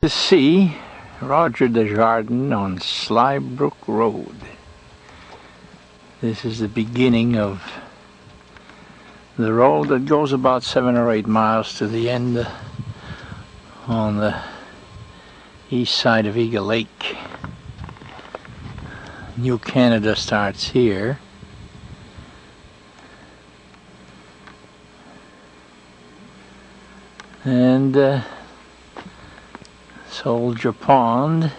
To see Roger Desjardins on Slybrook Road. This is the beginning of the road that goes about 7 or 8 miles to the end on the east side of Eagle Lake. New Canada starts here. And Soldier Pond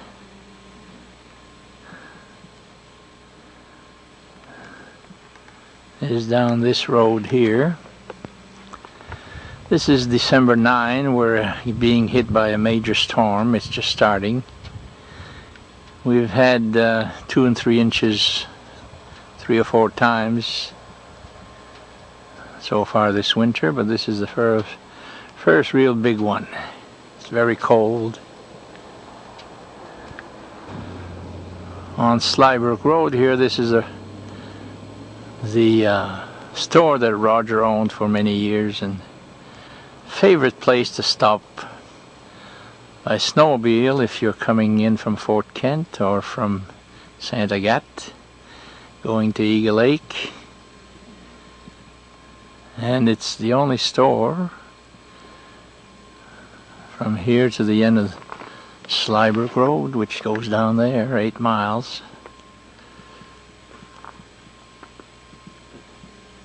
is down this road here. This is December 9. We're being hit by a major storm. It's just starting. We've had 2 and 3 inches 3 or 4 times so far this winter, but this is the first real big one. It's very cold. On Slybrook Road here, this is the store that Roger owned for many years, and favorite place to stop by snowmobile if you're coming in from Fort Kent or from Saint Agathe going to Eagle Lake. And it's the only store from here to the end of Slybrook Road, which goes down there 8 miles.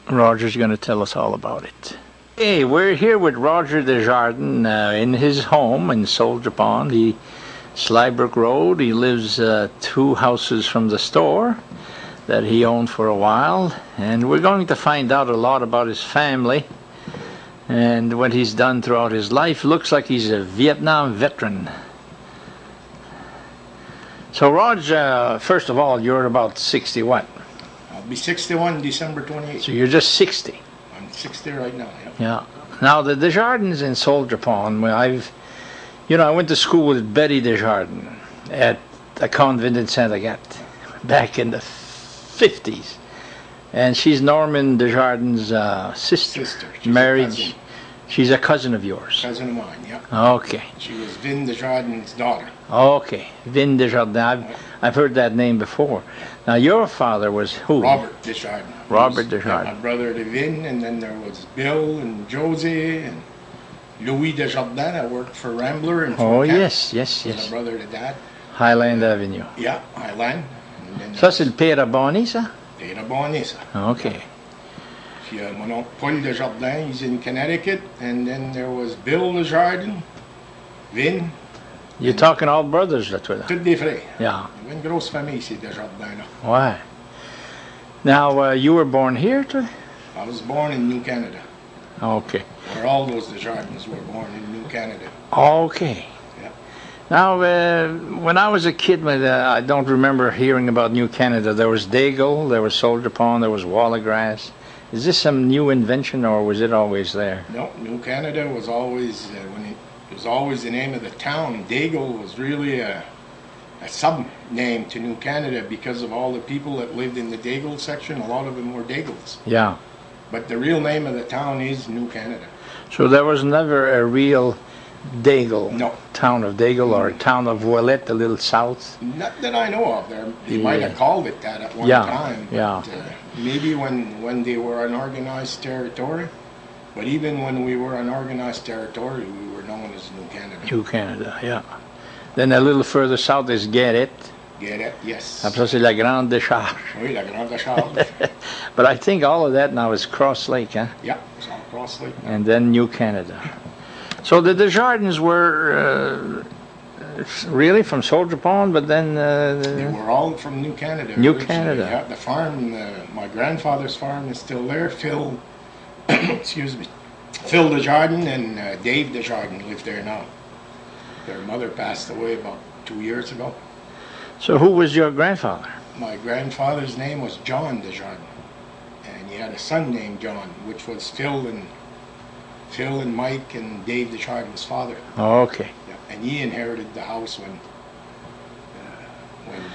Roger's going to tell us all about it. Hey, we're here with Roger Desjardins in his home in Soldier Pond, Slybrook Road. He lives 2 houses from the store that he owned for a while, and we're going to find out a lot about his family and what he's done throughout his life. Looks like he's a Vietnam veteran. So, Rog, first of all, you're about 60 what? I'll be 61 December 28th. So you're just 60. I'm 60 right now, Yeah. Now, the Desjardins in Soldier Pond, I went to school with Betty Desjardins at a convent in Saint Agathe back in the 50s. And she's Norman Desjardins' sister. She's married. She's a cousin of yours. Cousin of mine, yeah. Okay. She was Vin Desjardins' daughter. Okay. Vin Desjardins. I've heard that name before. Now, your father was who? Robert Desjardins. Robert Desjardins. My brother Vin, and then there was Bill and Josie and Louis Desjardins. I worked for Rambler in Fort Kent. Yes. My brother to dad. Highland Avenue. Yeah, Highland. Ça, c'est le Père Bonny, ça? Père Bonny, ça. Okay. Mon oncle Paul Desjardins, he's in Connecticut, and then there was Bill Desjardins, Vin. You're talking all brothers, là, toi, là? Tous des frères. Yeah. Une grosse famille, ces Desjardins, là. Why? Now, you were born here, too? I was born in New Canada. Okay. Where all those Desjardins were born in New Canada. Okay. Yeah. Now, when I was a kid, I don't remember hearing about New Canada. There was Dagle, there was Soldier Pond, there was Wallagrass. Is this some new invention, or was it always there? No, New Canada was always it was always the name of the town. Dagle was really a sub-name to New Canada because of all the people that lived in the Dagle section. A lot of them were Dagles. Yeah. But the real name of the town is New Canada. So there was never a real Dagle, no. Town of Dagle, or town of Ouellette, a little south? Not that I know of. They might have called it that at one time. But, maybe when they were an organized territory. But even when we were an organized territory, we were known as New Canada. New Canada, yeah. Then a little further south is Guéret. Guéret, yes. Après, c'est la Grande Décharge. Oui, la Grande Décharge. But I think all of that now is Cross Lake, huh? Yeah, it's all Cross Lake. And then New Canada. So the Desjardins were really from Soldier Pond, but then... they were all from New Canada. New originally. Canada. Yeah, the farm, my grandfather's farm is still there. Phil, excuse me, Phil Desjardins and Dave Desjardins live there now. Their mother passed away about 2 years ago. So who was your grandfather? My grandfather's name was John Desjardins, and he had a son named John, which was Phil and Mike and Dave Desjardins' father. Okay. Yeah, and he inherited the house when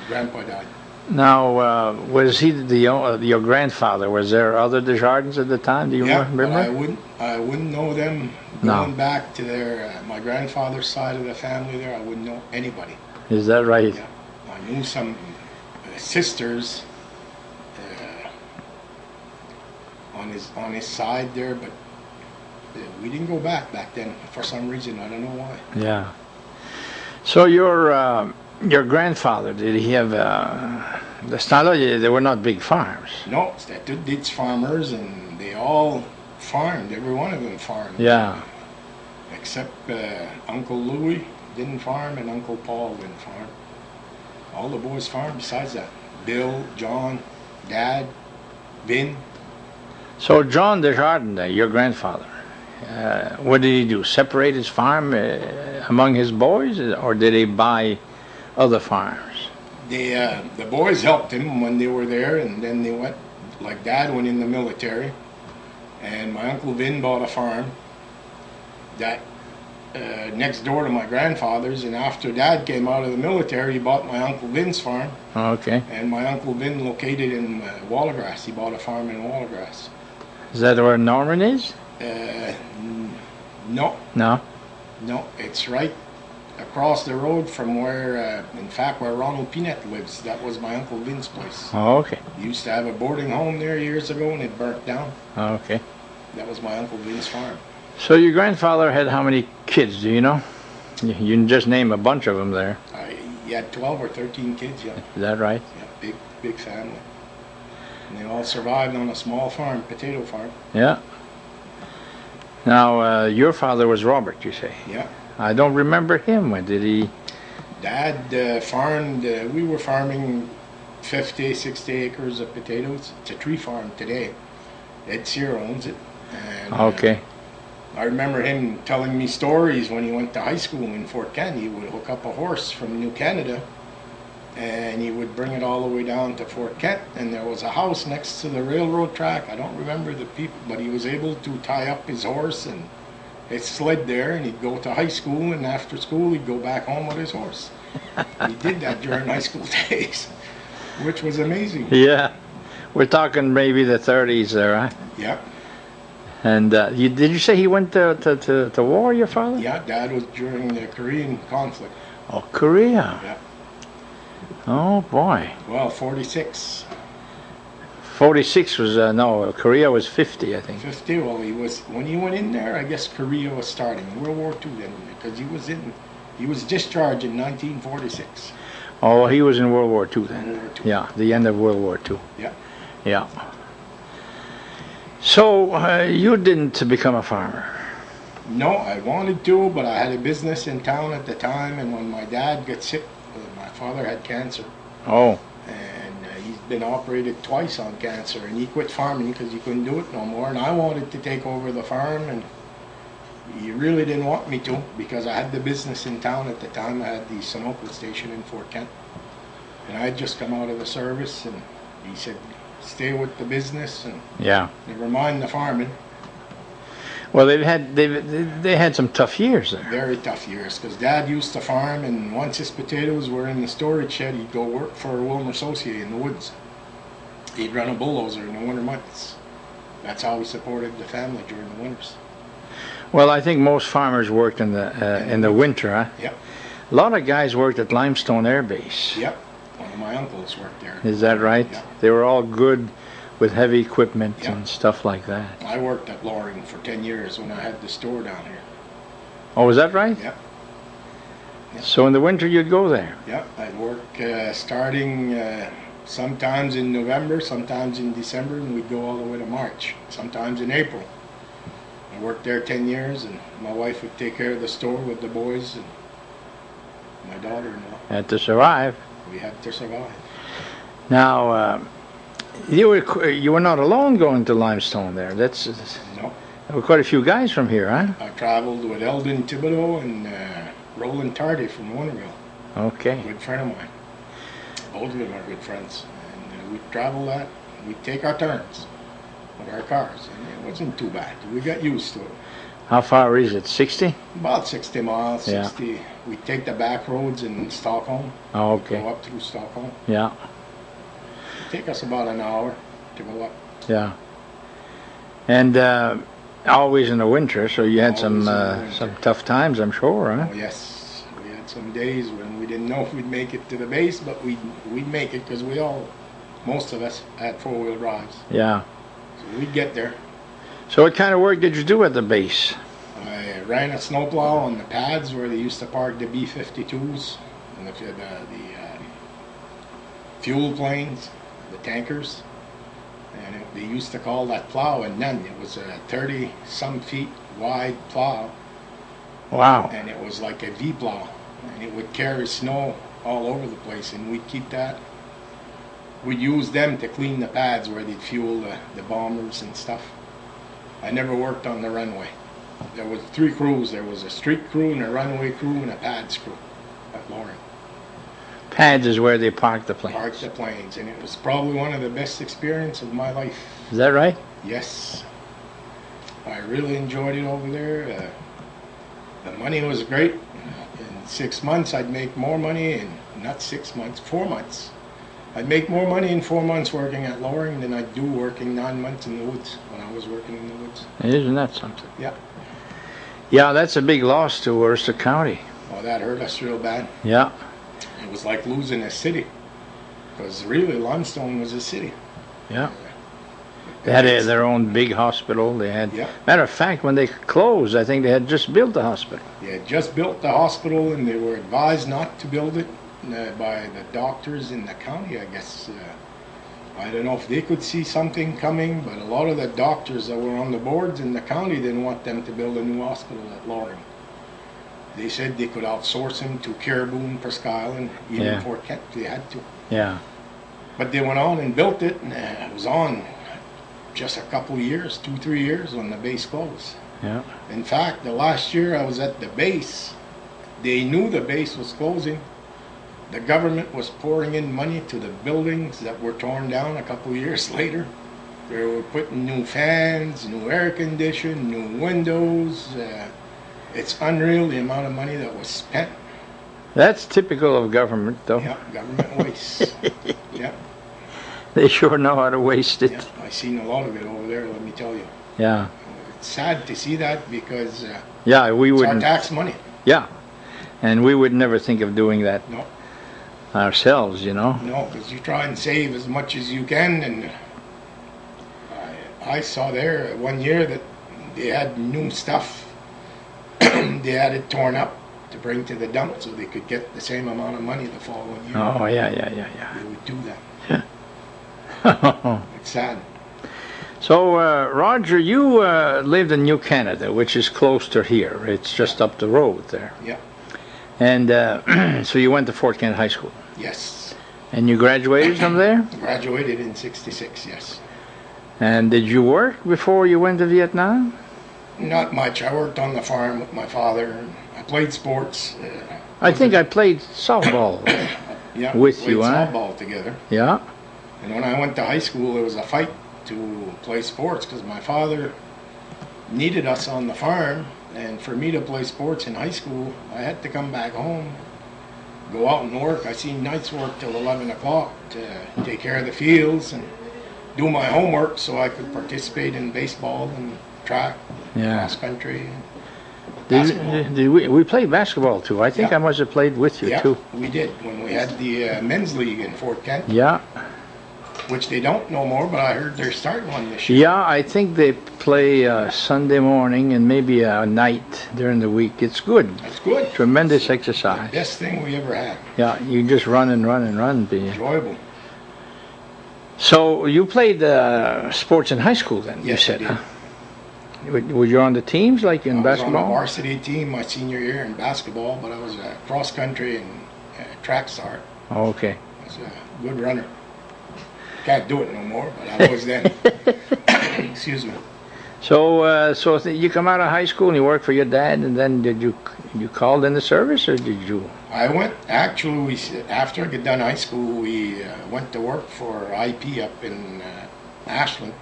Grandpa died. Now, was he your grandfather? Was there other Desjardins at the time? Do you Yeah, remember? but I wouldn't know them going back to their my grandfather's side of the family there. I wouldn't know anybody. Is that right? Yeah, I knew some sisters on his side there, but we didn't go back then for some reason. I don't know why. Yeah. So your grandfather, did he have the style? They were not big farms. No, it's farmers, and they all farmed. Every one of them farmed. Yeah. Except Uncle Louis didn't farm, and Uncle Paul didn't farm. All the boys farmed besides that. Bill, John, Dad, Vin. So John Desjardins, your grandfather, what did he do? Separate his farm among his boys, or did he buy other farms? The boys helped him when they were there, and then they went, like Dad went in the military, and my Uncle Vin bought a farm that next door to my grandfather's, and after Dad came out of the military, he bought my Uncle Vin's farm. Okay. And my Uncle Vin located in Wallagrass. He bought a farm in Wallagrass. Is that where Norman is? No. No. No, it's right across the road from where, in fact, where Ronald Peanut lives. That was my Uncle Vin's place. Oh, okay. He used to have a boarding home there years ago, and it burnt down. Okay. That was my Uncle Vin's farm. So your grandfather had how many kids, do you know? You can just name a bunch of them there. He had 12 or 13 kids, yeah. Is that right? Yeah, big family. And they all survived on a small farm, potato farm. Yeah. Now, your father was Robert, you say? Yeah. I don't remember him. When did he? Dad farmed, we were farming 50, 60 acres of potatoes. It's a tree farm today. Ed Sear owns it. And, Okay. I remember him telling me stories when he went to high school in Fort Kent. He would hook up a horse from New Canada, and he would bring it all the way down to Fort Kent, and there was a house next to the railroad track. I don't remember the people, but he was able to tie up his horse, and it slid there, and he'd go to high school, and after school he'd go back home with his horse. He did that during high school days, which was amazing. Yeah. We're talking maybe the 30s there, huh? Yeah. And did you say he went to war, your father? Yeah, Dad was during the Korean conflict. Oh, Korea. Yeah. Oh, boy. Well, 46. 46 was, no, Korea was 50, I think. 50, well, when he went in there, I guess Korea was starting. World War II then, because he was discharged in 1946. Oh, he was in World War II then. World War II. Yeah, the end of World War II. Yeah. Yeah. So, you didn't become a farmer? No, I wanted to, but I had a business in town at the time, and when my dad got sick, my father had cancer. Oh. And he's been operated twice on cancer, and he quit farming because he couldn't do it no more, and I wanted to take over the farm, and he really didn't want me to, because I had the business in town at the time. I had the Sunoco station in Fort Kent, and I had just come out of the service, and he said, stay with the business, and never mind the farming. Well, they had some tough years there. Very tough years, because Dad used to farm, and once his potatoes were in the storage shed, he'd go work for Wilmer Associate in the woods. He'd run a bulldozer in the winter months. That's how he supported the family during the winters. Well, I think most farmers worked in the winter, huh? Yep. A lot of guys worked at Limestone Air Base. Yep. One of my uncles worked there. Is that right? Yep. They were all good with heavy equipment Yep. and stuff like that. I worked at Loring for 10 years when I had the store down here. Oh, is that right? Yep. Yep. So in the winter you'd go there? Yep. I'd work starting sometimes in November, sometimes in December, and we'd go all the way to March, sometimes in April. I worked there 10 years, and my wife would take care of the store with the boys and my daughter-in-law. Had to survive. We had to survive. Now, you were not alone going to Limestone there. No. There were quite a few guys from here, huh? I traveled with Eldon Thibodeau and Roland Tardy from Winterville. Okay. A good friend of mine. Both of them are good friends. And we'd travel that. We'd take our turns with our cars. And it wasn't too bad. We got used to it. How far is it? 60? About 60 miles, Yeah. 60. We'd take the back roads in Stockholm. Oh, okay. Go up through Stockholm. Yeah. take us about an hour to go up. Yeah. And always in the winter, so you had some tough times, I'm sure, huh? Oh, yes. We had some days when we didn't know if we'd make it to the base, but we'd make it because most of us had four-wheel drives. Yeah. So we'd get there. So what kind of work did you do at the base? I ran a snowplow on the pads where they used to park the B-52s and the fuel planes, the tankers. And they used to call that plow a nun. It was a 30-some feet wide plow. Wow. And it was like a V-plow. And it would carry snow all over the place. And we'd keep that. We'd use them to clean the pads where they'd fuel the bombers and stuff. I never worked on the runway. There was 3 crews. There was a street crew and a runway crew and a pads crew at Loring. Pads is where they park the planes. Parked the planes, and it was probably one of the best experiences of my life. Is that right? Yes. I really enjoyed it over there. The money was great. In 6 months, I'd make more money in, not 6 months, 4 months. I'd make more money in 4 months working at Loring than I'd do working 9 months in the woods when I was working in the woods. Isn't that something? Yeah. Yeah, that's a big loss to Worcester County. Well, that hurt us real bad. Yeah. It was like losing a city, because really Limestone was a city. Yeah. They had their own big hospital. They had, yeah. Matter of fact, when they closed, I think they had just built the hospital. They had just built the hospital, and they were advised not to build it by the doctors in the county, I guess. I don't know if they could see something coming, but a lot of the doctors that were on the boards in the county didn't want them to build a new hospital at Loring. They said they could outsource him to Caribou, Presque Isle, even Fort Kent if they had to. Yeah. But they went on and built it, and it was on just a couple of years, 2-3 years when the base closed. Yeah. In fact, the last year I was at the base, they knew the base was closing. The government was pouring in money to the buildings that were torn down a couple of years later. They were putting new fans, new air conditioning, new windows. It's unreal the amount of money that was spent. That's typical of government, though. Yeah, government waste. Yeah. They sure know how to waste it. Yeah, I've seen a lot of it over there, let me tell you. Yeah. It's sad to see that because we it's wouldn't. our tax money. Yeah. And we would never think of doing that No. ourselves, you know. No, because you try and save as much as you can. And I saw there 1 year that they had new stuff. They had it torn up to bring to the dump so they could get the same amount of money the following year. Oh, yeah. They would do that. Yeah. It's sad. So, Roger, you lived in New Canada, which is close to here. It's just up the road there. Yeah. And so you went to Fort Kent High School. Yes. And you graduated from there? Graduated in '66, yes. And did you work before you went to Vietnam? Not much. I worked on the farm with my father. I played sports. I think I played softball Yeah, with played you, huh? softball together. Yeah. And when I went to high school, there was a fight to play sports because my father needed us on the farm. And for me to play sports in high school, I had to come back home, go out and work. I seen nights work till 11 o'clock to take care of the fields and do my homework so I could participate in baseball and track, cross country, and basketball. We played basketball too. I think Yeah. I must have played with you Yeah, too. we did when we had the men's league in Fort Kent, Yeah. which they don't no more, but I heard they're starting one this year. Yeah, I think they play Sunday morning and maybe a night during the week. It's good. That's good. Tremendous The exercise. best thing we ever had. Yeah, you just run and run and run. Enjoyable. So you played sports in high school then, you Yes, I said, did. huh? Were you on the teams like in I was basketball? on the varsity team my senior year in basketball, but I was a cross country and track star. Oh, okay. I was a good runner. Can't do it no more, but I was then. Excuse me. So you come out of high school and you worked for your dad, and then did you called in the service or did you? I went, actually, after I got done high school, we went to work for IP up in Ashland.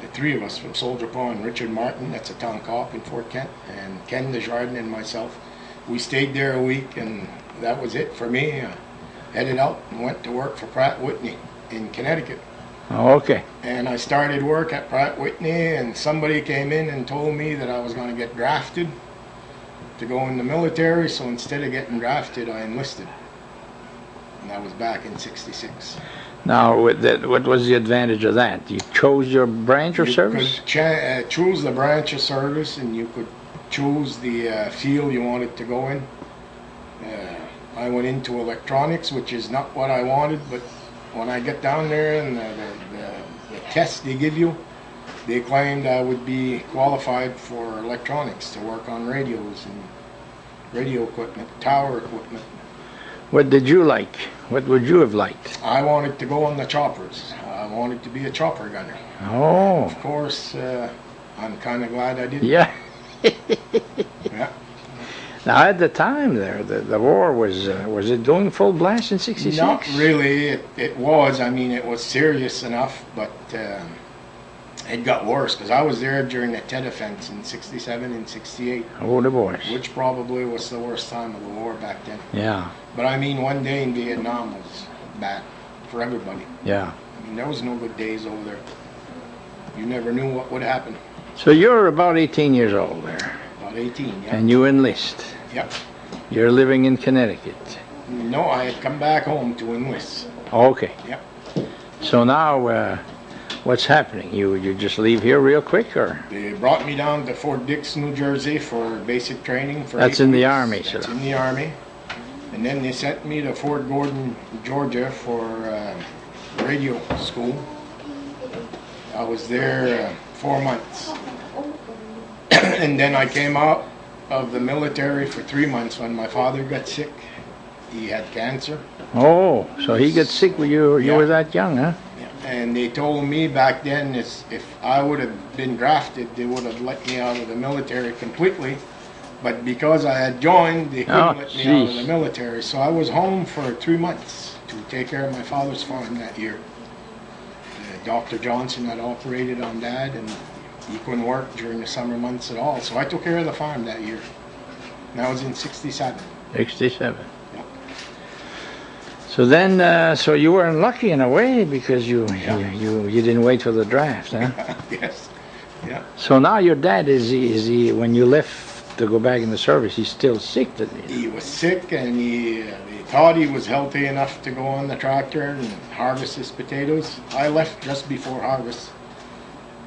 The 3 of us from Soldier Pond, Richard Martin, that's a town cop in Fort Kent, and Ken Desjardins and myself. We stayed there a week, and that was it for me. Headed out and went to work for Pratt Whitney in Connecticut. Oh, okay. And I started work at Pratt Whitney, and somebody came in and told me that I was going to get drafted to go in the military, so instead of getting drafted, I enlisted. And that was back in '66. Now, what was the advantage of that? You chose your branch of service? You could choose the branch of service, and you could choose the field you wanted to go in. I went into electronics, which is not what I wanted, but when I get down there and the test they give you, they claimed I would be qualified for electronics to work on radios and radio equipment, tower equipment. What did you like? What would you have liked? I wanted to go on the choppers. I wanted to be a chopper gunner. Oh. Of course, I'm kind of glad I didn't. Yeah. Yeah. Now, at the time there, the war was it going full blast in '66? Not really. It was. I mean, it was serious enough, but it got worse because I was there during the Tet Offense in '67 and '68. Oh, the boys. Which probably was the worst time of the war back then. Yeah. But I mean, one day in Vietnam was bad for everybody. Yeah. I mean, there was no good days over there. You never knew what would happen. So you're about 18 years old there. About 18, yeah. And you enlist. Yep. You're living in Connecticut. No, I had come back home to enlist. Okay. Yep. So now, what's happening? You just leave here real quick, or? They brought me down to Fort Dix, New Jersey for basic training. For That's 8 in the weeks. Army, That's sir. in the Army. And then they sent me to Fort Gordon, Georgia for radio school. I was there 4 months. And then I came out of the military for 3 months when my father got sick. He had cancer. Oh, so he got sick when you Yeah. were that young, huh? And they told me back then if I would have been drafted, they would have let me out of the military completely. But because I had joined, they couldn't let me out of the military. So I was home for 3 months to take care of my father's farm that year. Dr. Johnson had operated on Dad, and he couldn't work during the summer months at all. So I took care of the farm that year. And that was in '67. 67. Yeah. So then, so you were lucky in a way because you didn't wait for the draft, huh? Yes. Yeah. So now your dad is he when you left to go back in the service, he's still sick, didn't he? He was sick, and they thought he was healthy enough to go on the tractor and harvest his potatoes. I left just before harvest,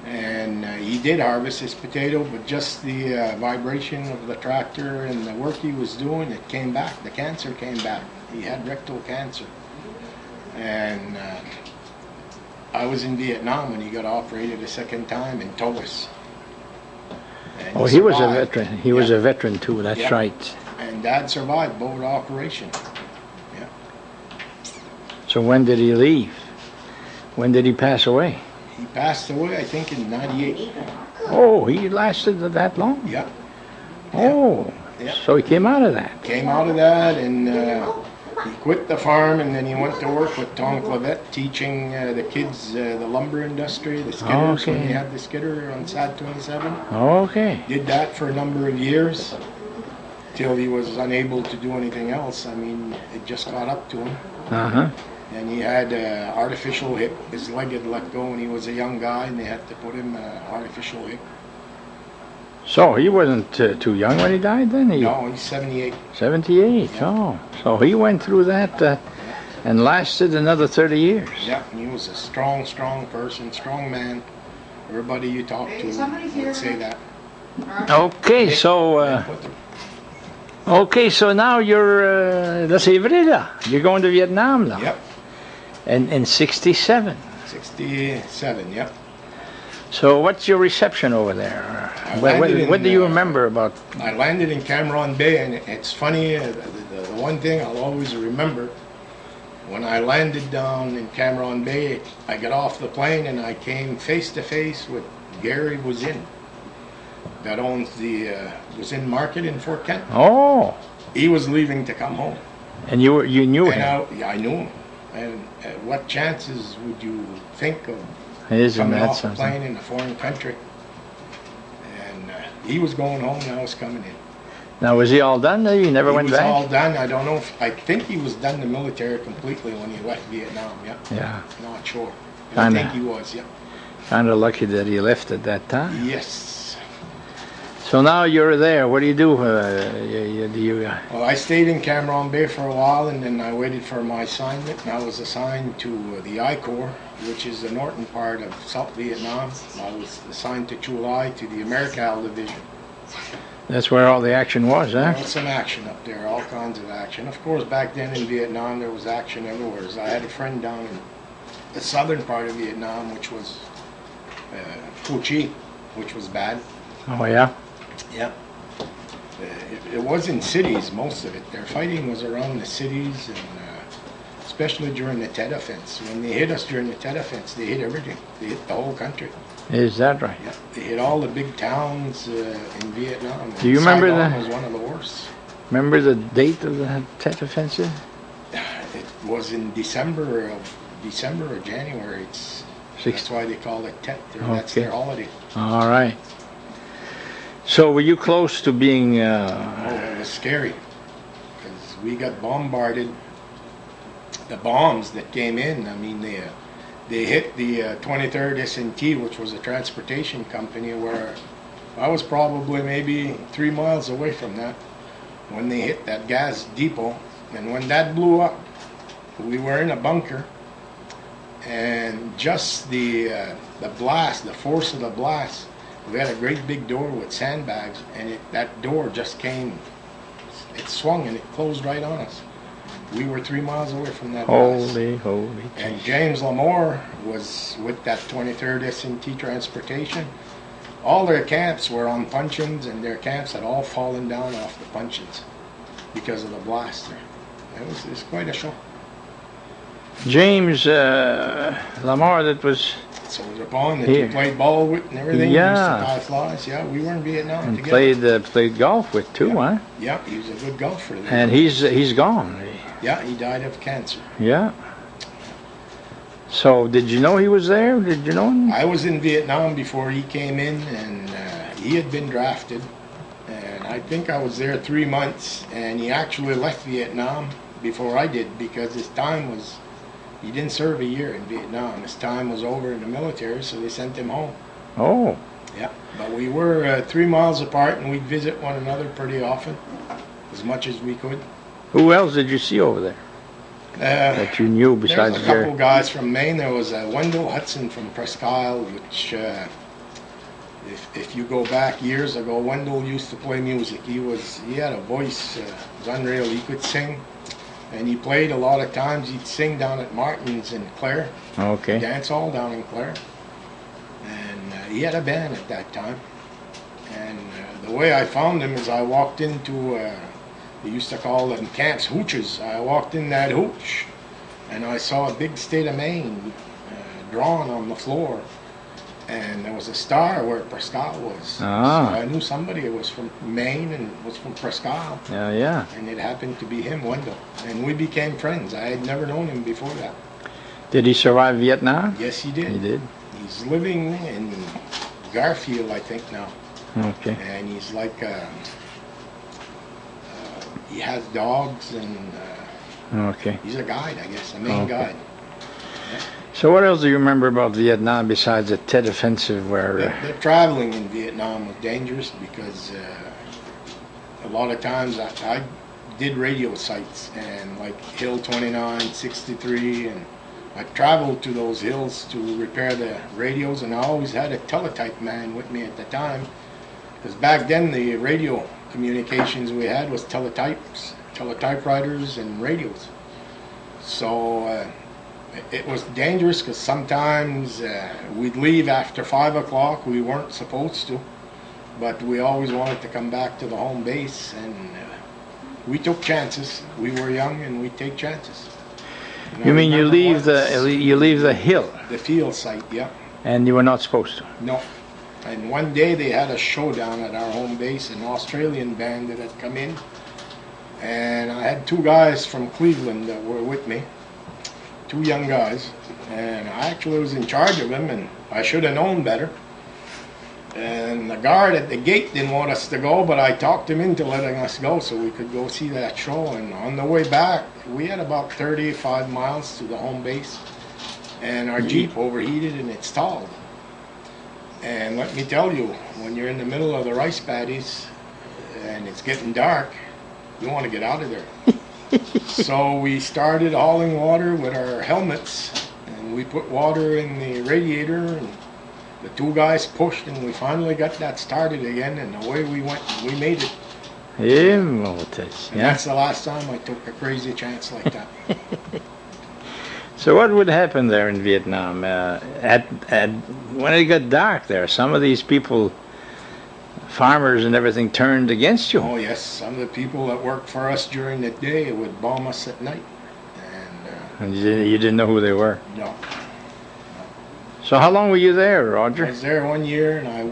and he did harvest his potato, but just the vibration of the tractor and the work he was doing, it came back. The cancer came back. He had rectal cancer, and I was in Vietnam when he got operated a second time in Togus. And Oh, he was a survived. veteran. He was a veteran too. That's Yeah. right. And Dad survived both operation. Yeah. So when did he leave? When did he pass away? He passed away, I think, in '98. Oh, he lasted that long? Yeah. Oh, Yeah. so he came out of that. Came out of that, and he quit the farm, and then he went to work with Tom Clavette, teaching the kids the lumber industry, the skidders, when Okay. he had the skidder on SAD 27. Okay. Did that for a number of years till he was unable to do anything else. I mean, it just caught up to him. Uh-huh. And he had an artificial hip. His leg had let go when he was a young guy, and they had to put him an artificial hip. So he wasn't too young when he died then? No, he's 78. 78. Yeah. Oh, so he went through that and lasted another 30 years. Yeah, and he was a strong person, strong man. Everybody you talk to would say that. Okay, so now you're let's see, you're going to Vietnam now. Yep, And in '67. 67, yep. So what's your reception over there? I landed in, What do you remember about? I landed in Cameron Bay, and it's funny, the one thing I'll always remember, when I landed down in Cameron Bay, I got off the plane and I came face to face with Gary Wazin, that owns the Wazin Market in Fort Kent. Oh, He was leaving to come home. and you knew And him. I knew him. And what chances would you think of Isn't coming that off the something? plane in a foreign country? And he was going home and I was coming in. Now, was he all done? He never He went was back? all done. I don't know if, I think he was done the military completely when he left Vietnam, yeah. Yeah. Not sure. I Kinda. think he was, yeah. Kind of lucky that he left at that time. Yes. So now you're there. What do you do? Well, I stayed in Cam Ranh Bay for a while, and then I waited for my assignment, and I was assigned to the I Corps, which is the northern part of South Vietnam. I was assigned to Chu Lai, to the Americal Division. That's where all the action was, huh? There was some action up there, all kinds of action. Of course, back then in Vietnam, there was action everywhere. I had a friend down in the southern part of Vietnam, which was Phu Chi, which was bad. Oh, yeah? Yeah. It was in cities, most of it. Their fighting was around the cities, and especially during the Tet Offense. When they hit us during the Tet Offense, they hit everything. They hit the whole country. Is that right? Yeah. They hit all the big towns in Vietnam. Do you remember Saigon the- was one of the worst. Remember the date of the Tet Offensive? It was in December or January. That's why they call it Tet. That's Okay. their holiday. All right. So were you close to being... Oh, it was scary because we got bombarded. The bombs that came in, I mean, they hit the 23rd S&T, which was a transportation company, where I was probably maybe 3 miles away from that when they hit that gas depot. And when that blew up, we were in a bunker, and just the blast, the force of the blast, we had a great big door with sandbags, and that door just came, it swung and it closed right on us. We were 3 miles away from that blast. Holy. And James Lamore was with that 23rd S&T transportation. All their camps were on puncheons, and their camps had all fallen down off the puncheons because of the blaster. It was quite a show. James Lamar, that was... Soldier Pond that Here. you played ball with and everything. Yeah. We used to tie flies. Yeah, we were in Vietnam And together. played golf with too, huh? Yeah, he was a good golfer. Then. And he's gone. Yeah, he died of cancer. Yeah. So did you know he was there? Did you know him? I was in Vietnam before he came in, and he had been drafted. And I think I was there 3 months, and he actually left Vietnam before I did, because his time was, he didn't serve a year in Vietnam. His time was over in the military, so they sent him home. Oh. Yeah, but we were 3 miles apart, and we'd visit one another pretty often, as much as we could. Who else did you see over there that you knew besides There's a couple Jerry? guys from Maine. There was Wendell Hudson from Presque Isle, which, if you go back years ago, Wendell used to play music. He had a voice, it was unreal. He could sing, and he played a lot of times. He'd sing down at Martin's in Clare, Okay. dance hall down in Clare, and he had a band at that time. And the way I found him is I walked into, they used to call them camps, hooches. I walked in that hooch, and I saw a big state of Maine drawn on the floor, and there was a star where Presque Isle was. Ah. So I knew somebody was from Maine and was from Presque Isle, Yeah. and it happened to be him, Wendell. And we became friends. I had never known him before that. Did he survive Vietnam? Yes, he did. He did. He's living in Garfield, I think, now. Okay. And he's like, he has dogs, and Okay. he's a guide, I guess, a Maine Okay. guide. So what else do you remember about Vietnam besides the Tet Offensive where... The traveling in Vietnam was dangerous because a lot of times I did radio sites, and like Hill 29, 63, and I traveled to those hills to repair the radios, and I always had a teletype man with me at the time, because back then the radio communications we had was teletypewriters and radios. So it was dangerous because sometimes we'd leave after 5 o'clock. We weren't supposed to, but we always wanted to come back to the home base, and we took chances. We were young, and we take chances. And I You mean you remember leave the hill, the field site? Yeah. and you were not supposed to? No. And one day they had a showdown at our home base, an Australian band that had come in, and I had 2 guys from Cleveland that were with me, 2 young guys, and I actually was in charge of them, and I should have known better. And the guard at the gate didn't want us to go, but I talked him into letting us go so we could go see that show. And on the way back, we had about 35 miles to the home base, and our Jeep overheated and it stalled. And let me tell you, when you're in the middle of the rice paddies and it's getting dark, you want to get out of there. So we started hauling water with our helmets, and we put water in the radiator, and the two guys pushed, and we finally got that started again, and away we went. We made it. And that's the last time I took a crazy chance like that. So what would happen there in Vietnam? When it got dark there, some of these people, farmers and everything, turned against you. Oh yes, some of the people that worked for us during the day would bomb us at night. And you didn't know who they were? No. So how long were you there, Roger? I was there 1 year, and I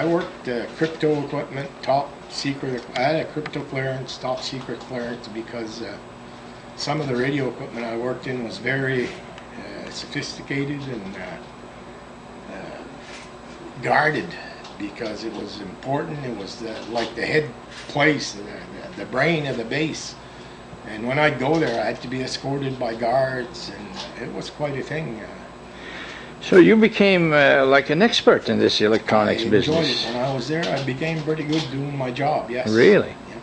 worked crypto equipment, top secret. I had a crypto clearance, top secret clearance, because some of the radio equipment I worked in was very sophisticated and guarded, because it was important. It was like the head place, the brain of the base. And when I'd go there, I had to be escorted by guards, and it was quite a thing. So you became like an expert in this electronics business. I enjoyed it. When I was there, I became pretty good doing my job, yes. Really? Yeah.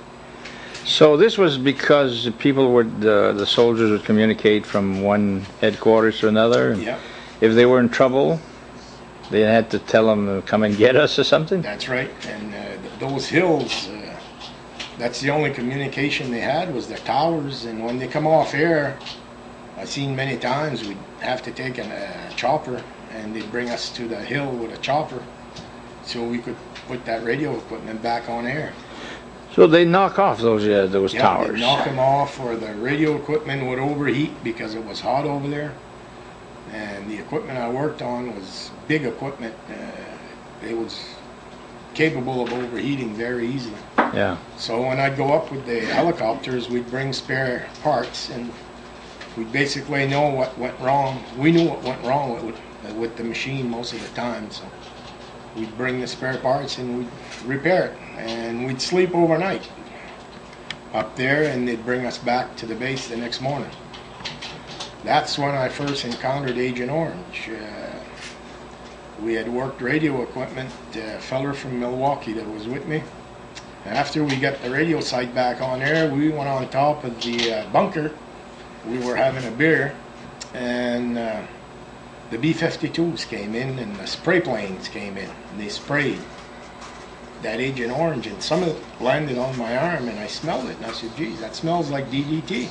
So this was because people would, the soldiers would communicate from one headquarters to another? And yeah. If they were in trouble, they had to tell them, come and get us or something? That's right. And those hills, that's the only communication they had, was the towers. And when they come off air, I've seen many times we'd have to take a chopper, and they'd bring us to the hill with a chopper so we could put that radio equipment back on air. So they knock off those towers? They'd knock them off, or the radio equipment would overheat because it was hot over there. And the equipment I worked on was big equipment. It was capable of overheating very easily. Yeah. So when I'd go up with the helicopters, we'd bring spare parts, and we'd basically know what went wrong. We knew what went wrong with the machine most of the time, so we'd bring the spare parts and we'd repair it. And we'd sleep overnight up there, and they'd bring us back to the base the next morning. That's when I first encountered Agent Orange. We had worked radio equipment, a feller from Milwaukee that was with me. After we got the radio site back on air, we went on top of the bunker. We were having a beer, and the B-52s came in, and the spray planes came in, and they sprayed that Agent Orange, and some of it landed on my arm, and I smelled it, and I said, geez, that smells like DDT.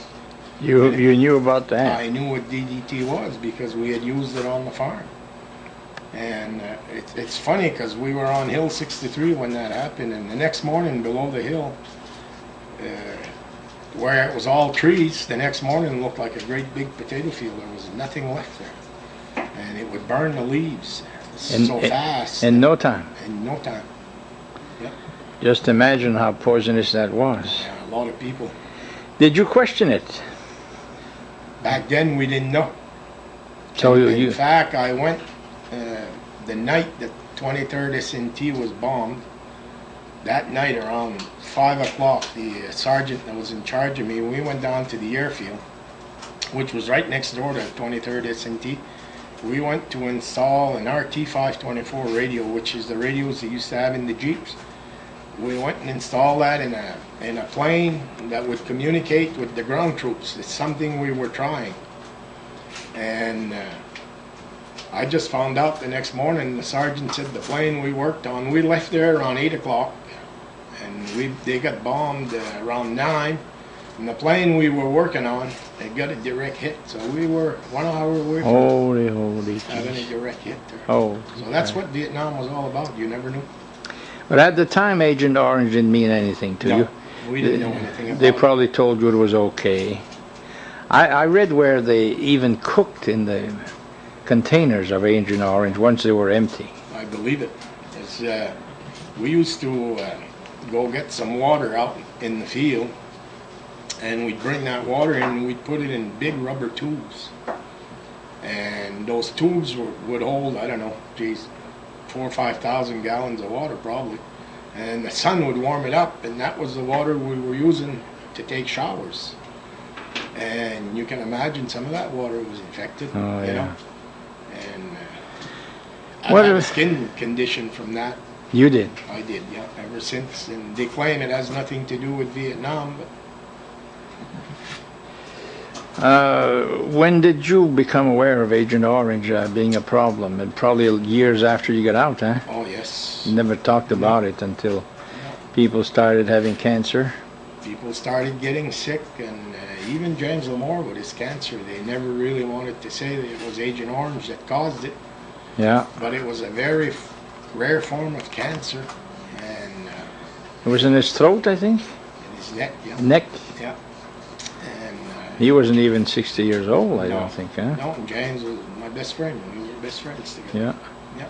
You knew about that? I knew what DDT was because we had used it on the farm. And it's funny, because we were on Hill 63 when that happened, and the next morning below the hill, where it was all trees, the next morning looked like a great big potato field. There was nothing left there. And it would burn the leaves so fast. In no time? In no time. Yep. Just imagine how poisonous that was. Yeah, a lot of people. Did you question it? Back then we didn't know. So in fact, I went the night that 23rd S&T was bombed. That night around 5 o'clock, the sergeant that was in charge of me, we went down to the airfield, which was right next door to 23rd S&T. We went to install an RT-524 radio, which is the radios they used to have in the Jeeps. We went and installed that in a plane that would communicate with the ground troops. It's something we were trying. And I just found out the next morning, the sergeant said the plane we worked on, we left there around 8 o'clock, and they got bombed around 9. And the plane we were working on, it got a direct hit. So we were 1 hour away from having a direct hit there. Oh. So that's what Vietnam was all about. You never knew. But at the time, Agent Orange didn't mean anything to you. We didn't know anything about it. They probably told you it was okay. I read where they even cooked in the containers of Agent Orange once they were empty. I believe it. We used to go get some water out in the field, and we'd bring that water in and we'd put it in big rubber tubes. And those tubes would hold, I don't know, geez, 4 or 5,000 gallons of water probably, and the sun would warm it up, and that was the water we were using to take showers. And you can imagine some of that water was infected, Oh, you yeah. know. And I What had a if- skin condition from that. You did. I did, yeah, ever since. And they claim it has nothing to do with Vietnam, but When did you become aware of Agent Orange being a problem? And probably years after you got out, huh? oh yes, You never talked about it until people started having cancer. people started getting sick, and even James Lamore with his cancer, they never really wanted to say that it was Agent Orange that caused it, Yeah. but it was a very rare form of cancer, and It was in his throat, I think. in his neck, yeah, Neck. yeah. And He wasn't even 60 years old, I No. don't think, huh? no, James was my best friend. We were best friends together. Yeah.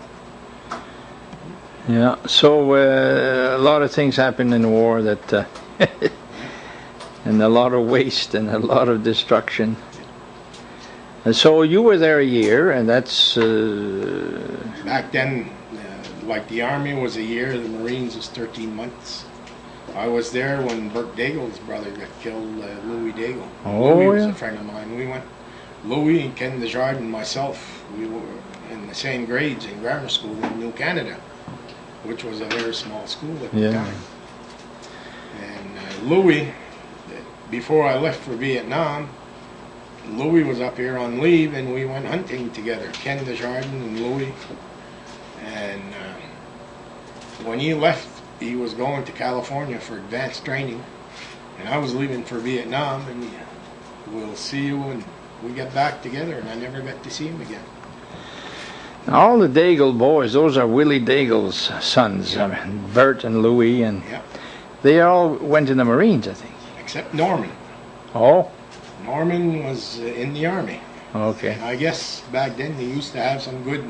Yeah. Yeah. So a lot of things happened in the war that, and a lot of waste and a lot of destruction. And so you were there a year, and that's Back then, like the Army was a year, the Marines was 13 months. I was there when Bert Daigle's brother got killed, Louis Daigle. Oh, Louis was yeah. a friend of mine. We went, Louis and Ken Desjardins and myself, we were in the same grades in grammar school in New Canada, which was a very small school at the Yeah. time. And Louis, before I left for Vietnam, Louis was up here on leave, and we went hunting together, Ken Desjardins and Louis. And when he left, he was going to California for advanced training, and I was leaving for Vietnam, and we'll see you when we get back together, and I never got to see him again. all the Daigle boys. Those are Willie Daigle's sons, Yeah. I mean, Bert and Louis, and Yeah, they all went in the Marines, I think. except Norman. Oh, Norman was in the Army. okay. I guess back then they used to have some good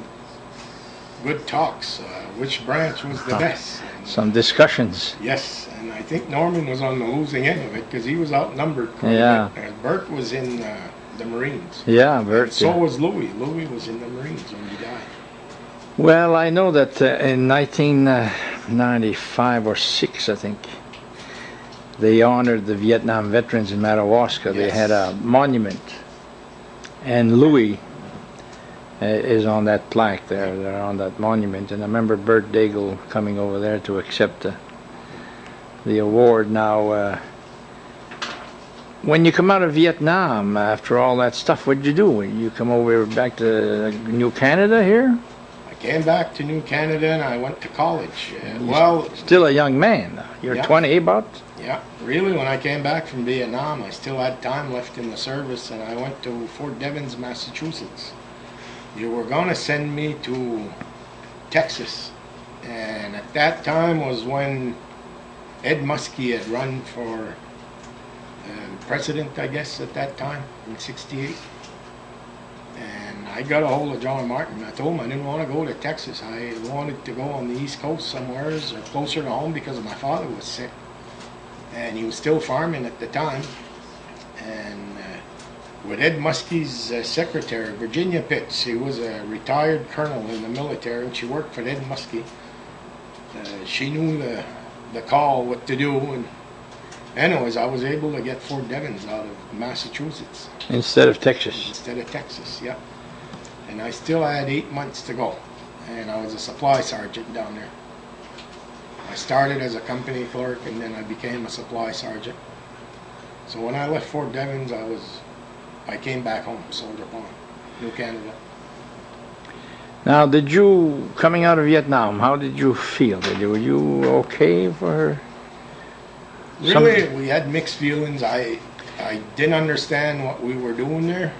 talks, which branch was the best. And, Some discussions. yes, and I think Norman was on the losing end of it because he was outnumbered quite Yeah. a bit. And Bert was in the Marines. Yeah, Bert. So yeah. was Louis. Louis was in the Marines when he died. Well, I know that in 1995 or 6, I think, they honored the Vietnam veterans in Madawaska. They Yes. had a monument, and Louis is on that plaque there. They're on that monument, and I remember Bert Daigle coming over there to accept the award. Now, when you come out of Vietnam after all that stuff, what did you do? You come over back to New Canada here? I came back to New Canada and I went to college. Well, Still a young man. You're Yeah. 20 about? yeah, really, when I came back from Vietnam, I still had time left in the service, and I went to Fort Devens, Massachusetts. You were going to send me to Texas, and at that time was when Ed Muskie had run for president, I guess, at that time, in '68. And I got a hold of John Martin. I told him I didn't want to go to Texas. I wanted to go on the East Coast somewhere or closer to home because my father was sick. And he was still farming at the time. And with Ed Muskie's secretary, Virginia Pitts, he was a retired colonel in the military, and she worked for Ed Muskie. She knew the call, what to do, and anyways, I was able to get Fort Devens out of Massachusetts Instead of Texas. instead of Texas, yeah. And I still had 8 months to go, and I was a supply sergeant down there. I started as a company clerk, and then I became a supply sergeant. So when I left Fort Devens, I came back home, Soldier Pond, New Canada. Now, coming out of Vietnam, how did you feel? Were you okay for her? Really, we had mixed feelings. I didn't understand what we were doing there.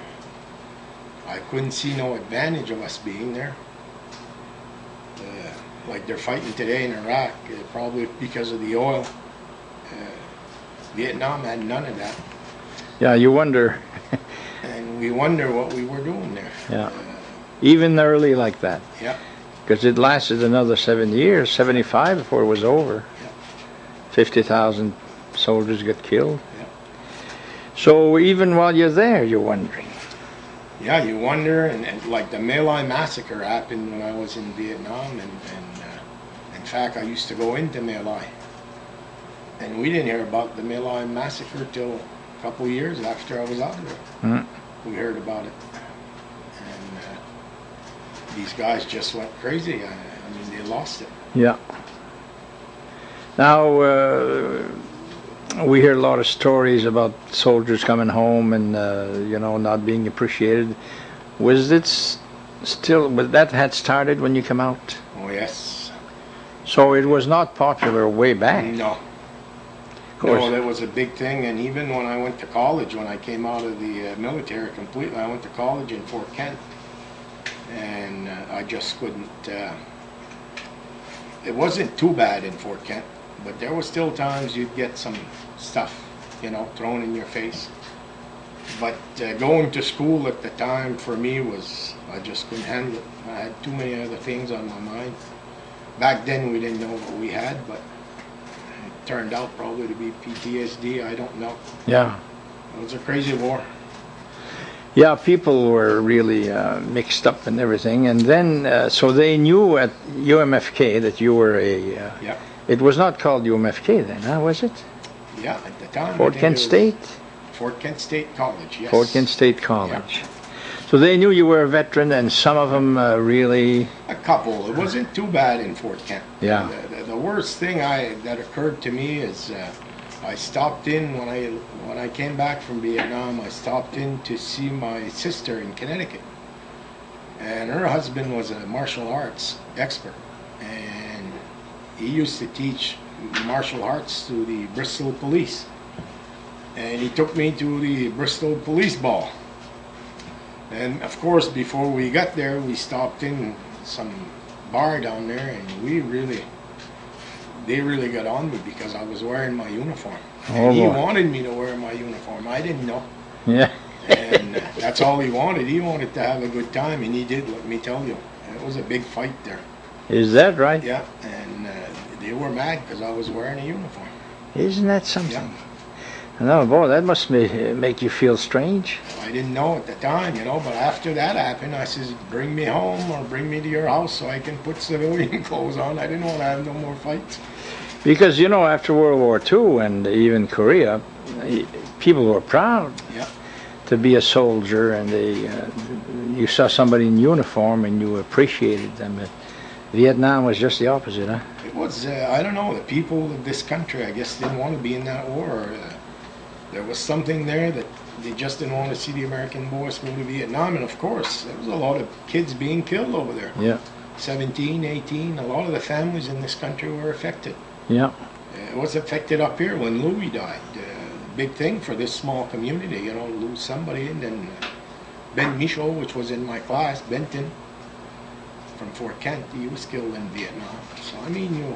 I couldn't see no advantage of us being there. Like they're fighting today in Iraq, probably because of the oil. Vietnam had none of that. Yeah, you wonder, And we wonder what we were doing there. yeah, even early like that. Yeah. Because it lasted another 7 years, 75 before it was over. Yeah. 50,000 soldiers got killed. Yeah. So even while you're there, you're wondering. Yeah, you wonder, and like the My Lai massacre happened when I was in Vietnam, and in fact I used to go into My Lai, and we didn't hear about the My Lai massacre till a couple of years after I was out there. Mm. We heard about it, and these guys just went crazy. I mean, they lost it. Yeah. Now, we hear a lot of stories about soldiers coming home and, not being appreciated. Was it that had started when you come out? Oh, yes. So it was not popular way back? No. No, that was a big thing, and even when I went to college, when I came out of the military completely, I went to college in Fort Kent, and I just couldn't, it wasn't too bad in Fort Kent, but there were still times you'd get some stuff, thrown in your face. But going to school at the time for me I just couldn't handle it. I had too many other things on my mind. Back then we didn't know what we had, but it turned out probably to be PTSD, I don't know. Yeah. It was a crazy war. Yeah, people were really mixed up and everything. And then, so they knew at UMFK that you were yeah. It was not called UMFK then, huh, was it? Yeah, at the time. Fort Kent State? Fort Kent State College, yes. Fort Kent State College. Yeah. So they knew you were a veteran, and some of them really... A couple. It wasn't too bad in Fort Kent. Yeah. The worst thing that occurred to me is I stopped in when I came back from Vietnam. I stopped in to see my sister in Connecticut, and her husband was a martial arts expert, and he used to teach martial arts to the Bristol police, and he took me to the Bristol police ball. And of course, before we got there, we stopped in some bar down there, and they really got on me because I was wearing my uniform. And he wanted me to wear my uniform. I didn't know. Yeah. And that's all he wanted. He wanted to have a good time, and he did, let me tell you. It was a big fight there. Is that right? Yeah, and they were mad because I was wearing a uniform. Isn't that something? Yeah. No, boy, that must make you feel strange. I didn't know at the time, but after that happened, I says, bring me home or bring me to your house so I can put civilian clothes on. I didn't want to have no more fights. Because, after World War II and even Korea, people were proud to be a soldier, and you saw somebody in uniform and you appreciated them. But Vietnam was just the opposite, huh? It was, I don't know, the people of this country, I guess, didn't want to be in that war. There was something there that they just didn't want to see the American boys go to Vietnam. And of course, there was a lot of kids being killed over there. Yeah. 17, 18, a lot of the families in this country were affected. Yeah. It was affected up here when Louis died. Big thing for this small community, lose somebody. And then Ben Michaud, which was in my class, Benton, from Fort Kent, he was killed in Vietnam. So, I mean,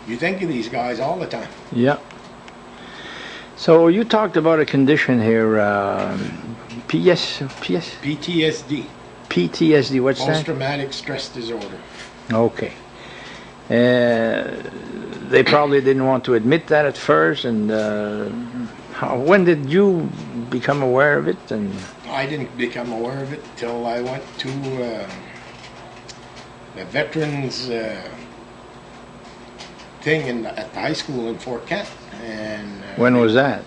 you think of these guys all the time. Yeah. So you talked about a condition here, PTSD. PTSD, what's that? Post-traumatic stress disorder. Okay. They probably didn't want to admit that at first, and when did you become aware of it? And I didn't become aware of it till I went to the veterans thing at the high school in Fort Kent. And when was that?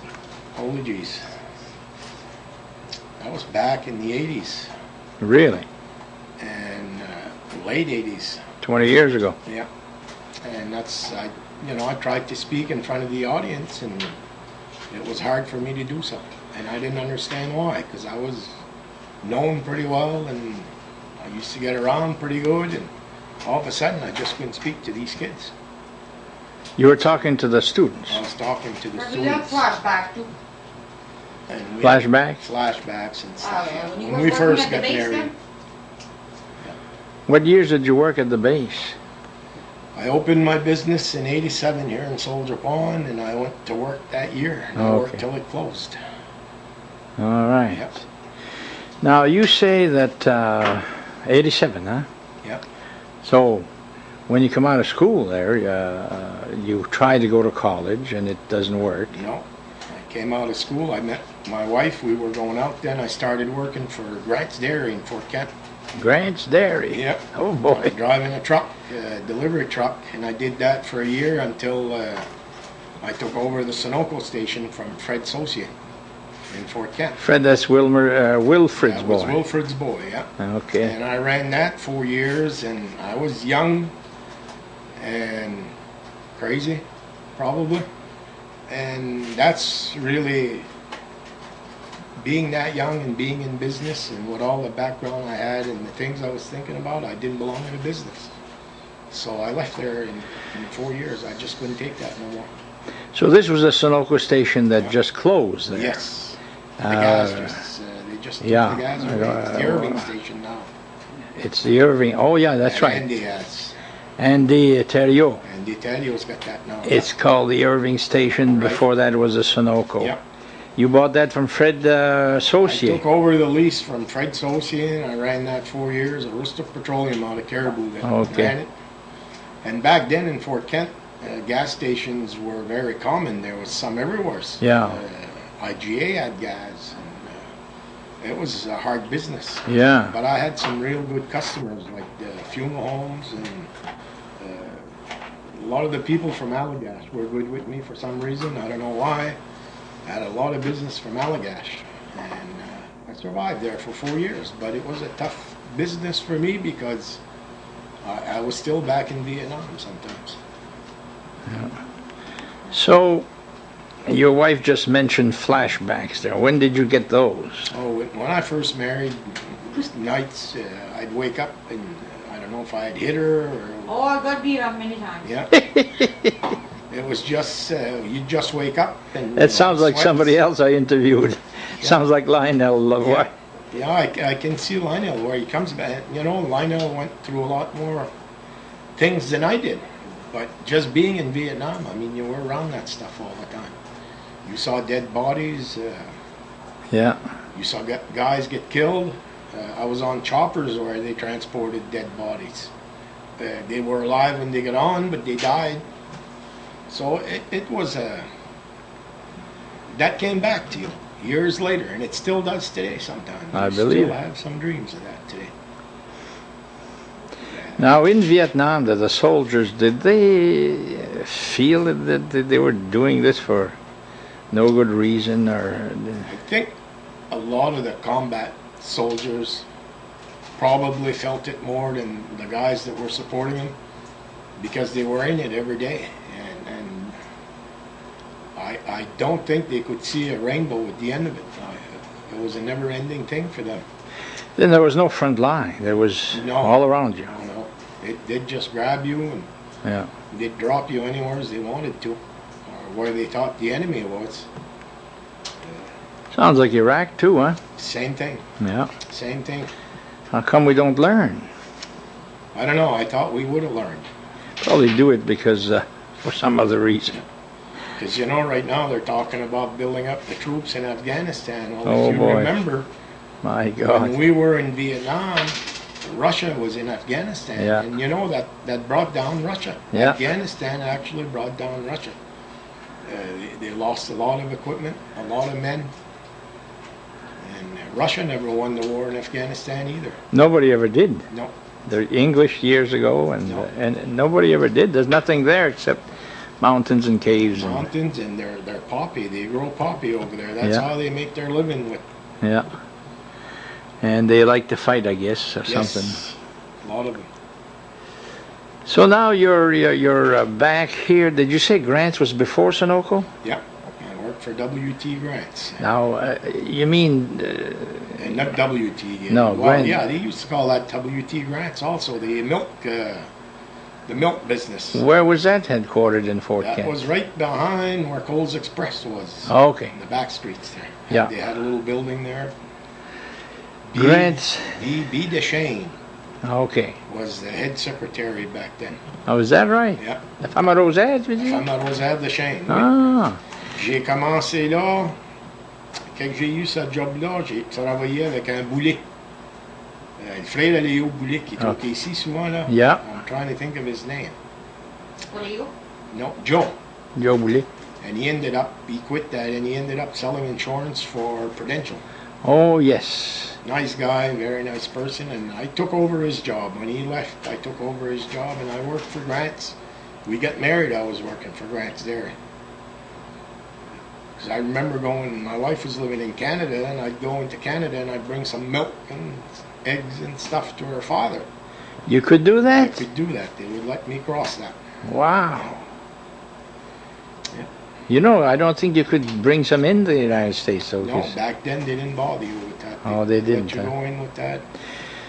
Holy jeez. That was back in the 80s. Really? And late 80s. 20 years ago. Yeah. And I tried to speak in front of the audience, and it was hard for me to do so. And I didn't understand why, because I was known pretty well, and I used to get around pretty good, and all of a sudden I just couldn't speak to these kids. You were talking to the students? I was talking to the students. And Flashbacks? Flashbacks and stuff. When we first got married. What years did you work at the base? I opened my business in 87 here in Soldier Pond, and I went to work that year. And I worked till it closed. All right. Yep. Now, you say that 87, huh? Yep. So, when you come out of school there, you try to go to college, and it doesn't work. No. I came out of school. I met my wife, we were going out then. I started working for Grant's Dairy in Fort Kent. Grant's Dairy? Yep. Oh, I boy. was driving a truck, delivery truck, and I did that for a year until I took over the Sunoco station from Fred Saucier in Fort Kent. Fred, that's Wilfred's That was boy. Wilfred's boy, yeah. Okay. And I ran that 4 years, and I was young and crazy, probably. And that's really, being that young and being in business and with all the background I had and the things I was thinking about, I didn't belong in a business. So I left there in 4 years. I just couldn't take that no more. So this was a Sunoco station that just closed there? Yes. The gas just, they just took yeah. the gas away. It's the Irving station now. It's the Irving. Oh, yeah, that's And right. Andy has. Andy Terrio. And the Italio's got that now. It's called the Irving station. Right. Before that, it was a Sunoco. Yep. You bought that from Fred I Saucier? took over the lease from Fred Saucier, and I ran that 4 years. Aroostook Petroleum out of Caribou that Okay. ran it. And back then in Fort Kent, gas stations were very common. There was some everywhere. Yeah. IGA had gas, and it was a hard business. Yeah. But I had some real good customers, like the funeral homes, and a lot of the people from Allagash were good with me for some reason. I don't know why. I had a lot of business from Allagash, and I survived there for 4 years. But it was a tough business for me because I was still back in Vietnam sometimes. So, your wife just mentioned flashbacks there. When did you get those? Oh, when I first married, nights I'd wake up and I don't know if I had hit her or. Oh, I got beat up many times. Yeah. It was just you just wake up and. That sounds like sweats. somebody else I interviewed. Sounds like Lionel. Yeah. Yeah, I can see Lionel where he comes back. You know, Lionel went through a lot more things than I did. But just being in Vietnam, I mean, you were around that stuff all the time. You saw dead bodies. Yeah. You saw guys get killed. I was on choppers where they transported dead bodies. They were alive when they got on, but they died. So it was that came back to you years later, and it still does today sometimes. I believe. Still have some dreams of that today. Now in Vietnam, the soldiers, did they feel that they were doing this for no good reason, or? I think a lot of the combat soldiers probably felt it more than the guys that were supporting them because they were in it every day, and I don't think they could see a rainbow at the end of it. It was a never-ending thing for them. Then there was no front line. There was No. all around you. You know, they'd just grab you and Yeah. they'd drop you anywhere they wanted to, or where they thought the enemy was. Sounds like Iraq too, huh? Same thing. Yeah. Same thing. How come we don't learn? I don't know. I thought we would have learned. Probably do it because for some other reason. Because, you know, right now they're talking about building up the troops in Afghanistan. Well, Oh, if you boy. remember, My when God. we were in Vietnam, Russia was in Afghanistan. Yeah. And, you know, that brought down Russia. Yeah. Afghanistan actually brought down Russia. They lost a lot of equipment, a lot of men. And Russia never won the war in Afghanistan either. Nobody ever did. No. The English years ago, and No. and nobody ever did. There's nothing there except mountains and caves. And, Mountains and their poppy. They grow poppy over there. That's Yeah. how they make their living with. yeah. And they like to fight, I guess, or Yes, something. a lot of them. So now you're back here. Did you say Grants was before Sunoco? Yeah, I worked for W.T. Grants. Now, you mean And not W.T. No, well, Grant. yeah, they used to call that W.T. Grants also. The milk business. where was that headquartered in Fort That Kent? was right behind where Coles Express was. Oh, okay. In the back streets there. Yeah. They had a little building there. Grants. B. Deshane Okay. was the head secretary back then. Oh, is that right? Yeah. La femme à rosette, veux dire? Femme à Rosette Deshane. oui. Ah, J'ai commencé là. Quand j'ai eu ce job-là, j'ai travaillé avec un boulet. Le frère à Léo Boulet, qui Ah. était ici souvent, là. Yeah. I'm trying to think of his name. What are you? No, Joe. Joe Boulet. And he quit that, and he ended up selling insurance for Prudential. Oh, yes. Nice guy, very nice person, and I took over his job. When he left, I took over his job, and I worked for Grant's. We got married, I was working for Grant's Dairy. Because I remember my wife was living in Canada, and I'd go into Canada, and I'd bring some milk and eggs and stuff to her father. You could do I that? could do that. They would let me cross that. Wow. Yeah. You know, I don't think you could bring some in the United States. So No, back then they didn't bother you with that. Oh, they didn't, let you huh? go in with that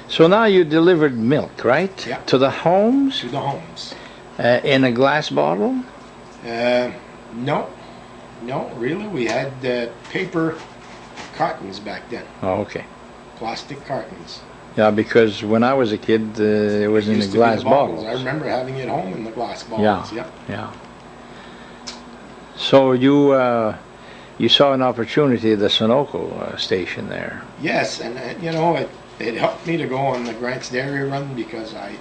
So now you delivered milk, right? Yeah. To the homes to the homes. in a glass bottle? No, really. We had paper cartons back then, Oh, okay. plastic cartons. Yeah, because when I was a kid, it was in Used the to be glass bottles. bottles. I remember having it home in the glass Yeah, bottles. Yeah. yeah. So you saw an opportunity at the Sunoco station there. Yes, and you know, it helped me to go on the Grant's Dairy run because I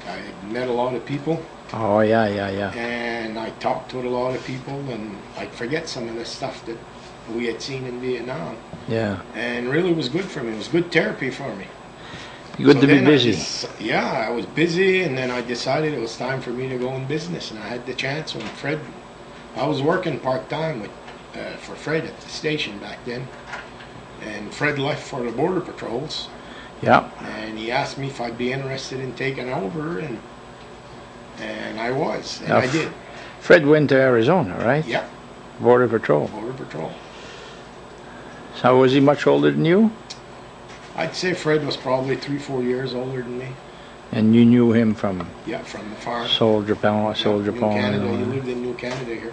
met a lot of people. Oh, yeah, yeah, yeah. And I talked with a lot of people, and I'd forget some of the stuff that we had seen in Vietnam. Yeah. And really was good for me. It was good therapy for me. Good So to be then busy. I was busy, and then I decided it was time for me to go in business, and I had the chance when Fred. I was working part-time for Fred at the station back then, and Fred left for the border patrols, Yeah. and he asked me if I'd be interested in taking over, and I was, and Now, I did. Fred went to Arizona, right? Yeah, Border Patrol. border patrol. So was he much older than you? I'd say Fred was probably 3-4 years older than me. And you knew him from Yeah, from the farm. Soldier Pond, Soldier New Pond. Canada. and all He that. lived in New Canada here.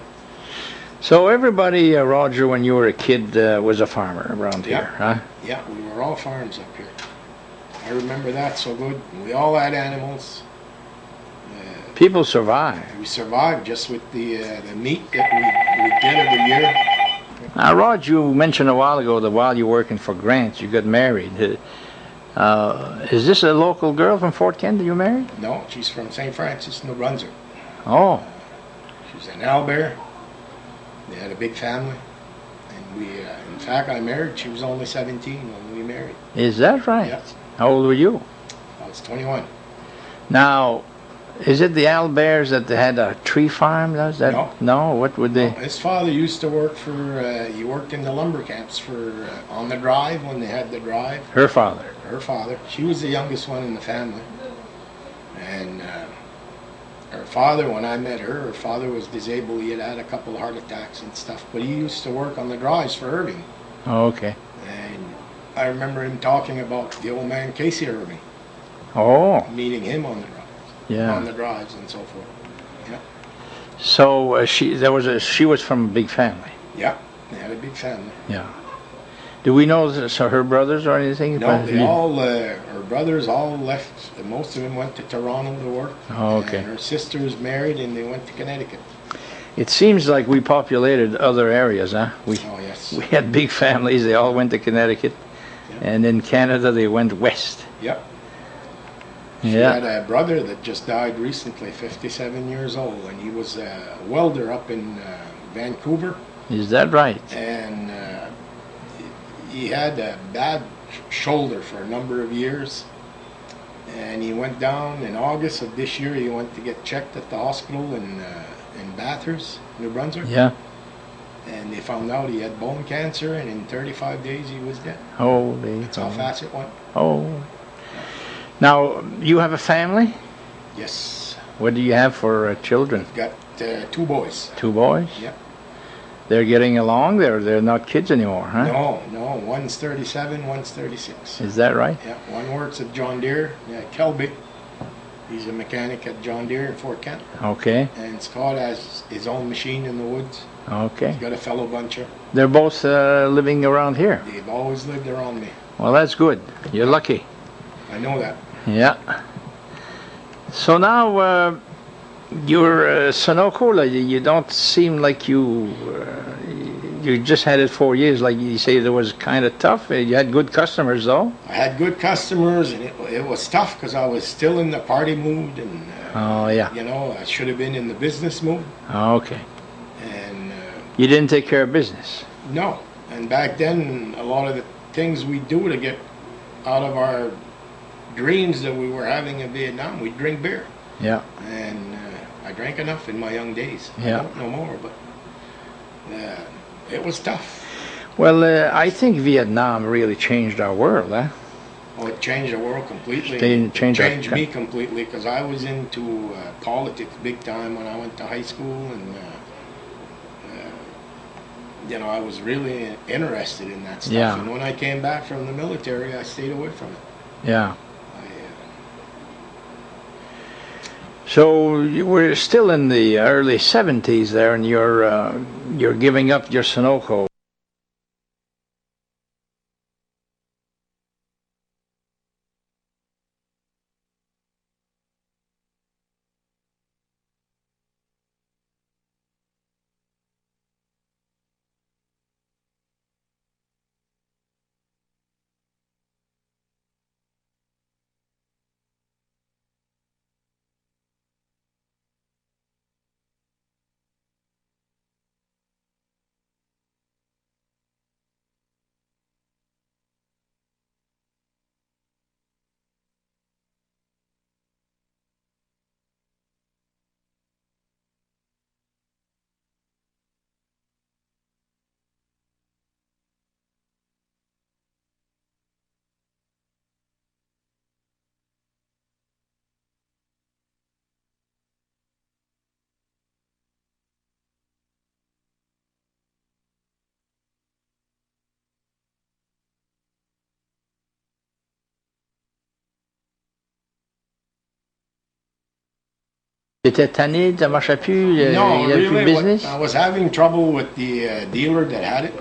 So everybody, Roger, when you were a kid, was a farmer around Yeah. here, huh? Yeah, we were all farms up here. I remember that so good. We all had animals. People survive. We survived just with the meat that we get every year. Now, Rod, you mentioned a while ago that while you're working for Grant, you got married. Is this a local girl from Fort Kent that you married? No, she's from St. Francis, New Brunswick. Oh, She's an Albert. They had a big family. And we, in fact, I married. She was only 17 when we married. is that right? Yeah. How old were you? I was 21. Now, is it the Alberts that they had a tree farm? Does that? No. No. What would they? His father used to work for, he worked in the lumber camps for, on the drive when they had the drive. Her father. Her father. She was the youngest one in the family. And her father, when I met her father was disabled. He had a couple of heart attacks and stuff. But he used to work on the drives for Irving. Oh, okay. And I remember him talking about the old man Casey Irving, Oh, meeting him on the drives, yeah. on the drives and so forth. Yeah. So she was from a big family. Yeah. They had a big family. Yeah. Do we know her brothers or anything? No, they all, her brothers all left. Most of them went to Toronto to work. Oh, okay. And her sisters married and they went to Connecticut. It seems like we populated other areas, huh? Oh, yes. We had big families. They all went to Connecticut, Yeah. and in Canada they went west. Yep. She Yeah. had a brother that just died recently, 57 years old, and he was a welder up in Vancouver. Is that right? And he had a bad shoulder for a number of years. And he went down in August of this year. He went to get checked at the hospital in Bathurst, New Brunswick. Yeah. And they found out he had bone cancer, and in 35 days he was dead. Holy. That's how fast it went. Oh. Now, you have a family? Yes. What do you have for children? Got 2 boys. 2 boys? Yep. They're getting along? They're not kids anymore, huh? No. One's 37, one's 36. Is that right? Yeah. One works at John Deere, Kelby. He's a mechanic at John Deere in Fort Kent. Okay. And Scott has his own machine in the woods. Okay. He's got a fellow buncher. They're both living around here. They've always lived around me. Well, that's good. You're lucky. I know that. Yeah. So now you're Sunoco. You don't seem like you just had it 4 years. Like you say, it was kind of tough. You had good customers, though. I had good customers, and it was tough because I was still in the party mood, and Oh, yeah. you know, I should have been in the business mood. Okay. And You didn't take care of business. No. And back then, a lot of the things we do to get out of our dreams that we were having in Vietnam, we'd drink beer. Yeah. And I drank enough in my young days. Yeah. I don't know more, but it was tough. Well, I think Vietnam really changed our world, huh? Oh, it changed the world completely. It changed me completely because I was into politics big time when I went to high school, and you know, I was really interested in that stuff. Yeah. And when I came back from the military, I stayed away from it. Yeah. So you were still in the early 70s there, and you're giving up your Sunoco. T'étais tanné, ça marchait plus, il No, y avait plus de really, business? I was having trouble with the dealer that had it.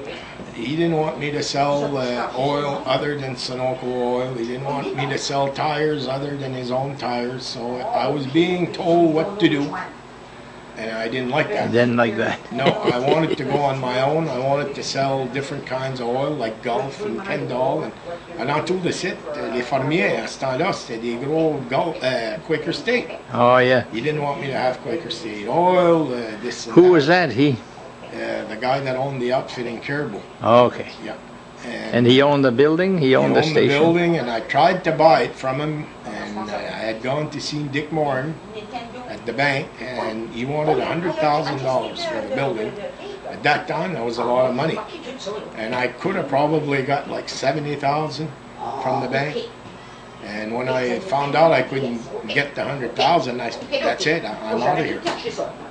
He didn't want me to sell oil other than Sunoco oil. He didn't want me to sell tires other than his own tires. So I was being told what to do, and I didn't like that. I didn't like that. No, I wanted to go on my own. I wanted to sell different kinds of oil, like Gulf and Kendall. And en tout de suite, les fermiers à ce temps-là, c'était des gros Quaker State. Oh, yeah. He didn't want me to have Quaker State oil, this and Who that. was that? He? The guy that owned the outfit in Caribou. Oh, okay. Yeah. And he owned the building? He owned the station? The building, and I tried to buy it from him, and I had gone to see Dick Morin at the bank, and he wanted $100,000 for the building. At that time, that was a lot of money, and I could have probably got like $70,000 from the bank. And when I found out I couldn't get the $100,000, that's it. I'm out of here.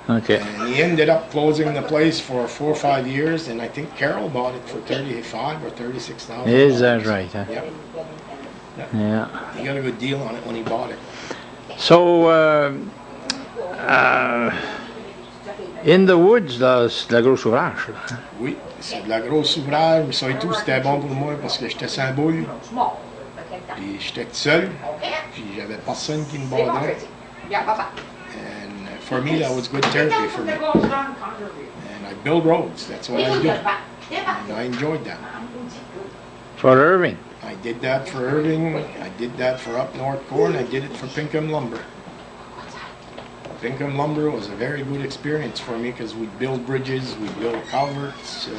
Okay. And he ended up closing the place for 4 or 5 years, and I think Carol bought it for $35,000 or $36,000. Is that right? Huh? Yep. Yeah. He got a good deal on it when he bought it. So, in the woods, là, c'est de la grosse ouvrage. Là. Oui, c'est de la grosse ouvrage, mais ça et tout, c'était bon pour moi parce que j'étais sans boule. Puis j'étais tout seul, puis j'avais personne qui me baudait. And for me, that was good therapy for me. And I build roads, that's what I do. And I enjoyed that. For Irving? I did that for Irving, I did that for Up North Core, and I did it for Pinkham Lumber. Pinkham Lumber was a very good experience for me because we'd build bridges, we'd build culverts.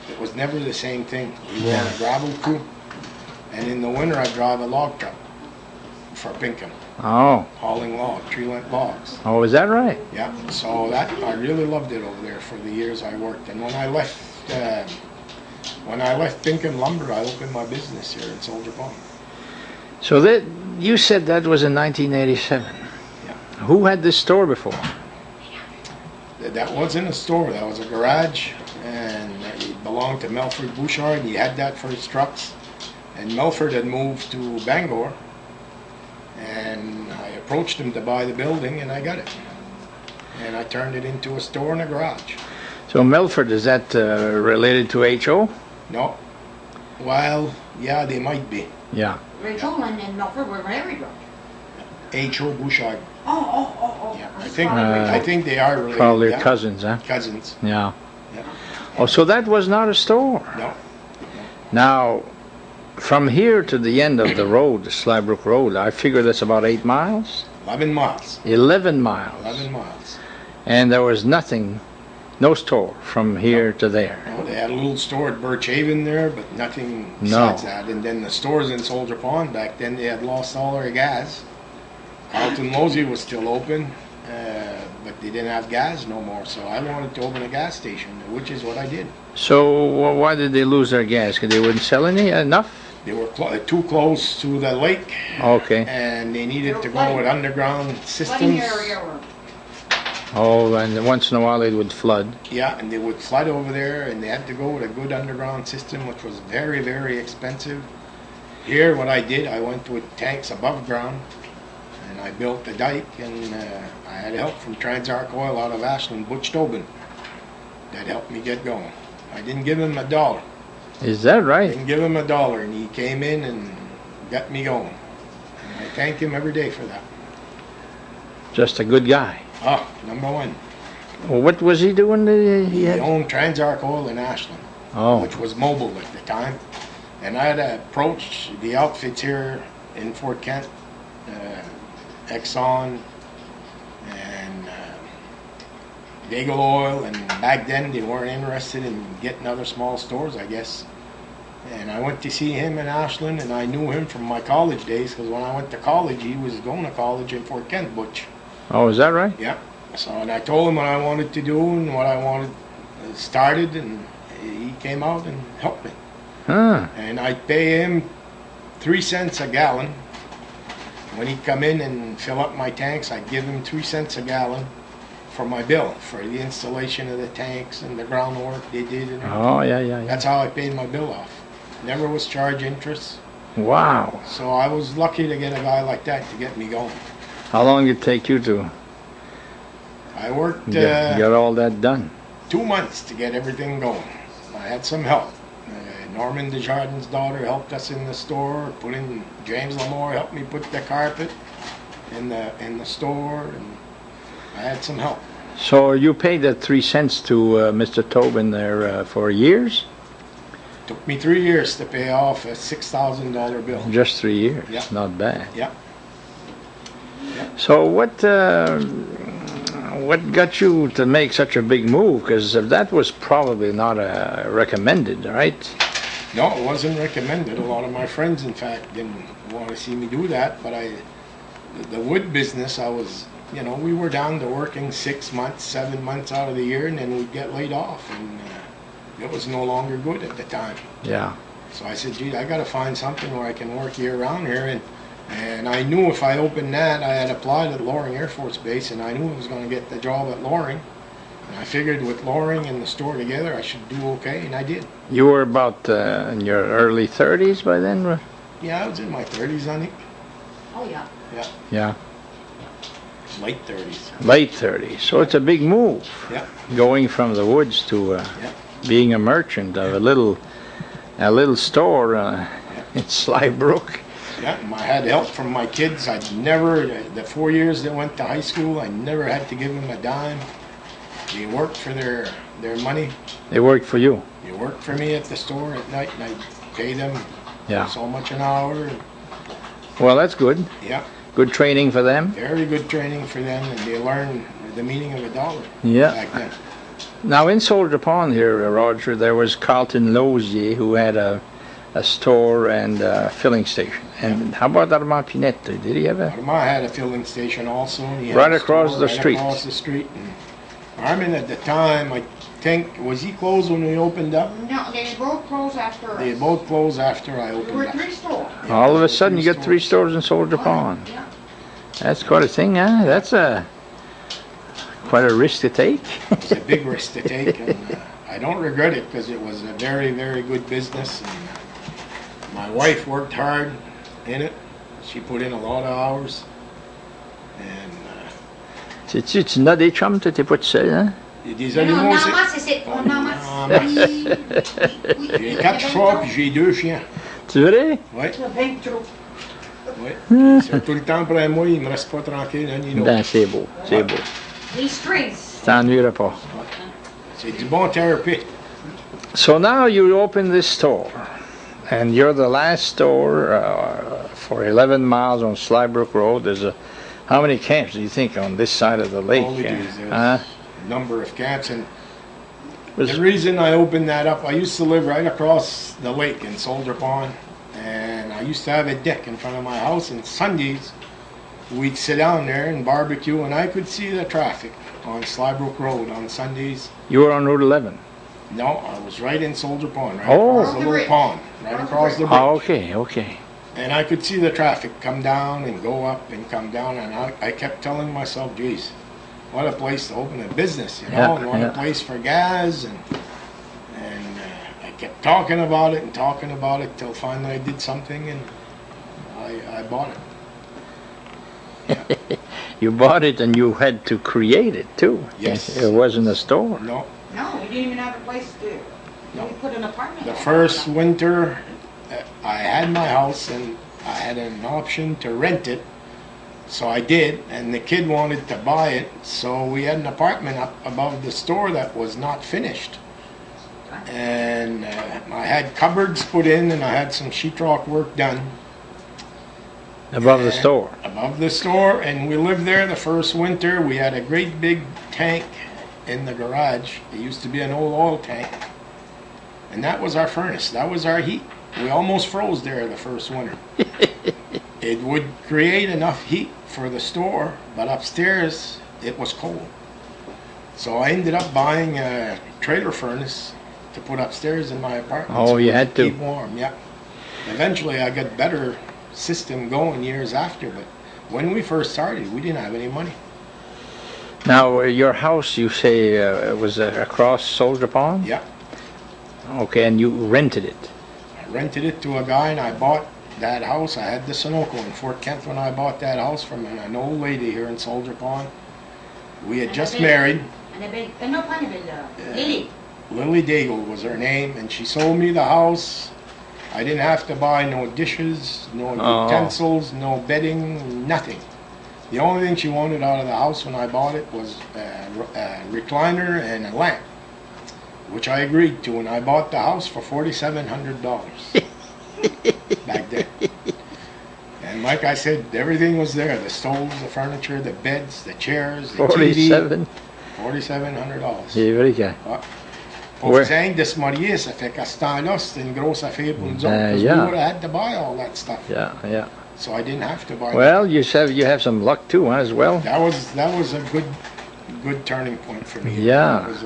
It was never the same thing. We had a gravel crew, and in the winter I'd drive a log truck for Pinkham. Oh. Hauling log, tree-length logs. Oh, is that right? Yeah, so that I really loved it over there for the years I worked. And when I left Pinkham Lumber, I opened my business here in Soldier Pond. So that you said that was in 1987. Yeah. Who had this store before? That wasn't a store, that was a garage, and it belonged to Melford Bouchard. He had that for his trucks. And Melford had moved to Bangor, and I approached him to buy the building, and I got it. And I turned it into a store and a garage. So Melford, is that related to H.O.? No. Well, yeah, they might be. Yeah. Rachel and Milford were very good. H.O. Bouchard. Oh. Yeah, I think they are related. Probably yeah. cousins, huh? Cousins. Yeah. Yeah. Oh, so that was not a store? No. Now, from here to the end of the road, the Slybrook Road, I figure that's about 8 miles? 11 miles. 11 miles. 11 miles. And there was nothing No store from here to there. Well, they had a little store at Birch Haven there, but nothing No. besides that. And then the stores in Soldier Pond back then, they had lost all their gas. Carlton Mosey was still open, but they didn't have gas no more. So I wanted to open a gas station, which is what I did. So why did they lose their gas? 'Cause they wouldn't sell any enough? They were too close to the lake, Okay. and they needed to go flooding. with underground Flooding systems. area or Oh, and once in a while it would flood. Yeah, and they would flood over there, and they had to go with a good underground system, which was very, very expensive. Here, what I did, I went with tanks above ground, and I built the dike, and I had help from Transarc Oil out of Ashland, Butch Tobin, that helped me get going. I didn't give him a dollar. Is that right? Didn't give him a dollar, and he came in and got me going. And I thank him every day for that. Just a good guy. Oh, number one. Well, what was he doing? He He had? owned Transarc Oil in Ashland, Oh, which was mobile at the time. And I had approached the outfits here in Fort Kent, Exxon, and Daigle Oil, and back then they weren't interested in getting other small stores, I guess. And I went to see him in Ashland, and I knew him from my college days, because when I went to college, he was going to college in Fort Kent, Butch. oh, is that right? Yeah. So, and I told him what I wanted to do and what I wanted started, and he came out and helped me. Huh. And I'd pay him 3 cents a gallon. When he'd come in and fill up my tanks, I'd give him 3 cents a gallon for my bill, for the installation of the tanks and the groundwork they did. And Oh, yeah. that's how I paid my bill off. Never was charged interest. Wow. So I was lucky to get a guy like that to get me going. How long did it take you to I worked get all that done? 2 months to get everything going. I had some help. Norman Desjardins' daughter helped us in the store. James Lamore helped me put the carpet in the store, and I had some help. So you paid that 3 cents to Mr. Tobin there for years? Took me 3 years to pay off a $6,000 bill. Just 3 years. Yeah. Not bad. Yeah. So what got you to make such a big move? Because that was probably not recommended, right? No, it wasn't recommended. A lot of my friends, in fact, didn't want to see me do that. But the wood business, we were down to working 6 months, 7 months out of the year, and then we'd get laid off, and it was no longer good at the time. Yeah. So I said, gee, I got to find something where I can work year-round here, and I knew if I opened that, I had applied at Loring Air Force Base, and I knew I was going to get the job at Loring. And I figured with Loring and the store together, I should do okay, and I did. You were about in your early 30s by then? Yeah, I was in my 30s, I think. oh yeah. Yeah. Late 30s. Late 30s. So it's a big move. Yeah. Going from the woods to being a merchant of a little store in Slybrook. Yeah, I had help from my kids. The 4 years they went to high school, I never had to give them a dime. They worked for their money. They worked for you. They worked for me at the store at night, and I pay them so much an hour. Well, that's good. Yeah, Good training for them. very good training for them, and they learned the meaning of a dollar back then. Now in Soldier Pond here, Roger, there was Carlton Lozier who had a store and a filling station. And how about Armand Pinette? Did he have a? Armand had a filling station also. And he had Right a across store the right street. Across the street. And Armand at the time, I think, was he closed when we opened up? No, they both closed after us. They both closed after I There opened were up. 3 stores. Yeah, All of there a were sudden you get 3 stores in Soldier Pond. Yeah. That's quite a thing, huh? That's quite a risk to take. It was a big risk to take, and I don't regret it because it was a very, very good business. And my wife worked hard in it. She put in a lot of hours. And Tu n'as des chums, t'étais pas tout seul, hein? des Non, animaux, on amasse, c'est on amasse. On amasse. Oui, J'ai 4 chats puis j'ai 2 chiens. Tu vrai? Oui, C'est bien trop. oui. Ils sont tout le temps près de moi, ils me restent pas tranquille, hein, ni non. Ben, c'est beau, c'est beau. Les strings. Tu t'ennuieras pas. C'est du bon thérapie. So now you open this store, and you're the last store for 11 miles on Slybrook Road. How many camps do you think on this side of the lake? All it is, there's Huh? a number of camps, and Was, The reason I opened that up, I used to live right across the lake in Soldier Pond, and I used to have a deck in front of my house, and Sundays we'd sit down there and barbecue, and I could see the traffic on Slybrook Road on Sundays. you were on Route 11. No, I was right in Soldier Pond, right Oh. across the little pond, right across the bridge. Oh, okay, okay. And I could see the traffic come down and go up and come down, and I kept telling myself, geez, what a place to open a business, you know, Yeah, and what yeah. a place for gas, and I kept talking about it till finally I did something, and I bought it. You bought it and you had to create it too. Yes. It wasn't a store. No, No, we didn't even have a place to, No. we put an apartment. the on first top. winter I had my house and I had an option to rent it, so I did, and the kid wanted to buy it, so we had an apartment up above the store that was not finished. And I had cupboards put in, and I had some sheetrock work done Above the And- store. above the store, and we lived there the first winter. We had a great big tank in the garage. It used to be an old oil tank, and that was our furnace. That was our heat. We almost froze there the first winter. It would create enough heat for the store, but upstairs it was cold. So I ended up buying a trailer furnace to put upstairs in my apartment. Oh, so you it had would to. keep warm. Yeah. Eventually, I got better system going years after, but when we first started, we didn't have any money. Now, your house, you say, was across Soldier Pond? Yeah. Okay, and you rented it. I rented it to a guy, and I bought that house. I had the Sunoco in Fort Kent when I bought that house from an old lady here in Soldier Pond. We had just married. Annabelle, no, pas Annabelle, Lily. Lily Daigle was her name, and she sold me the house. I didn't have to buy no dishes, no Oh. utensils, no bedding, nothing. The only thing she wanted out of the house when I bought it was a recliner and a lamp, which I agreed to, and I bought the house for $4,700 back then. And like I said, everything was there: the stoves, the furniture, the beds, the chairs, the TV. 47. $4,700. C'est vrai que... Pour Ouais. 5 de se marier, ça fait qu'à ce temps-là, c'était une grosse affaire pour nous autres. Ben, 'Cause yeah. we would have had to buy all that stuff. Yeah, yeah. So I didn't have to buy Well, you have some luck too, huh, as well. that was a good turning point for me. Yeah. That was,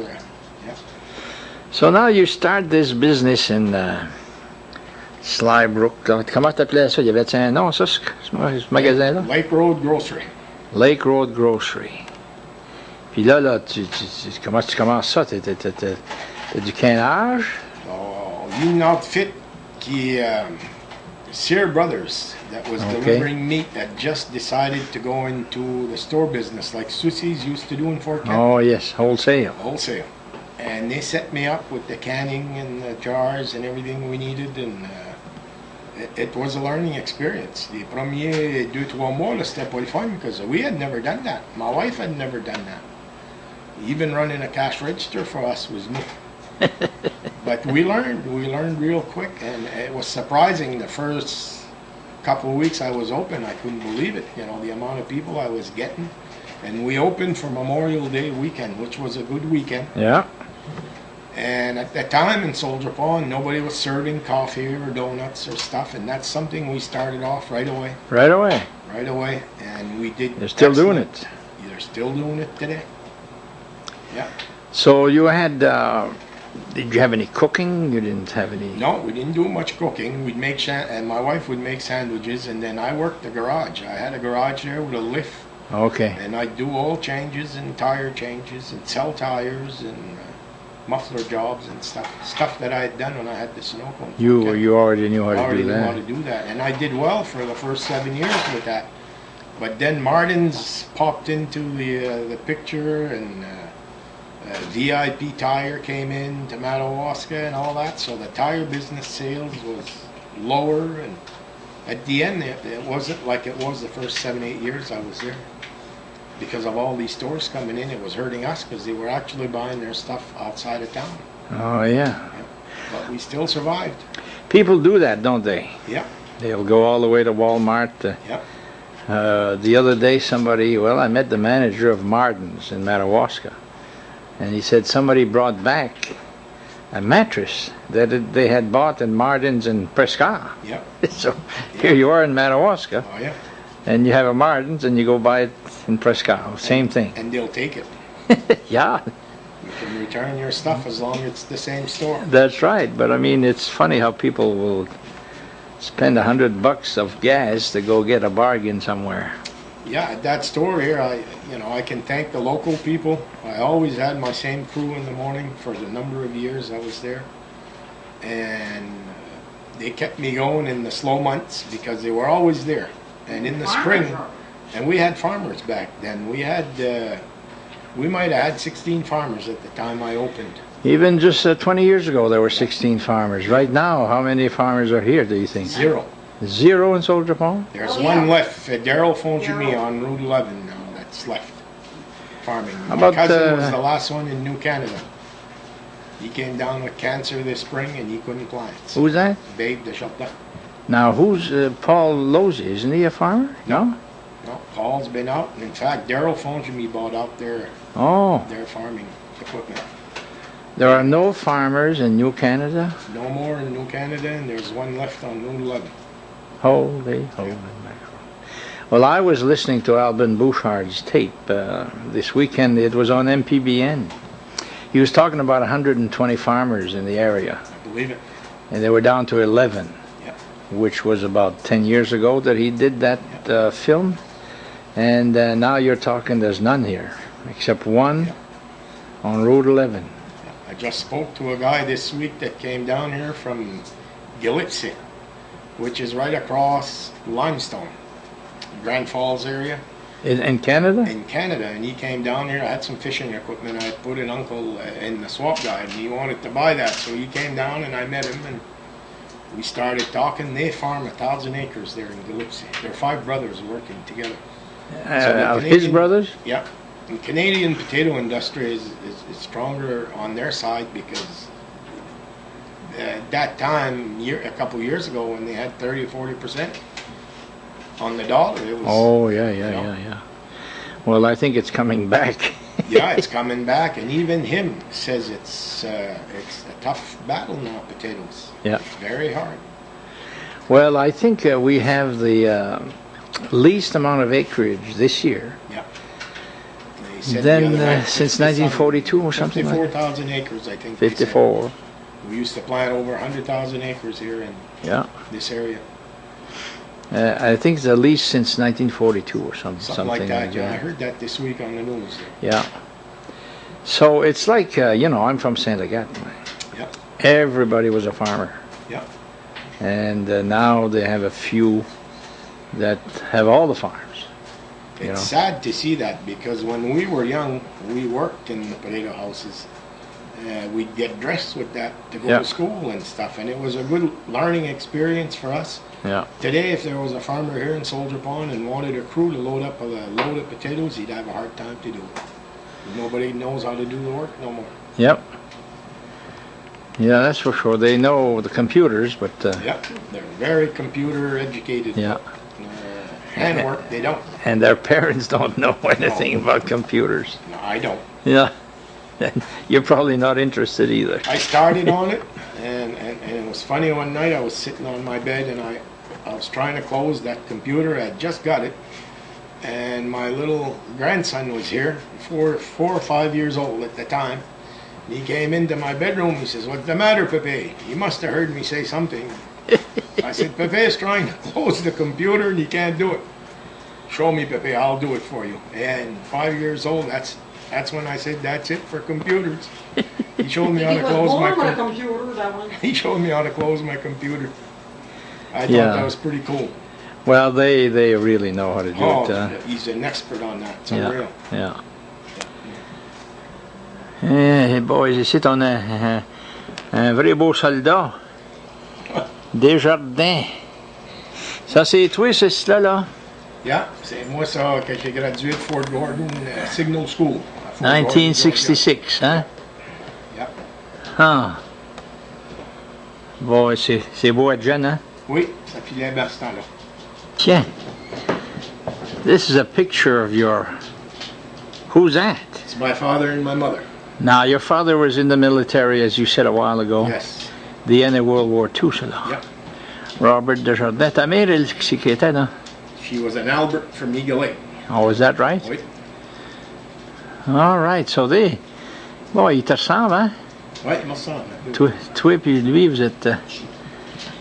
So now you start this business in Slybrook. Comment t'appelais ça? Il y avait un nom, ça, ce magasin-là? Lake Road Grocery. Lake Road Grocery. Puis là, comment tu commences ça? T'as du canage? Union Outfit qui Sear Brothers that was Okay. delivering meat that just decided to go into the store business like Susie's used to do in Fort Kent. Oh, yes, wholesale. Wholesale. And they set me up with the canning and the jars and everything we needed, and it was a learning experience. Les premiers 2-3 mois, là, c'était pas le fun because we had never done that. My wife had never done that. Even running a cash register for us was new. But we learned real quick, and it was surprising the first couple of weeks I was open. I couldn't believe it, you know, the amount of people I was getting. And we opened for Memorial Day weekend, which was a good weekend. Yeah. And at that time in Soldier Pond, nobody was serving coffee or donuts or stuff, and that's something we started off right away. Right away. Right away, and we did. They're still doing excellent. it. They're still doing it today. Yeah. So you had, did you have any cooking? You didn't have any? No, we didn't do much cooking. We'd make and my wife would make sandwiches, and then I worked the garage. I had a garage there with a lift, Okay. and I'd do oil changes and tire changes and sell tires and muffler jobs and stuff that I had done when I had the Sunoco. You already knew how I to already do knew how that. to do that, and I did well for the first 7 years with that. But then Martin's popped into the picture, and VIP Tire came in to Madawaska and all that, so the tire business sales was lower, and at the end it wasn't like it was the first 7-8 years I was there. Because of all these stores coming in, it was hurting us because they were actually buying their stuff outside of town. Oh, yeah. But we still survived. People do that, don't they? Yeah. They'll go all the way to Walmart. Yeah. The other day I met the manager of Martin's in Madawaska. And he said somebody brought back a mattress that they had bought in Martin's in Prescott. Yep. So here you are in Madawaska, Oh, yeah. and you have a Martin's, and you go buy it in Prescott. Same thing. And they'll take it. Yeah, You can return your stuff as long as it's the same store. that's right. But I mean, it's funny how people will spend $100 of gas to go get a bargain somewhere. Yeah, at that store here, I can thank the local people. I always had my same crew in the morning for the number of years I was there. And they kept me going in the slow months because they were always there. And in the spring, and we had farmers back then. We might have had 16 farmers at the time I opened. Even just 20 years ago, there were 16 farmers. Right now, how many farmers are here, do you think? Zero. Zero in Soldier Pond? There's Oh, one yeah. left. Daryl Fonjimi on Route 11 now that's left farming. How My about, cousin was the last one in New Canada. He came down with cancer this spring and he couldn't plant. So Who's that? Babe de Chapta. Now, who's Paul Losey? Isn't he a farmer? No? No, Paul's been out. And in fact, Daryl Fonjimi bought out their Oh, farming equipment. there are no farmers in New Canada? No more in New Canada, and there's one left on Route 11. Holy mackerel. Well, I was listening to Alban Bouchard's tape this weekend. It was on MPBN. He was talking about 120 farmers in the area, I believe it. and they were down to 11, Yeah. which was about 10 years ago that he did that film. And now you're talking there's none here, except one on Route 11. I just spoke to a guy this week that came down here from Gillitsey, which is right across Limestone, Grand Falls area In Canada? in Canada. And he came down here. I had some fishing equipment. I put an uncle in the swap guide, and he wanted to buy that. So he came down, and I met him, and we started talking. They farm 1,000 acres there in Gillitsey. They're 5 brothers working together. So His brothers? Yeah. The Canadian potato industry is stronger on their side because at that time, a couple years ago, when they had 30 or 40% on the dollar, it was. Oh, yeah. know. Well, I think it's coming back. Yeah, it's coming back, and even him says it's a tough battle now. Potatoes. Yeah. It's very hard. Well, I think we have the least amount of acreage this year Yeah. They said than the other night, since 50 1942 or something like that. 54,000 acres, I think. they said. 54. We used to plant over 100,000 acres here in Yeah. this area. I think it's the least since 1942 or Something like that, yeah. I heard that this week on the news. Yeah. So it's like, I'm from Saint Agathe. Yeah. Everybody was a farmer. Yeah. And now they have a few that have all the farms. It's sad to see that because when we were young, we worked in the potato houses. We'd get dressed with that to go to school and stuff, and it was a good learning experience for us. Yeah. Today, if there was a farmer here in Soldier Pond and wanted a crew to load up a load of potatoes, he'd have a hard time to do it. Nobody knows how to do the work no more. Yep. Yeah, that's for sure. They know the computers, but... Yeah, they're very computer educated. Yeah. Handwork, they don't. And their parents don't know anything about computers. No, I don't. Yeah. You're probably not interested either. I started on it, and it was funny. One night I was sitting on my bed, and I was trying to close that computer. I just got it, and my little grandson was here, 4 or 5 years old at the time. He came into my bedroom. He says, "What's the matter, Pepe?" He must have heard me say something. I said, "Pepe is trying to close the computer, and he can't do it." "Show me, Pepe. I'll do it for you." And 5 years old, that's when I said, "That's it for computers." He showed me how to close my computer, that one. He showed me how to close my computer. I thought Yeah. that was pretty cool. Well, they really know how to do it. He's an expert on that. It's Yeah, unreal. yeah. Eh, boys, ici on a un vrai beau soldat. Desjardins. Ça, c'est toi, c'est cela, là? Yeah, c'est moi ça que j'ai gradué de Fort Gordon Signal School. à Fort Gordon, 1966, hein? Yeah. Ah. Bon, c'est beau être jeune, hein? Oui, ça filait bien ce temps-là. Tiens. This is a picture of your... Who's that? It's my father and my mother. Now, your father was in the military, as you said a while ago. Yes. The end of World War II, ça là. Yep. Robert Desjardins. Ta mère, elle, c'est qui était, non? She was an Albert from Eagle Lake. Oh, is that right? Oui. All right, so they... Bon, il te ressemble, hein? Oui, il me semble. Toi puis lui, vous êtes...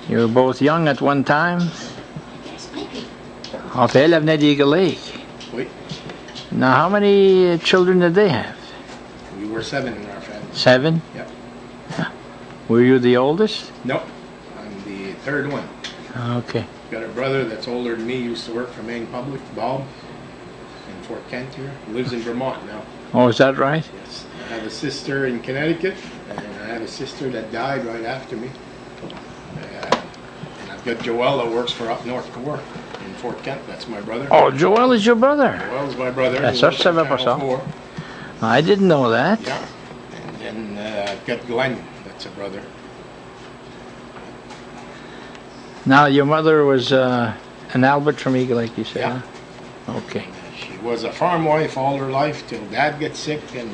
you were both young at one time. Oh, puis elle venait d'Eagle Lake. Oui. Now, how many children did they have? We were 7 in our family. 7? Yep. Were you the oldest? Nope. I'm the third one. Okay. Got a brother that's older than me, used to work for Maine Public, Bob, in Fort Kent here. Lives in Vermont now. Oh, is that right? Yes. I have a sister in Connecticut, and I have a sister that died right after me. And I've got Joel that works for Up North Corps in Fort Kent. That's my brother. Oh, Joel is your brother. Joel's my brother. That's He works ça, je savais for pas ça. Channel 4. I didn't know that. Yeah. And then I've got Glenn, that's a brother. Now, your mother was an Albert from Eagle Lake, you said, Yeah. huh? Okay. She was a farm wife all her life till Dad got sick, and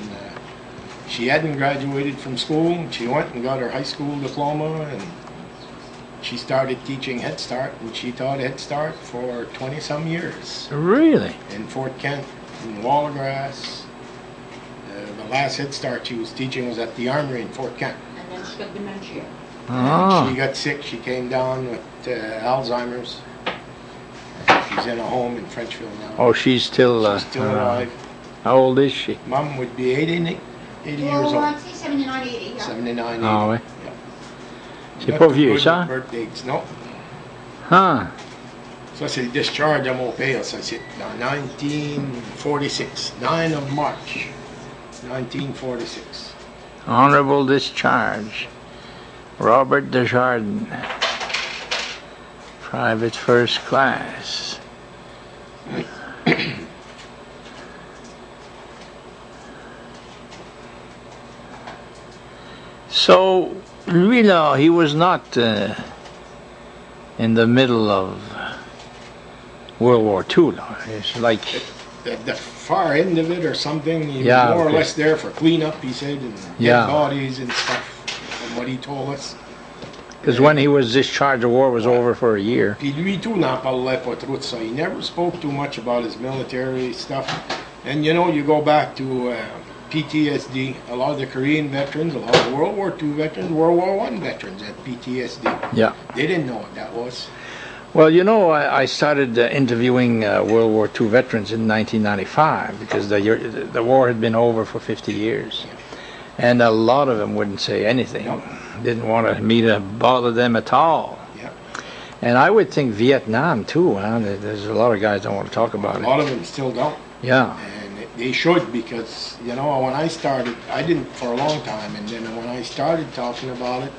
she hadn't graduated from school. She went and got her high school diploma, and she started teaching Head Start, and she taught Head Start for 20-some years Really? in Fort Kent, in Wallagrass. The last Head Start she was teaching was at the Armory in Fort Kent. And then she got dementia. Oh. She got sick. She came down with Alzheimer's. She's in a home in Frenchville now. Oh, she's still... She's still alive. How old is she? Mom would be 80 years Oh, old. I'd say 79, 80. Yeah. 79, 80. Ah ouais. Yeah. C'est Not pas too vieux, good ça? with birthdays, non. Huh. Ça, c'est le discharge à mon père, ça, c'est en 1946. 9 of March, 1946. Honorable discharge. Robert Desjardins. Private first class. So, lui là, he was not in the middle of World War II. Là. It's like, The far end of it or something, he Yeah, was more or okay. less there for cleanup, he said, and Yeah. dead bodies and stuff, from what he told us. because when he was discharged, the war was over for a year. Puis lui tout n'en parlait pas trop de ça. He never spoke too much about his military stuff. And you know, you go back to PTSD. A lot of the Korean veterans, a lot of the World War II veterans, World War I veterans had PTSD. Yeah. They didn't know what that was. Well, you know, I started interviewing World War II veterans in 1995 because the war had been over for 50 years. And a lot of them wouldn't say anything. No. Didn't want me to bother them at all. Yeah. And I would think Vietnam, too. Huh? There's a lot of guys don't want to talk about A it. lot of them still don't. Yeah. And they should, because, you know, when I started, I didn't for a long time, and then when I started talking about it,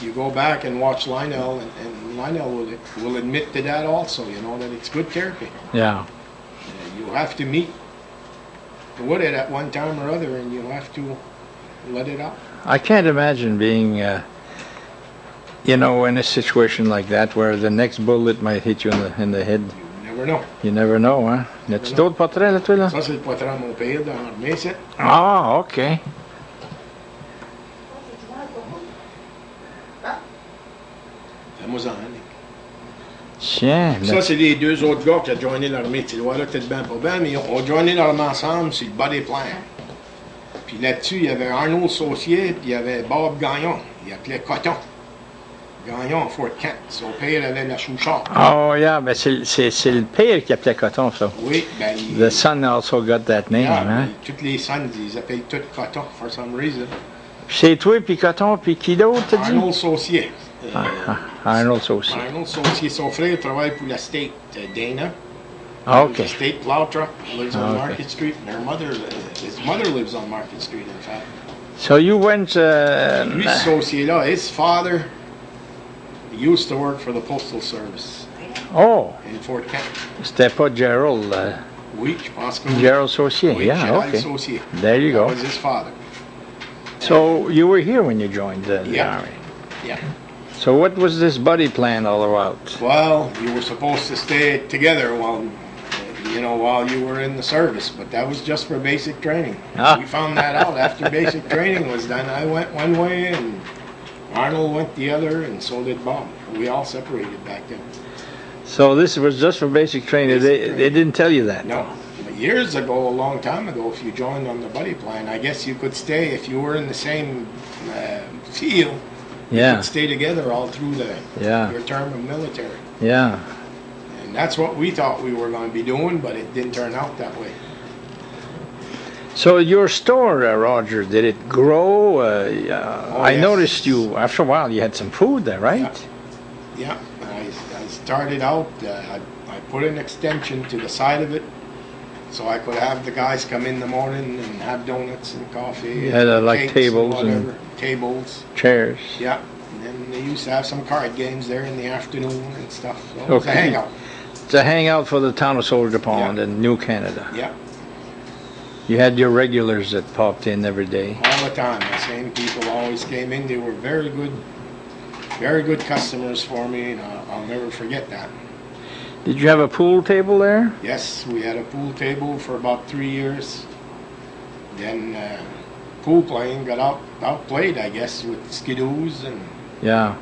you go back and watch Lionel, and Lionel will admit to that also, you know, that it's good therapy. Yeah. You have to meet with it at one time or other, and you have to let it out. I can't imagine being, you know, in a situation like that where the next bullet might hit you in the head. You never know. You never know, hein? N'as-tu d'autres portraits, là, toi, là? Ça, c'est le portrait de mon père dans l'armée, c'est. Ah, OK. C'est Mozambique. Tiens. Ça, c'est les deux autres gars qui ont joigné l'armée. Tu vois là, peut-être bien pas bien, mais ils ont joigné l'armée ensemble sur le body plan. Puis là-dessus, il y avait Arnold Saucier, puis il y avait Bob Gagnon. Il appelait Coton. Gagnon, Fort Kent. Son père avait la chouchard. Oh, yeah, ben c'est le père qui appelait Coton, ça. Oui, ben. The son also got that name, Yeah, hein? toutes les sons, ils appellent tous Coton, for some reason. C'est toi, puis Coton, puis qui d'autre, t'as dit? Arnold Saucier. Arnold Saucier. Arnold Saucier, son frère travaille pour la state, Dana. Ah, The OK. state plow truck lives on Okay. Market Street, and her mother, his mother lives on Market Street, in fact. So you went... Lui, ce Saucier-là, his father used to work for the Postal Service oh, in Fort Kent. c'était pas Gerald. Oui, je pense que oui. Gerald Saucier, Oui, yeah, Gerald okay. Saucier. There you That go. was his father. So you were here when you joined the Yeah. Army. Yeah. So what was this buddy plan all about? Well, you were supposed to stay together while you know, while you were in the service, but that was just for basic training. Ah. We found that out after basic training was done. I went one way and Arnold went the other, and so did Bob. We all separated back then. So this was just for basic training. They didn't tell you that? No. But years ago, a long time ago, if you joined on the buddy plan, I guess you could stay, if you were in the same field, you could stay together all through your term of military. Yeah. And that's what we thought we were going to be doing, but it didn't turn out that way. So your store, Roger, did it grow? I yes. noticed you, after a while, you had some food there, right? Yeah. I started out, I put an extension to the side of it so I could have the guys come in the morning and have donuts and coffee. You had like tables and tables. Chairs. Yeah. And then they used to have some card games there in the afternoon and stuff. So it was a hangout. It's a hangout for the town of Soldier Pond and New Canada. Yeah. You had your regulars that popped in every day. All the time. The same people always came in. They were very good customers for me, and I'll never forget that. Did you have a pool table there? Yes, we had a pool table for about 3 years. Then pool playing got outplayed, I guess, with skidoos and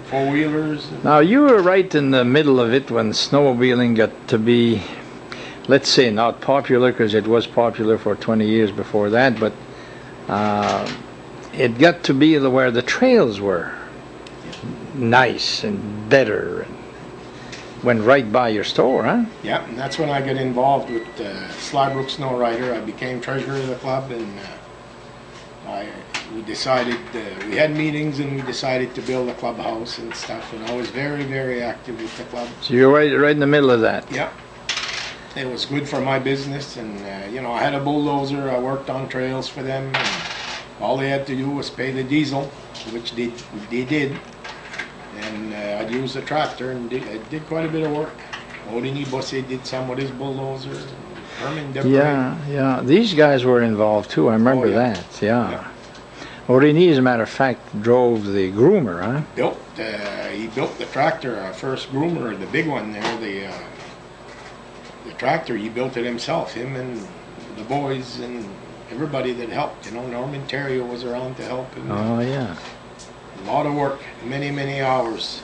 four-wheelers. Now, you were right in the middle of it when snowmobiling got to be, let's say, not popular, because it was popular for 20 years before that, but it got to be where the trails were nice and better, and went right by your store, huh? Yeah, and that's when I got involved with Slybrook Snow Rider. I became treasurer of the club, and we decided, we had meetings, and we decided to build a clubhouse and stuff, and I was very, very active with the club. So you're right in the middle of that. Yeah. It was good for my business, and you know, I had a bulldozer. I worked on trails for them, and all they had to do was pay the diesel, which they did, and I'd use the tractor, and did quite a bit of work. Odini Bosse did some with his bulldozer. Herman Debray. Yeah. These guys were involved too. I remember that. Yeah. Odini, as a matter of fact, drove the groomer, huh? He built the tractor, our first groomer, the big one there. The tractor, he built it himself, him and the boys and everybody that helped. You know, Norman Terrio was around to help him. Oh, yeah. A lot of work, many, many hours.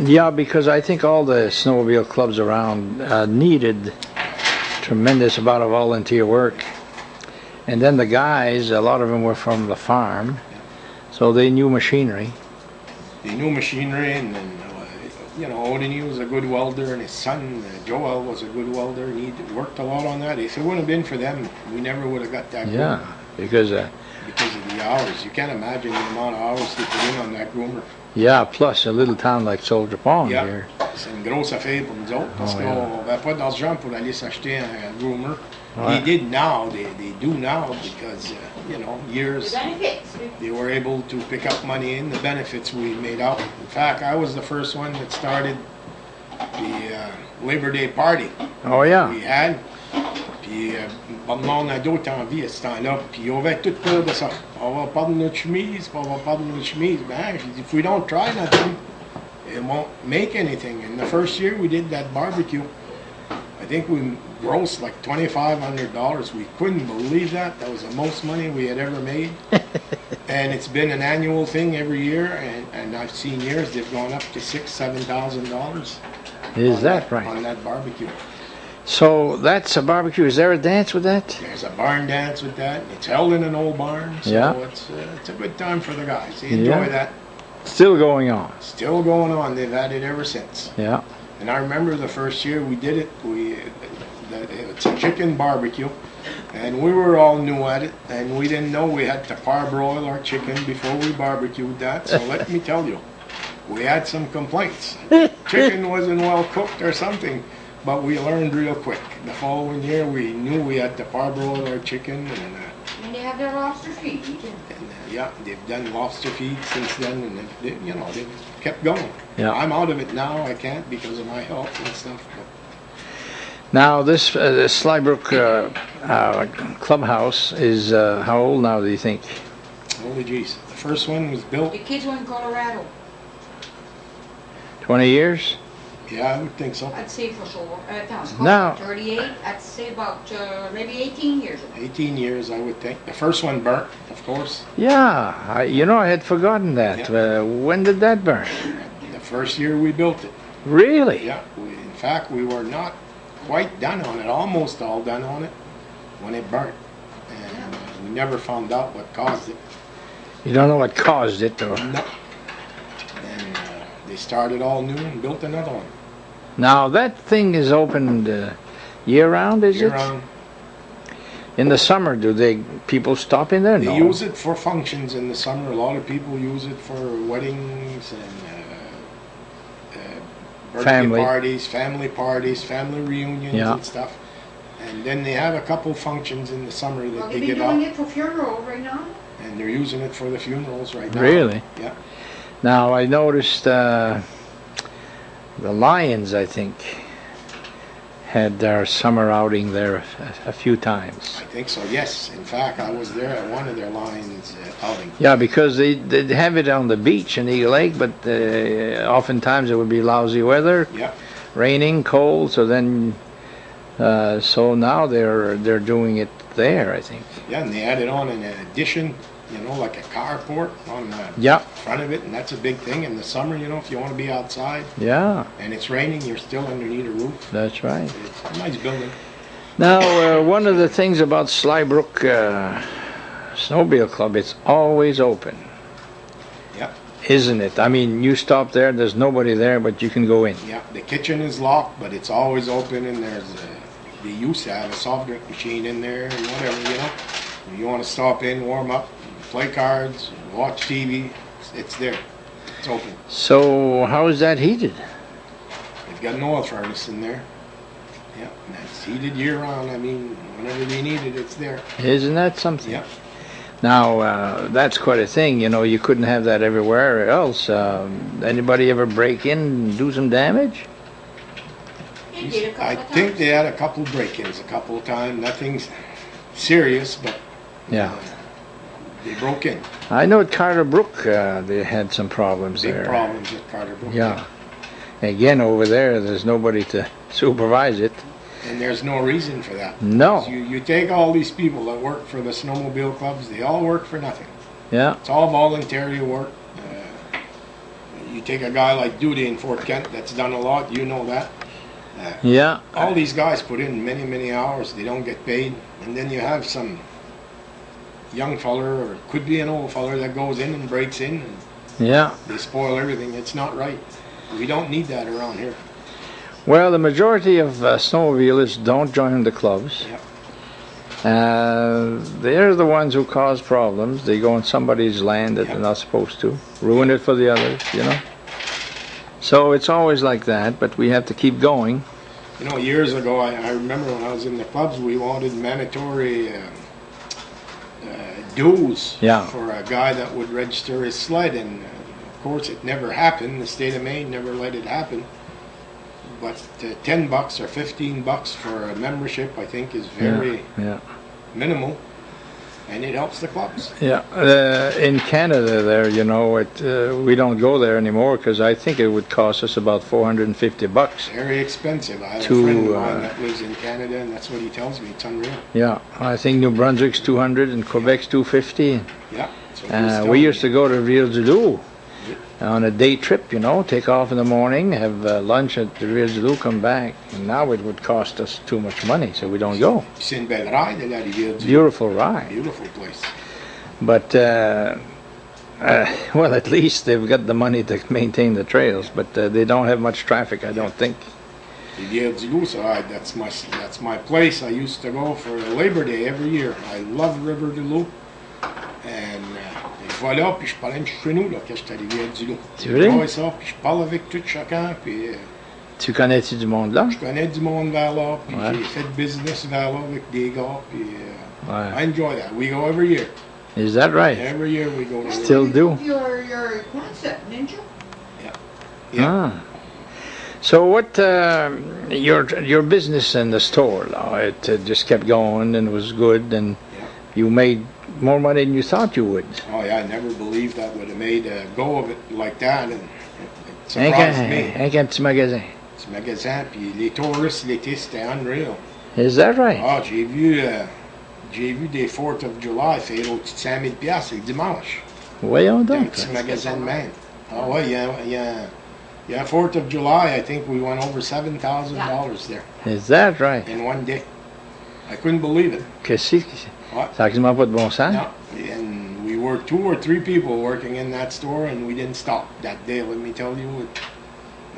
Yeah, because I think all the snowmobile clubs around needed tremendous amount of volunteer work. And then the guys, a lot of them were from the farm, so they knew machinery. They knew machinery, and then you know, Odini was a good welder, and his son, Joel, was a good welder, and he worked a lot on that. If it wouldn't have been for them, we never would have got that groomer. Yeah, because of the hours. You can't imagine the amount of hours they put in on that groomer. Yeah, plus a little town like Soldier Pond here. C'est une grosse affaire pour nous autres, parce qu'on n'avait pas d'argent pour aller s'acheter un groomer. Right. They did now, they do now, because, you know, years, they were able to pick up money in the benefits we made out. In fact, I was the first one that started the Labor Day party. Oh, yeah. We had, puis pas de monde a d'autres envie à ce temps-là, puis on avait toute peur de ça. On va perdre notre chemise, on va perdre notre chemise. Ben, if we don't try nothing, it won't make anything. And the first year we did that barbecue, I think we grossed like $2,500. We couldn't believe that. That was the most money we had ever made. And it's been an annual thing every year, and I've seen years they've gone up to $6,000-$7,000. Is that right? On that barbecue. So that's a barbecue. Is there a dance with that? There's a barn dance with that. It's held in an old barn, so it's a good time for the guys. They enjoy that. Still going on. Still going on. They've had it ever since. Yeah. And I remember the first year we did it. It's a chicken barbecue, and we were all new at it, and we didn't know we had to parboil our chicken before we barbecued that. So let me tell you, we had some complaints. Chicken wasn't well cooked or something. But we learned real quick. The following year, we knew we had to parboil our chicken, and they have their lobster feed. Yeah, they've done lobster feed since then, and they've kept going. Yeah. I'm out of it now. I can't because of my health and stuff. But. Now this Slybrook clubhouse is how old now? Do you think? Holy jeez! The first one was built. The kids were in Colorado. 20 years. Yeah, I would think so. I'd say for sure. Now- 38, I'd say about maybe 18 years ago. 18 years, I would think. The first one burnt, of course. Yeah, I had forgotten that. When did that burn? The first year we built it. Really? Yeah, in fact, we were not quite done on it, almost all done on it, when it burnt. And we never found out what caused it. You don't know what caused it, or? No. And they started all new and built another one. Now that thing is opened year-round, is it? Year-round. In the summer, do people stop in there? They No. use it for functions in the summer. A lot of people use it for weddings and birthday family parties, family reunions and stuff. And then they have a couple functions in the summer that Well, they they've been give out. doing it for funerals right now. And they're using it for the funerals right now. Really? Yeah. Now I noticed the Lions, I think, had their summer outing there a few times. I think so, yes. In fact, I was there at one of their Lions outings. Yeah, because they have it on the beach in Eagle Lake, but oftentimes it would be lousy weather, Yeah. raining, cold. So then, so now they're doing it there, I think. Yeah, and they added on an addition, like a carport on the Yeah, front of it, and that's a big thing in the summer, if you want to be outside yeah, and it's raining, you're still underneath a roof. that's right. It's a nice building. Now, one of the things about Slybrook Snowmobile Club, it's always open. Yeah. Isn't it? I mean, you stop there, there's nobody there, but you can go in. Yeah, the kitchen is locked, but it's always open, and they used to have a soft drink machine in there and whatever, If you want to stop in, warm up, play cards, watch TV, it's there. It's open. So, how is that heated? They've got an oil furnace in there. Yeah, and that's heated year round. I mean, whenever they need it, it's there. Isn't that something? Yeah. Now, that's quite a thing, you couldn't have that everywhere else. Anybody ever break in and do some damage? They did a couple I of think times. they had a couple break-ins a couple of times. Nothing serious, but Yeah. they broke in. I know at Carter Brook they had some problems Big there. problems at Carter Brook. Yeah. Again, over there's nobody to supervise it. And there's no reason for that. No. You take all these people that work for the snowmobile clubs, they all work for nothing. Yeah. It's all voluntary work. You take a guy like Duty in Fort Kent that's done a lot, you know that. Yeah. All these guys put in many, many hours, they don't get paid. And then you have some young feller, or it could be an old feller, that goes in and breaks in, and Yeah. they spoil everything. It's not right. We don't need that around here. Well, the majority of snowmobilers don't join the clubs. Yep. They're the ones who cause problems. They go on somebody's land that they're not supposed to, ruin it for the others, So it's always like that, but we have to keep going. Years ago, I remember when I was in the clubs, we wanted mandatory dues for a guy that would register his sled, and of course it never happened. The state of Maine never let it happen. But $10 or $15 for a membership, I think, is very minimal, and it helps the clubs. Yeah, in Canada there, we don't go there anymore because I think it would cost us about $450. Very expensive. I have a friend of mine that lives in Canada, and that's what he tells me. It's unreal. Yeah, I think New Brunswick's $200 and Quebec's $250. Yeah. We used to go to Rivière-du-Loup on a day trip, take off in the morning, have lunch at the Rivière-du-Loup, come back. And now it would cost us too much money, so we don't go. C'est une belle ride, la Rivière-du-Loup. Beautiful ride. Beautiful place. But, well, at least they've got the money to maintain the trails, but they don't have much traffic, I don't think. Rivière-du-Loup, that's my place. I used to go for Labor Day every year. I love Rivière-du-Loup. And je vais là, puis je parlais chez nous, là, quand j'étais à Rivière-du-Loup. C'est vrai? Je vois ça, puis je parle avec tout chacun, puis Tu connais-tu du monde là? je connais du monde vers là, puis j'ai fait business vers là avec des gars, puis I enjoy that. We go every year. Is that right? Every year we go to Still do? Your concept, didn't you? Yeah. So what, your business in the store, it just kept going and was good, and you made more money than you thought you would. Oh yeah, I never believed I would have made a go of it like that, and it surprised me. Un petit magasin. petit magasin. Puis les touristes l'été, c'était unreal. Is that right? Ah, j'ai vu des 4th of July faire au-dessus de 5 000 piastres le dimanche. Voyons Dans un donc. petit magasin de Maine. Ah ouais, il y a 4th of July, I think we went over $7,000 there Is that right? in one day. I couldn't believe it. Qu'est-ce que Ouais. ça n'a quasiment pas de bon sens? No, and we were 2 or 3 people working in that store, and we didn't stop that day. Let me tell you,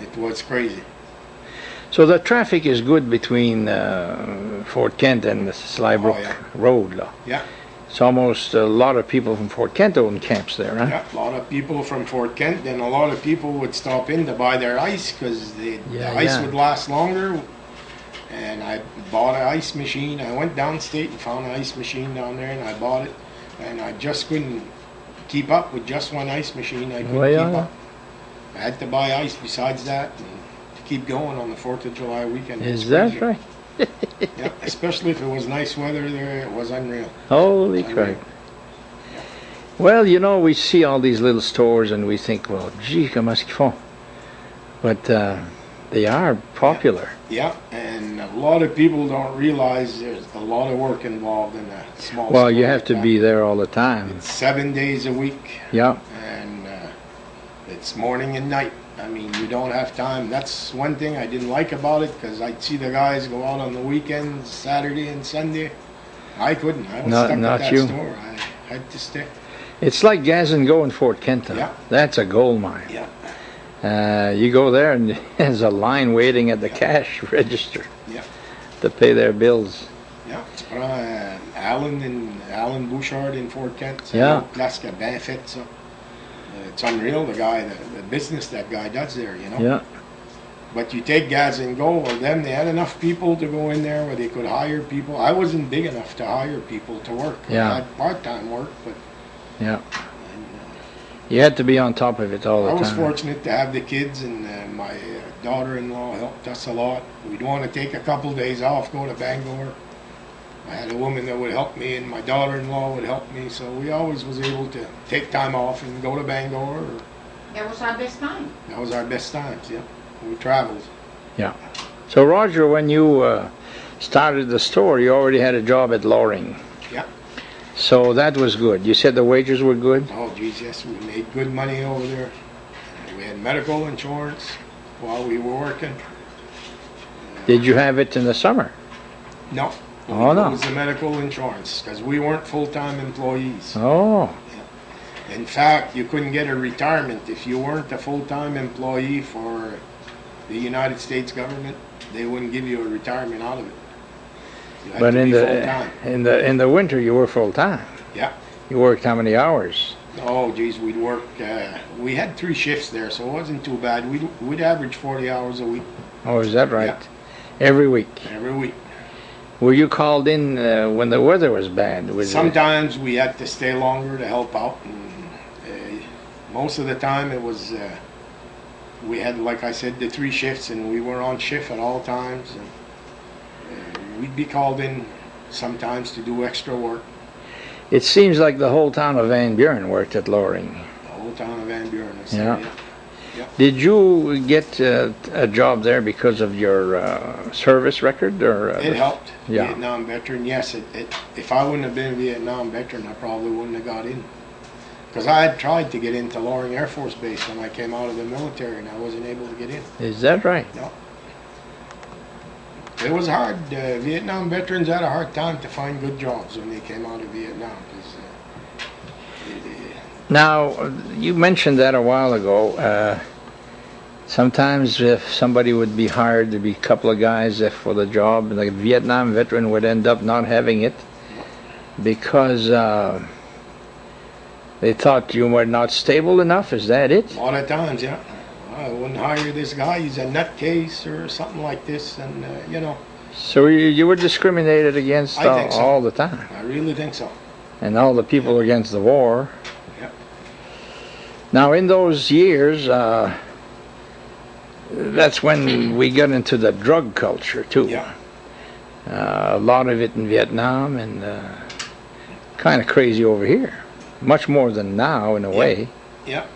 it was crazy. So the traffic is good between Fort Kent and the Slybrook Oh, yeah. Road, là. Yeah. It's almost a lot of people from Fort Kent own camps there, huh? Yeah, a lot of people from Fort Kent, and a lot of people would stop in to buy their ice because the ice would last longer. And I bought an ice machine. I went downstate and found an ice machine down there, and I bought it. And I just couldn't keep up with just one ice machine. I couldn't keep up. I had to buy ice besides that and to keep going on the 4th of July weekend. Is that right? Yeah, especially if it was nice weather there, it was unreal. Holy crap. Well, you know, we see all these little stores and we think, well, gee, comment est-ce qu'ils font? But they are popular. Yeah, and a lot of people don't realize there's a lot of work involved in a small store. Well, you have like to that. be there all the time. It's 7 days a week, Yeah. and it's morning and night. I mean, you don't have time. That's one thing I didn't like about it, because I'd see the guys go out on the weekends, Saturday and Sunday. I couldn't. I was stuck Not at that you. store. I had to stay. It's like gas and go in Fort Kent. Yeah. That's a gold mine. Yeah. You go there and there's a line waiting at the cash register Yeah. to pay their bills. Yeah. Tu prends Alan Bouchard in Fort Kent. C'est Yeah. une place qui a bien fait ça. It's unreal, the business that guy does there, you know. Yeah. But you take Gas and Go, well, then they had enough people to go in there where they could hire people. I wasn't big enough to hire people to work. Yeah. I had part-time work, but Yeah. You had to be on top of it all the I was time. fortunate to have the kids, and my daughter-in-law helped us a lot. We'd want to take a couple days off, go to Bangor. I had a woman that would help me, and my daughter-in-law would help me, so we always was able to take time off and go to Bangor. That was our best time. That was our best times, yeah. We traveled. Yeah. So Roger, when you started the store, you already had a job at Loring. Yeah. So that was good. You said the wages were good? Oh, geez, yes, we made good money over there. We had medical insurance while we were working. Did you have it in the summer? No. Oh, no. It was the medical insurance, because we weren't full-time employees. Oh. In fact, you couldn't get a retirement if you weren't a full-time employee for the United States government. They wouldn't give you a retirement out of it. You had But to in be the full-time. in the winter you were full time. Yeah. You worked how many hours? Oh, geez, we'd work. We had 3 shifts there, so it wasn't too bad. We'd average 40 hours a week Oh, is that right? Yeah. Every week. every week. Were you called in when the weather was bad? Sometimes we had to stay longer to help out, and most of the time it was we had, like I said, the 3 shifts, and we were on shift at all times. And we'd be called in sometimes to do extra work. It seems like the whole town of Van Buren worked at Loring. The whole town of Van Buren. I said, Yeah. Yeah. Did you get a job there because of your service record, or? It helped. Yeah. Vietnam veteran, yes. If I wouldn't have been a Vietnam veteran, I probably wouldn't have got in. Because I had tried to get into Loring Air Force Base when I came out of the military, and I wasn't able to get in. Is that right? No. It was hard. Vietnam veterans had a hard time to find good jobs when they came out of Vietnam. Now, you mentioned that a while ago. Sometimes if somebody would be hired to be a couple of guys for the job, and the Vietnam veteran would end up not having it because they thought you were not stable enough. Is that it? A lot of times, yeah. I wouldn't hire this guy. He's a nutcase or something like this, and you know. So you were discriminated against I think so. all the time. I really think so. And all the people against the war. Yep. Now, in those years, that's when we got into the drug culture, too. Yeah. A lot of it in Vietnam, and kind of crazy over here. Much more than now, in a way. Yeah.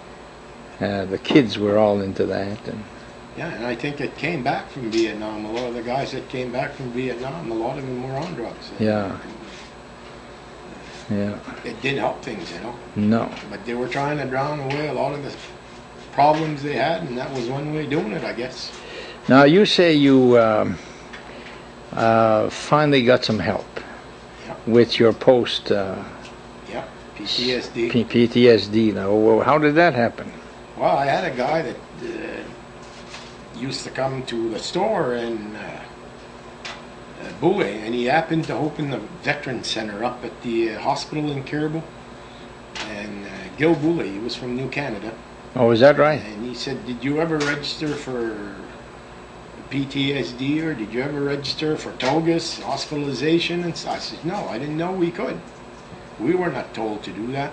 The kids were all into that. And Yeah, and I think it came back from Vietnam. A lot of the guys that came back from Vietnam, a lot of them were on drugs. Yeah. Yeah. It didn't help things, No. But they were trying to drown away a lot of the problems they had, and that was one way of doing it, I guess. Now, you say you finally got some help with your post PTSD. PTSD. Now, how did that happen? Well, I had a guy that used to come to the store in Boulay, and he happened to open the Veterans Center up at the hospital in Caribou. And Gil Boulay, he was from New Canada. Oh, is that right? And he said, "Did you ever register for PTSD, or did you ever register for TOGAS, hospitalization?" And so I said, "No, I didn't know we could. We were not told to do that.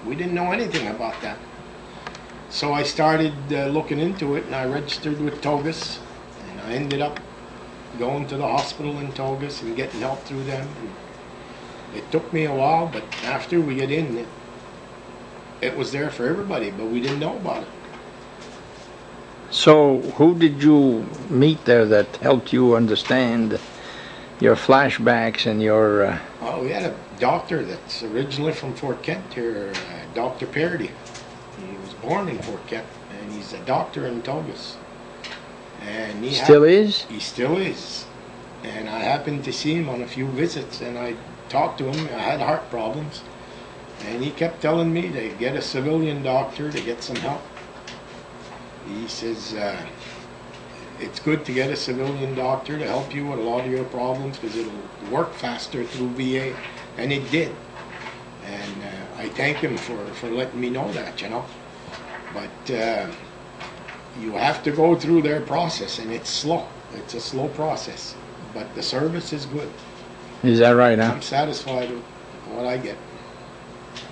We didn't know anything about that." So I started looking into it, and I registered with TOGAS, and I ended up going to the hospital in TOGAS and getting help through them. And it took me a while, but after we get in, it was there for everybody, but we didn't know about it. So, who did you meet there that helped you understand your flashbacks and your... Well, we had a doctor that's originally from Fort Kent here, Dr. Parody. He was born in Fort Kent, and he's a doctor in Togus. And he Still is? He still is. And I happened to see him on a few visits, and I talked to him. I had heart problems, and he kept telling me to get a civilian doctor to get some help. He says, it's good to get a civilian doctor to help you with a lot of your problems because it'll work faster through VA. And it did. And I thank him for letting me know that, But you have to go through their process, and it's slow. It's a slow process. But the service is good. Is that right, huh? I'm satisfied with what I get.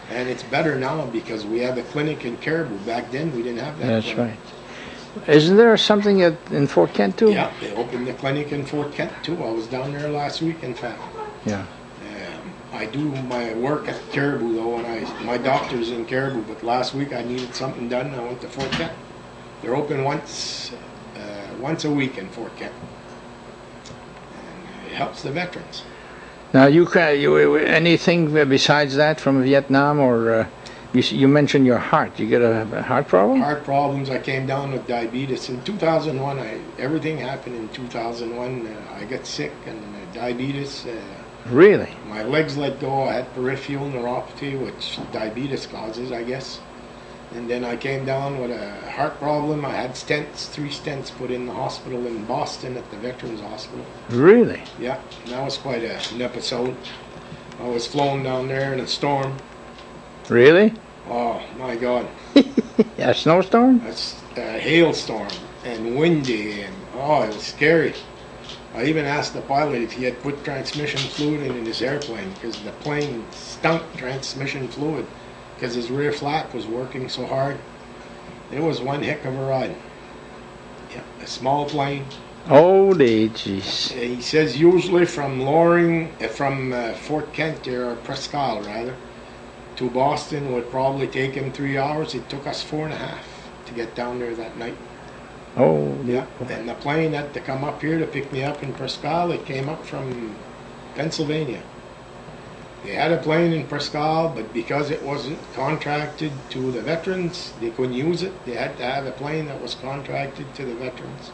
And it's better now because we have a clinic in Caribou. Back then, we didn't have that. That's clinic. right. Isn't there something in Fort Kent, too? Yeah, they opened the clinic in Fort Kent, too. I was down there last week, in fact. Yeah. I do my work at Caribou, though, and my doctor's in Caribou, but last week I needed something done. I went to Fort Kent. They're open once a week in Fort Kent. And it helps the veterans. Now, you anything besides that from Vietnam, or you mentioned your heart. You get a heart problem? Heart problems. I came down with diabetes in 2001. Everything happened in 2001. I got sick and diabetes. Really? My legs let go. I had peripheral neuropathy, which diabetes causes, I guess. And then I came down with a heart problem. I had stents, 3 stents put in the hospital in Boston at the Veterans Hospital. Really? Yeah, that was quite an episode. I was flown down there in a storm. Really? Oh, my God. A snowstorm? A hailstorm and windy, and it was scary. I even asked the pilot if he had put transmission fluid in his airplane because the plane stunk transmission fluid because his rear flap was working so hard. It was one heck of a ride. Yeah, a small plane. Holy jeez. He says usually from Fort Kent or Prescott rather to Boston would probably take him 3 hours. It took us 4.5 to get down there that night. Oh, yeah. And the plane had to come up here to pick me up in Prescott. It came up from Pennsylvania. They had a plane in Prescott, but because it wasn't contracted to the veterans, they couldn't use it. They had to have a plane that was contracted to the veterans.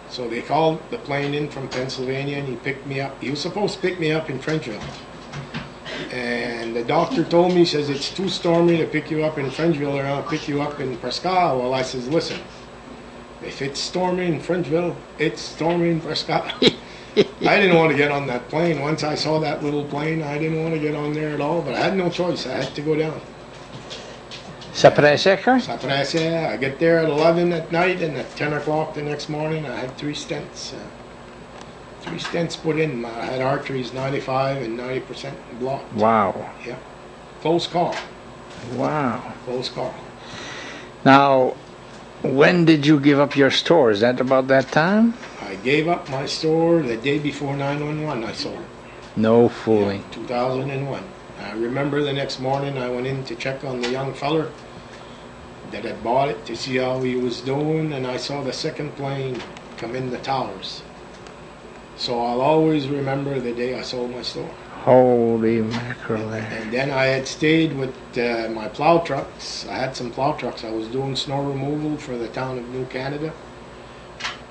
So they called the plane in from Pennsylvania, and he picked me up. He was supposed to pick me up in Frenchville. And the doctor told me, he says, it's too stormy to pick you up in Frenchville, or I'll pick you up in Prescott. Well, I says, listen, if it's stormy in Frenchville, it's stormy in Prescott. I didn't want to get on that plane. Once I saw that little plane, I didn't want to get on there at all, but I had no choice. I had to go down. Ça pressait, huh? Ça pressait. I get there at 11 at night, and at 10 o'clock the next morning, I had 3 stents. 3 stents put in. I had arteries 95 and 90% blocked. Wow. Yeah. Close call. Wow. Close call. Now, when did you give up your store? Is that about that time? I gave up my store the day before 9/11. I sold it. No fooling. Yeah, 2001. I remember the next morning I went in to check on the young feller that had bought it to see how he was doing, and I saw the second plane come in the towers. So I'll always remember the day I sold my store. Holy mackerel there. And then I had stayed with my plow trucks. I had some plow trucks. I was doing snow removal for the town of New Canada.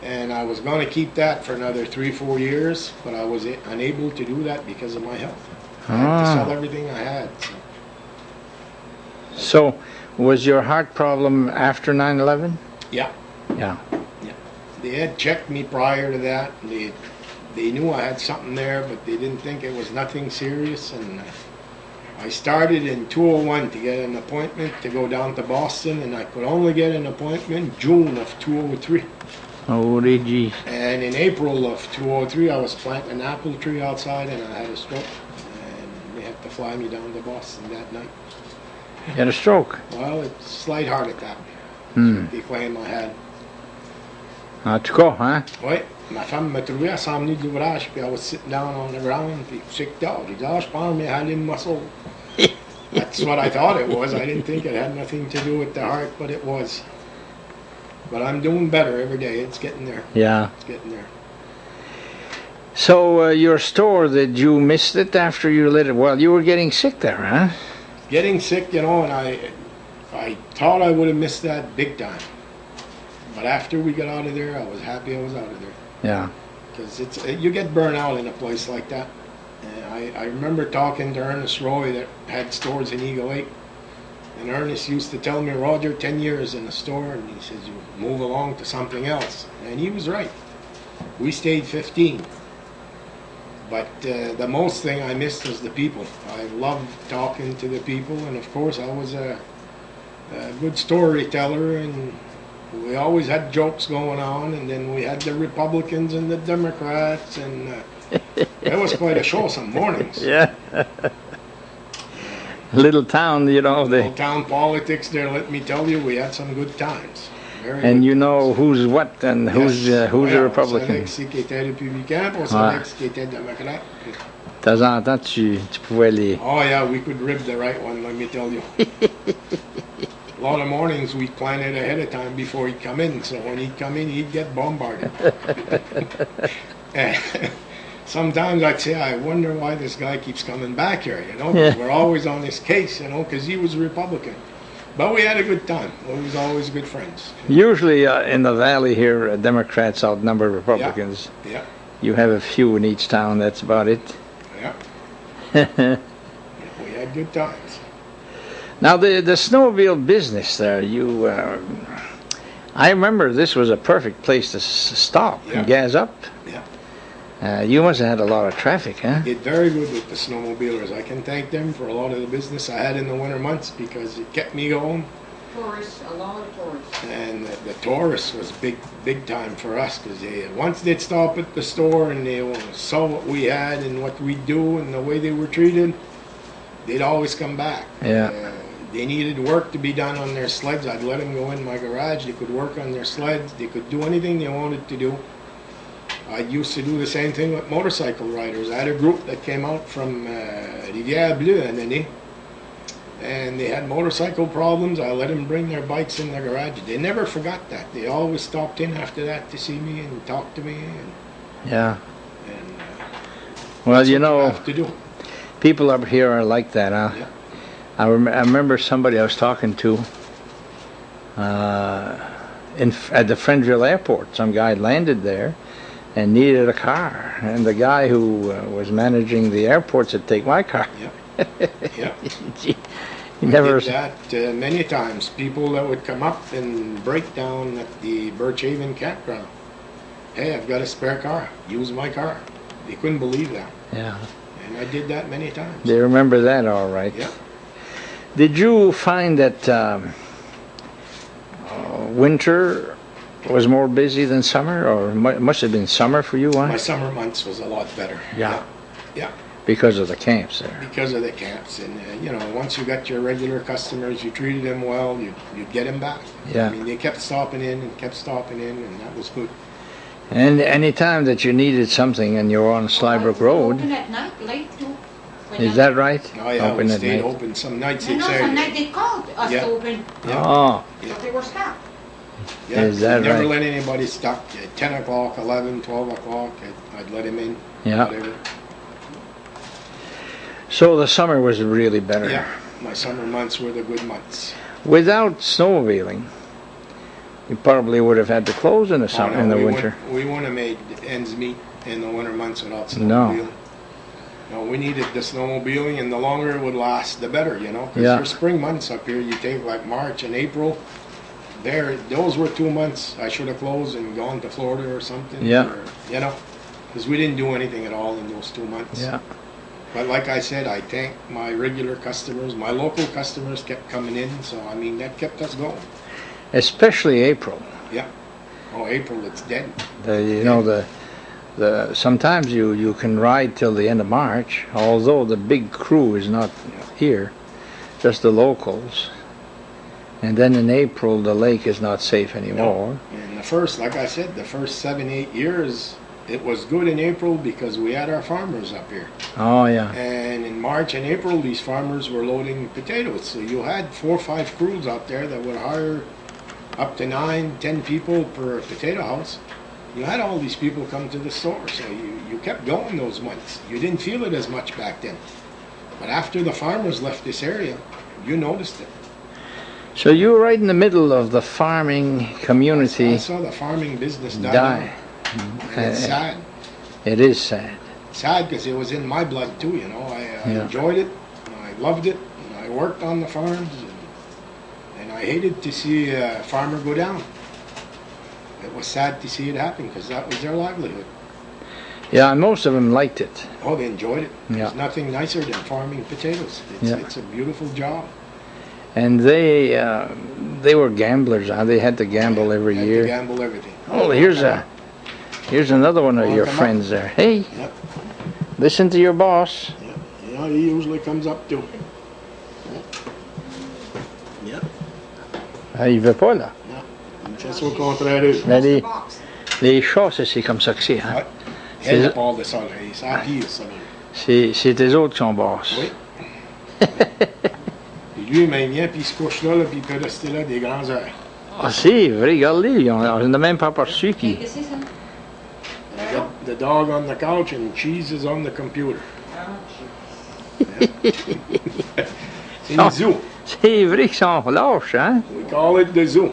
And I was going to keep that for another 3-4 years, but I was unable to do that because of my health. I had to sell everything I had. So, was your heart problem after 9/11? Yeah. Yeah. They had checked me prior to that. They knew I had something there, but they didn't think it was nothing serious. And I started in 2001 to get an appointment to go down to Boston, and I could only get an appointment June of 2003. Holy gee. And in April of 2003, I was planting an apple tree outside, and I had a stroke. And they had to fly me down to Boston that night. You had a stroke? Well, it's a slight heart attack. They claim I had. En tout cas, hein? Oui, ma femme m'a trouvé à s'emmener de l'ouvrage, puis I was sitting down on the ground, puis je sais que tard. J'ai dit, je pense mes halines muscle. That's what I thought it was. I didn't think it had nothing to do with the heart, but it was. But I'm doing better every day. It's getting there. Yeah. It's getting there. So, your store, did you miss it after you let it? Well, you were getting sick there, huh? Getting sick, you know, and I thought I would have missed that big time. But after we got out of there, I was happy I was out of there. Yeah. Because you get burnt out in a place like that. And I remember talking to Ernest Roy that had stores in Eagle Lake. And Ernest used to tell me, Roger, 10 years in the store, and he says, you move along to something else. And he was right. We stayed 15. But the most thing I missed was the people. I loved talking to the people, and of course I was a good storyteller, and we always had jokes going on, and then we had the Republicans and the Democrats, and it was quite a show some mornings. Yeah. Little town, you know. Little town politics there, let me tell you, we had some good times. And you know who's what and who's a Republican. On savait qui était républicain, puis on savait qui était démocrate. De temps en temps, tu pouvais les... Oh yeah, we could rib the right one, let me tell you. A lot of mornings we'd plan it ahead of time before he'd come in, so when he'd come in, he'd get bombarded. And sometimes I'd say, I wonder why this guy keeps coming back here, you know, 'cause we're always on his case, you know, because he was a Republican. But we had a good time. We was always good friends. Usually in the valley here, Democrats outnumber Republicans. Yeah. You have a few in each town, that's about it. Yeah. We had good times. Now the snowmobile business there, I remember this was a perfect place to stop and gas up. Yeah. You must have had a lot of traffic, huh? Did very good with the snowmobilers. I can thank them for a lot of the business I had in the winter months because it kept me going. Tourists, a lot of tourists. And the tourists was big time for us because once they'd stop at the store and they saw what we had and what we do and the way they were treated, they'd always come back. Yeah. They needed work to be done on their sleds. I'd let them go in my garage. They could work on their sleds. They could do anything they wanted to do. I used to do the same thing with motorcycle riders. I had a group that came out from Rivière-Bleue an année, and they had motorcycle problems. I let them bring their bikes in the garage. They never forgot that. They always stopped in after that to see me and talk to me. Yeah. And well, you know, have to do. People up here are like that, huh? Yeah. I remember somebody I was talking to at the Friendville airport. Some guy landed there and needed a car, and the guy who was managing the airport said, "Take my car." Yeah. Yeah. He never did that many times. People that would come up and break down at the Birchhaven campground. Hey, I've got a spare car. Use my car. They couldn't believe that. Yeah. And I did that many times. They remember that, all right. Yeah. Did you find that winter was more busy than summer, or must have been summer for you, huh? My summer months was a lot better. Yeah. Yeah. Because of the camps there. Because of the camps. And, once you got your regular customers, you treated them well, you'd get them back. Yeah. I mean, they kept stopping in, and that was good. And any time that you needed something and you were on Slybrook Road. Open at night, late too. Is that right? Oh yeah, Open we at stayed night. open some nights. No, some night they called us Yeah. to open, Yeah. Oh, so they were stopped. Yeah, Is that never right? let anybody stop at 10 o'clock, 11, 12 o'clock. I'd let him in. Yeah. Whatever. so the summer was really better. Yeah, my summer months were the good months. Without snowmobiling, you probably would have had to close in the summer, in the winter. We wouldn't have made ends meet in the winter months without No. snowmobiling. No, we needed the snowmobiling, and the longer it would last, the better, you know. 'Cause Yeah. for spring months up here, you take like March and April. Those were 2 months I should have closed and gone to Florida or something. Yeah. Or, you know, because we didn't do anything at all in those 2 months. Yeah. But like I said, I thank my regular customers. My local customers kept coming in, so I mean that kept us going. Especially April. Oh, April, it's dead. Sometimes you can ride till the end of March, although the big crew is not here, just the locals. And then in April, the lake is not safe anymore. And the first, like I said, the first 7, 8 years, it was good in April because we had our farmers up here. Oh, yeah. And in March and April, these farmers were loading potatoes. So you had 4 or 5 crews out there that would hire up to 9, 10 people per potato house. You had all these people come to the store, so you kept going those months. You didn't feel it as much back then. But after the farmers left this area, you noticed it. So you were right in the middle of the farming community I saw the farming business die. die. And it's sad. It is sad. Sad because it was in my blood too, you know. I Yeah. enjoyed it, and I loved it, and I worked on the farms, and I hated to see a farmer go down. It was sad to see it happen because that was their livelihood. Yeah, and most of them liked it. Oh, they enjoyed it. Yeah. There's nothing nicer than farming potatoes. It's a beautiful job. And they were gamblers, huh? They had to gamble every Had year. to gamble everything. Oh, here's another one of your Welcome up. friends there. Hey, Yep. listen to your boss. You know, he usually comes up too. Yep. Ah, il veut pas, là. C'est au contraire. Mais The les, box. les chats, c'est comme ça que c'est, hein? Ouais. Elle part de ça, là. Ça pire, ça, là. C'est tes autres qui sont boss. Oui. Puis lui, il vient, puis il se couche là, puis il peut rester là des grands heures. Ah, c'est vrai, regardez, on n'a même pas aperçu qui. This is him. The dog on the couch and cheese is on the computer. C'est le zoo. C'est vrai qu'ils sont lâches, hein? We call it the zoo.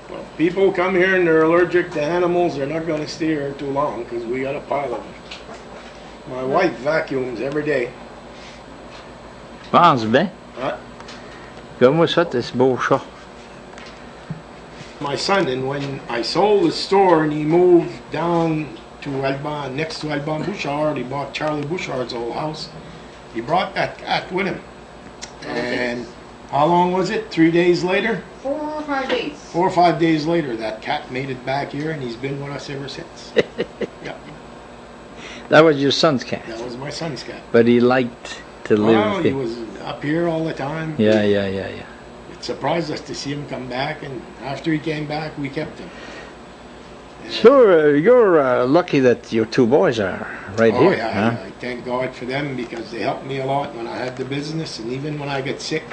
Well, people come here and they're allergic to animals, they're not going to stay here too long because we got a pile of them. My wife vacuums every day. Pense bien. Ouais. Comme moi, ça, t'es ce beau chat. My son, and when I sold the store and he moved down to Alban, next to Alban Bouchard, he bought Charlie Bouchard's old house. He brought that cat with him. And how long was it? 3 days later? 4 or 5 days. 4 or 5 days later, that cat made it back here, and he's been with us ever since. Yeah, That was your son's cat. that was my son's cat. But he liked to live Well, he here. was up here all the time. Yeah. It surprised us to see him come back, and after he came back, we kept him. And- Sure, you're lucky that your 2 boys are right Oh, here, yeah, huh? I thank God for them because they helped me a lot when I had the business, and even when I got sick,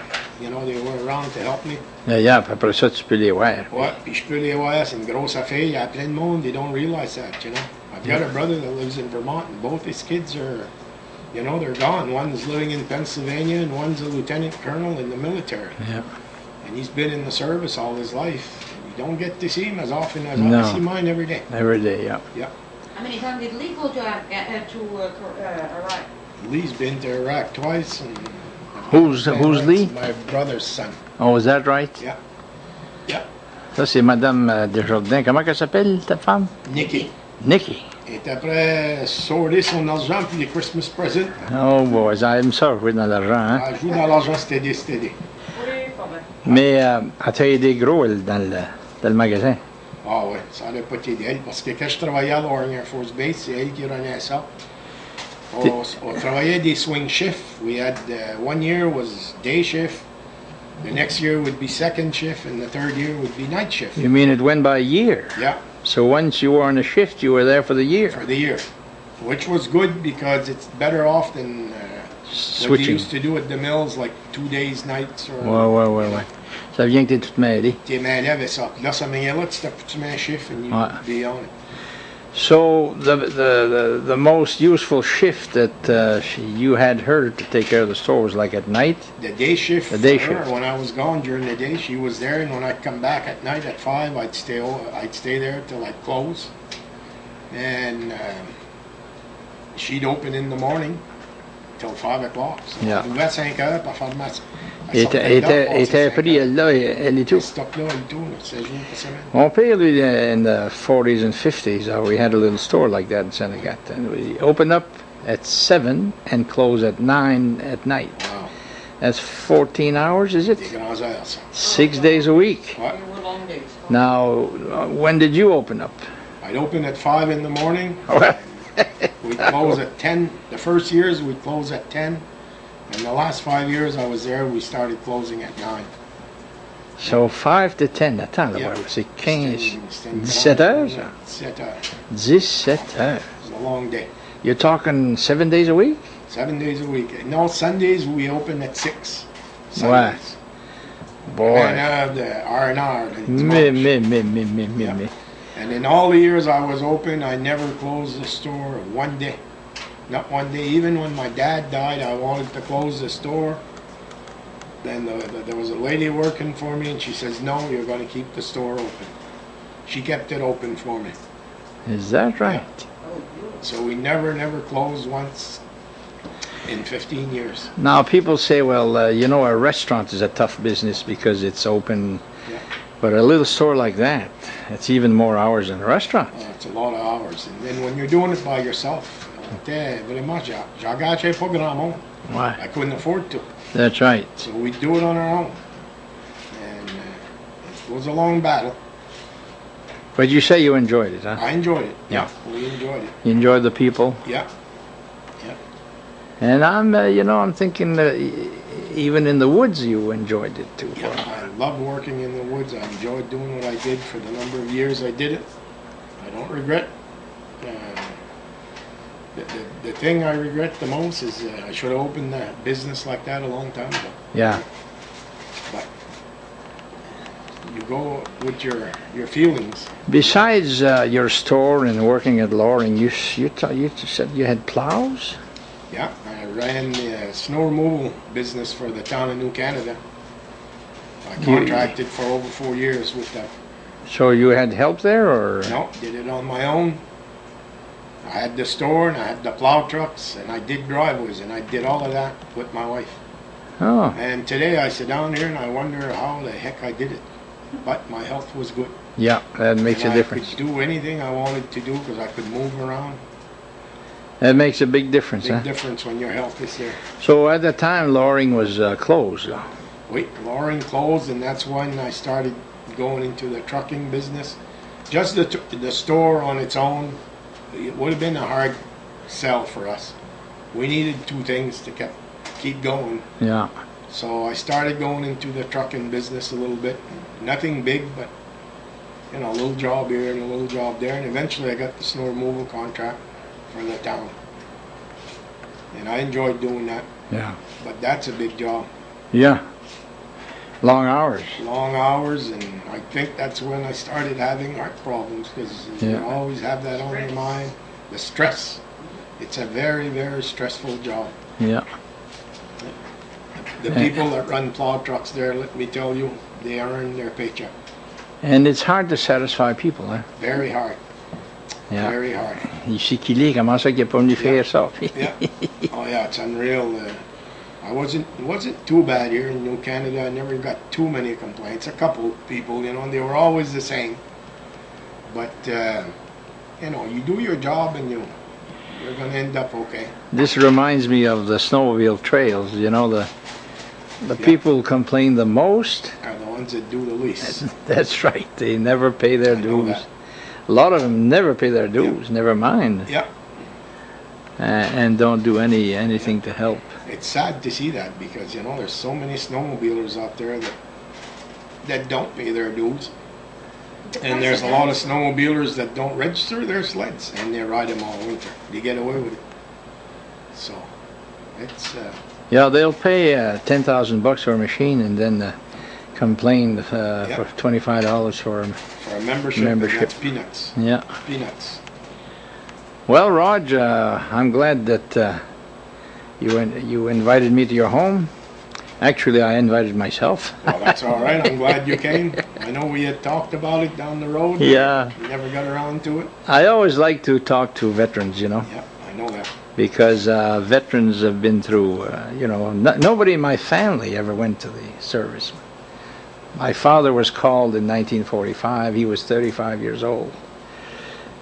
you know, they were around to help me. Yeah, puis après ça, tu peux les voir. Ouais, puis je peux les voir, c'est une grosse affaire. Il y a plein de monde, they don't realize that, you know. I've got a brother that lives in Vermont, and both his kids are, you know, they're gone. One's living in Pennsylvania, and one's a lieutenant colonel in the military. Yeah. And he's been in the service all his life. You don't get to see him as often as No. I see mine every day. Every day, yeah. How many times did Lee go to Iraq? Lee's been to Iraq twice. And Who's Lee? My brother's son. Oh, is that right? Yeah. Yeah. Ça, c'est Madame Desjardins. Comment elle s'appelle, ta femme? Nikki. Nikki. Et après, sortir son argent puis les Christmas presents. Oh, boy, ça aime ça, jouer dans l'argent, hein? Elle joue dans l'argent, c'était aidé. Mais elle t'a aidé gros, elle, dans le magasin. Ah ouais, ça n'aurait pas été d'elle, parce que quand je travaillais à l'Orient Air Force Base, c'est elle qui renait ça. On travaillait des swing shifts. We had, 1 year was day shift, the next year would be second shift, and the third year would be night shift. You mean it went by a year? Yeah, So once you were on a shift, you were there for the year? for the year. Which was good because it's better off than What they switching. used to do at the mills, like 2 days, nights, or... Ouais. Ça vient que t'es tout mêlé. T'es mêlé avec ça. Puis là, ça m'aidait là, tu mets un chiffre and you Ouais. be on it. So the most useful shift that you had her to take care of the store was like at night? The day shift The day for her, shift. when I was gone during the day, she was there, and when I'd come back at night at 5, I'd stay there till I'd close. And she'd open in the morning till 5 o'clock. So Yeah. elle ouvrait à 5 heures, puis elle fermait était pris, elle là, elle et tout. Stock-là et tout, là, 16 jours par semaine. Mon père, lui, in the 40s and 50s, we had a little store like that in Senegat. And we opened up at 7 and close at 9 at night. Wow. That's 14 hours, is Des it? grands heures, ça. 6 days a week. Ouais. They were long days. Now, when did you open up? I'd open at 5 in the morning. Well, We'd close at 10. The first years, we'd close at 10. And the last 5 years I was there, we started closing at 9. So 5 to 10, attends, là, Yeah. c'est 15, C'était une 17 grande- heures, ça? 17 heures. 17 heures. It was a long day. You're talking 7 days a week? 7 days a week. No, Sundays we open at 6. Ouais. Sundays. Boy. And the R&R. Me. And in all the years I was open, I never closed the store one day. Not one day. Even when my dad died, I wanted to close the store. Then there was a lady working for me, and she says, "No, you're going to keep the store open." She kept it open for me. Is that right? So we never closed once in 15 years. Now, people say, well, a restaurant is a tough business because it's open. Yeah. But a little store like that, it's even more hours than a restaurant. It's a lot of hours. And then when you're doing it by yourself, vraiment, j'engagais pas grand monde. Why? I couldn't afford to. That's right. So we do it on our own. And it was a long battle. But you say you enjoyed it, huh? I enjoyed it. Yeah. We enjoyed it. You enjoyed the people. Yeah. And I'm thinking that even in the woods you enjoyed it too. Yeah. I love working in the woods. I enjoyed doing what I did for the number of years I did it. I don't regret. The thing I regret the most is I should have opened a business like that a long time ago. Yeah. But you go with your feelings. Besides your store and working at Loring, you said you had plows? Yeah, I ran the snow removal business for the town of New Canada. I contracted for over 4 years with them. So you had help there, or? No, did it on my own. I had the store and I had the plow trucks and I did driveways and I did all of that with my wife. Oh, And today I sit down here and I wonder how the heck I did it. But my health was good. yeah, that makes And a difference. I could do anything I wanted to do because I could move around. That makes a big difference, Big huh? difference when your health is there. So at the time, Loring was closed. Wait, Loring closed, and that's when I started going into the trucking business. Just the store on its own, it would have been a hard sell for us. We needed two things to keep going. Yeah. So I started going into the trucking business a little bit. Nothing big, but a little job here and a little job there. And eventually I got the snow removal contract for the town. And I enjoyed doing that. Yeah. But that's a big job. Yeah. Long hours. Long hours, and I think that's when I started having heart problems because you Yeah. always have that on your mind. The stress. It's a very, very stressful job. Yeah. The people that run plow trucks there, let me tell you, they earn their paycheck. And it's hard to satisfy people, huh? Very hard. Yeah. Very hard. Ici qu'il est, comment ça qu'il n'est pas venu faire ça? Yeah. Oh yeah, it's unreal. It wasn't too bad here in New Canada. I never got too many complaints. A couple people, they were always the same. But you do your job and you're gonna end up okay. This reminds me of the snowmobile trails. The people who complain the most. Are the ones that do the least. That's right. They never pay their I know dues. that. A lot of them never pay their dues. Never mind. Yeah. And don't do anything to help. It's sad to see that because there's so many snowmobilers out there that don't pay their dues. And there's a lot of snowmobilers that don't register their sleds and they ride them all winter. They get away with it. So It's Yeah, they'll pay $10,000 for a machine and then complain for $25 for for a membership. And that's peanuts. Yeah. Peanuts. Well, Rog, I'm glad that you invited me to your home. Actually, I invited myself. Well, that's all right. I'm glad you came. I know we had talked about it down the road. Yeah. We never got around to it. I always like to talk to veterans, you know. Yeah, I know that. Because veterans have been through, nobody in my family ever went to the service. My father was called in 1945. He was 35 years old.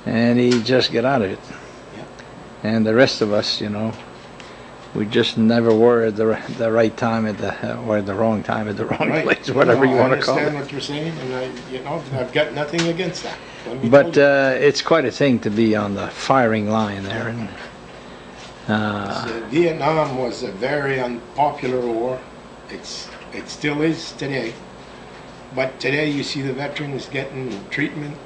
And he just got out of it. Yeah. And the rest of us, we just never were at the right time or the wrong time at the wrong place, whatever you want to call it. I understand what you're saying, and I've got nothing against that. But it's quite a thing to be on the firing line there. And Vietnam was a very unpopular war. It still is today. But today you see the veterans getting treatment.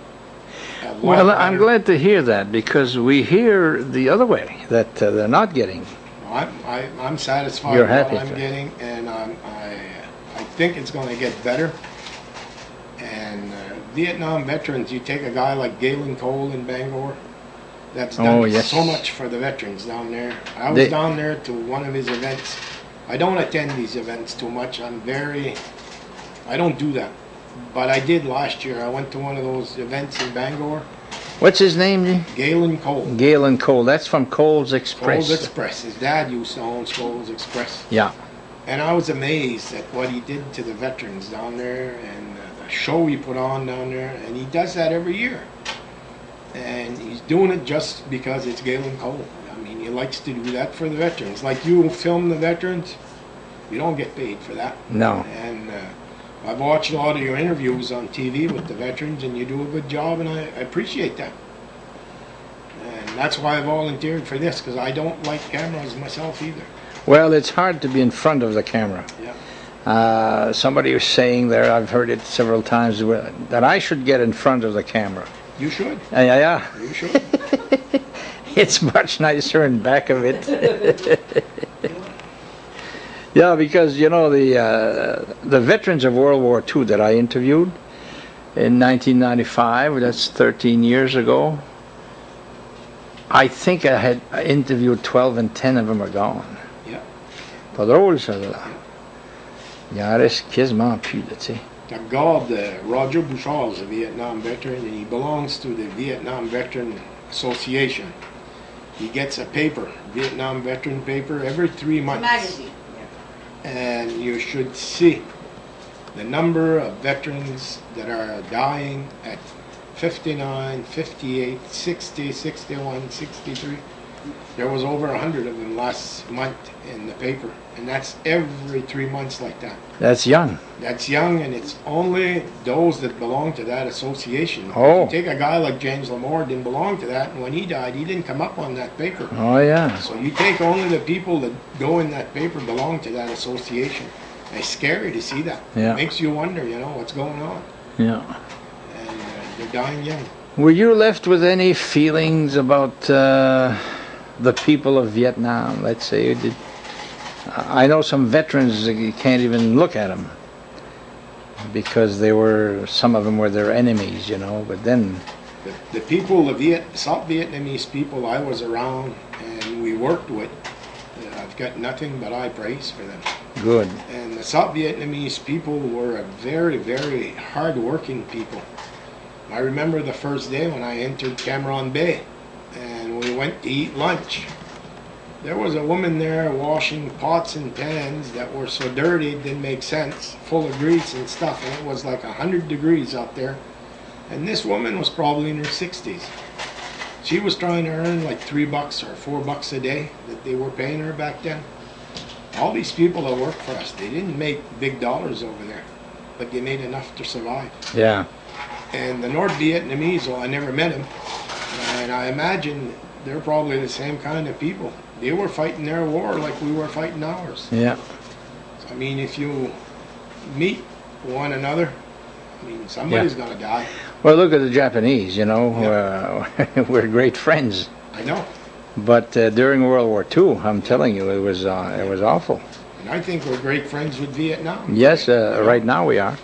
Well, I'm glad to hear that, because we hear the other way, that they're not getting. I'm satisfied with what I'm getting, and I think it's going to get better. And Vietnam veterans, you take a guy like Galen Cole in Bangor, that's done so much for the veterans down there. I was down there to one of his events. I don't attend these events too much. I don't do that. But I did last year. I went to one of those events in Bangor. What's his name? Galen Cole. Galen Cole. That's from Cole's Express. Cole's Express. His dad used to own Cole's Express. Yeah. And I was amazed at what he did to the veterans down there, and the show he put on down there. And he does that every year. And he's doing it just because it's Galen Cole. I mean, he likes to do that for the veterans. Like you film the veterans, you don't get paid for that. No. And I've watched a lot of your interviews on TV with the veterans, and you do a good job, and I appreciate that. And that's why I volunteered for this, because I don't like cameras myself either. Well, it's hard to be in front of the camera. Yeah. Somebody was saying there, I've heard it several times, that I should get in front of the camera. You should. Yeah. You should. It's much nicer in back of it. Yeah, because the veterans of World War II that I interviewed in 1995, that's 13 years ago, I think I had interviewed 12 and 10 of them are gone. Yeah. Pas drôle, ça, là. Il en reste quasiment plus, tu sais. God, Roger Bouchard is a Vietnam veteran, and he belongs to the Vietnam Veteran Association. He gets a paper, Vietnam Veteran paper, every 3 months. Magazine. And you should see the number of veterans that are dying at 59, 58, 60, 61, 63. There was over 100 of them last month in the paper, and that's every 3 months like that. That's young. That's young, and it's only those that belong to that association. Oh. You take a guy like James Lamore, didn't belong to that, and when he died, he didn't come up on that paper. Oh, yeah. So you take only the people that go in that paper belong to that association. It's scary to see that. Yeah. It makes you wonder, what's going on. Yeah. And they're dying young. Were you left with any feelings about the people of Vietnam, let's say? I know some veterans, you can't even look at them because some of them were their enemies, but then... The people, South Vietnamese people I was around and we worked with, I've got nothing but high praise for them. Good. And the South Vietnamese people were a very, very hard-working people. I remember the first day when I entered Cam Bay and we went to eat lunch. There was a woman there washing pots and pans that were so dirty it didn't make sense, full of grease and stuff, and it was like 100 degrees out there. And this woman was probably in her 60s. She was trying to earn like $3 or $4 a day that they were paying her back then. All these people that worked for us, they didn't make big dollars over there, but they made enough to survive. Yeah. And the North Vietnamese, well, I never met them, and I imagine they're probably the same kind of people. They were fighting their war like we were fighting ours. Yeah. So, I mean, if you meet one another, I mean, somebody's going to die. Well, look at the Japanese, we're great friends. I know. But during World War II, I'm telling you, it was awful. And I think we're great friends with Vietnam. Yes, right now we are.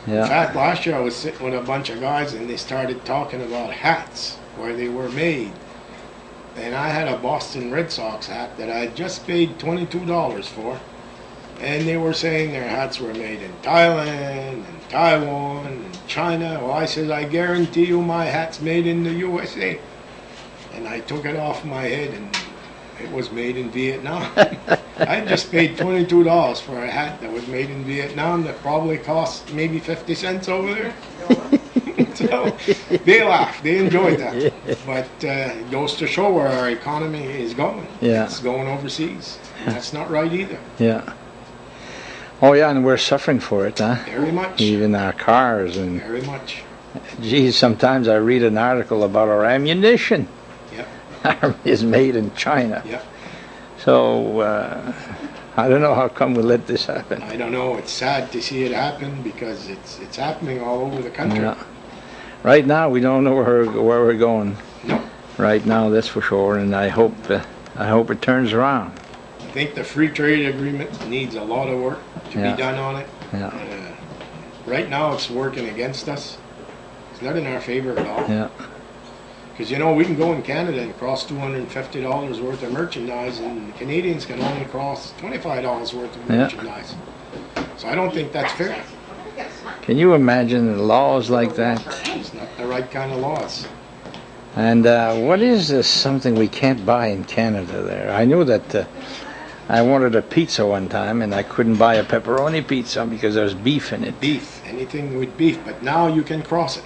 In Yeah. fact, last year I was sitting with a bunch of guys and they started talking about hats, where they were made. And I had a Boston Red Sox hat that I just paid $22 for. And they were saying their hats were made in Thailand and Taiwan and China. Well, I said, I guarantee you my hat's made in the USA. And I took it off my head and it was made in Vietnam. I just paid $22 for a hat that was made in Vietnam that probably cost maybe 50 cents over there. So they laughed, they enjoyed that. But it goes to show where our economy is going. Yeah. It's going overseas. And that's not right either. Yeah. Oh yeah, and we're suffering for it, huh? Very much. Even our cars and. Very much. Geez, sometimes I read an article about our ammunition. Yep. Is made in China. Yep. So I don't know how come we let this happen. I don't know. It's sad to see it happen because it's happening all over the country. Yeah. Right now we don't know where we're going. No. Right now, that's for sure, and I hope it turns around. I think the free trade agreement needs a lot of work to Yeah. be done on it. Yeah. Right now it's working against us. It's not in our favor at all. Yeah. Because, you know, we can go in Canada and cross $250 worth of merchandise, and the Canadians can only cross $25 worth of Yeah. merchandise. So I don't think that's fair. Can you imagine laws like that? It's not the right kind of laws. And what is this something we can't buy in Canada there? I knew that I wanted a pizza one time, and I couldn't buy a pepperoni pizza because there's beef in it. Beef, anything with beef, but now you can cross it.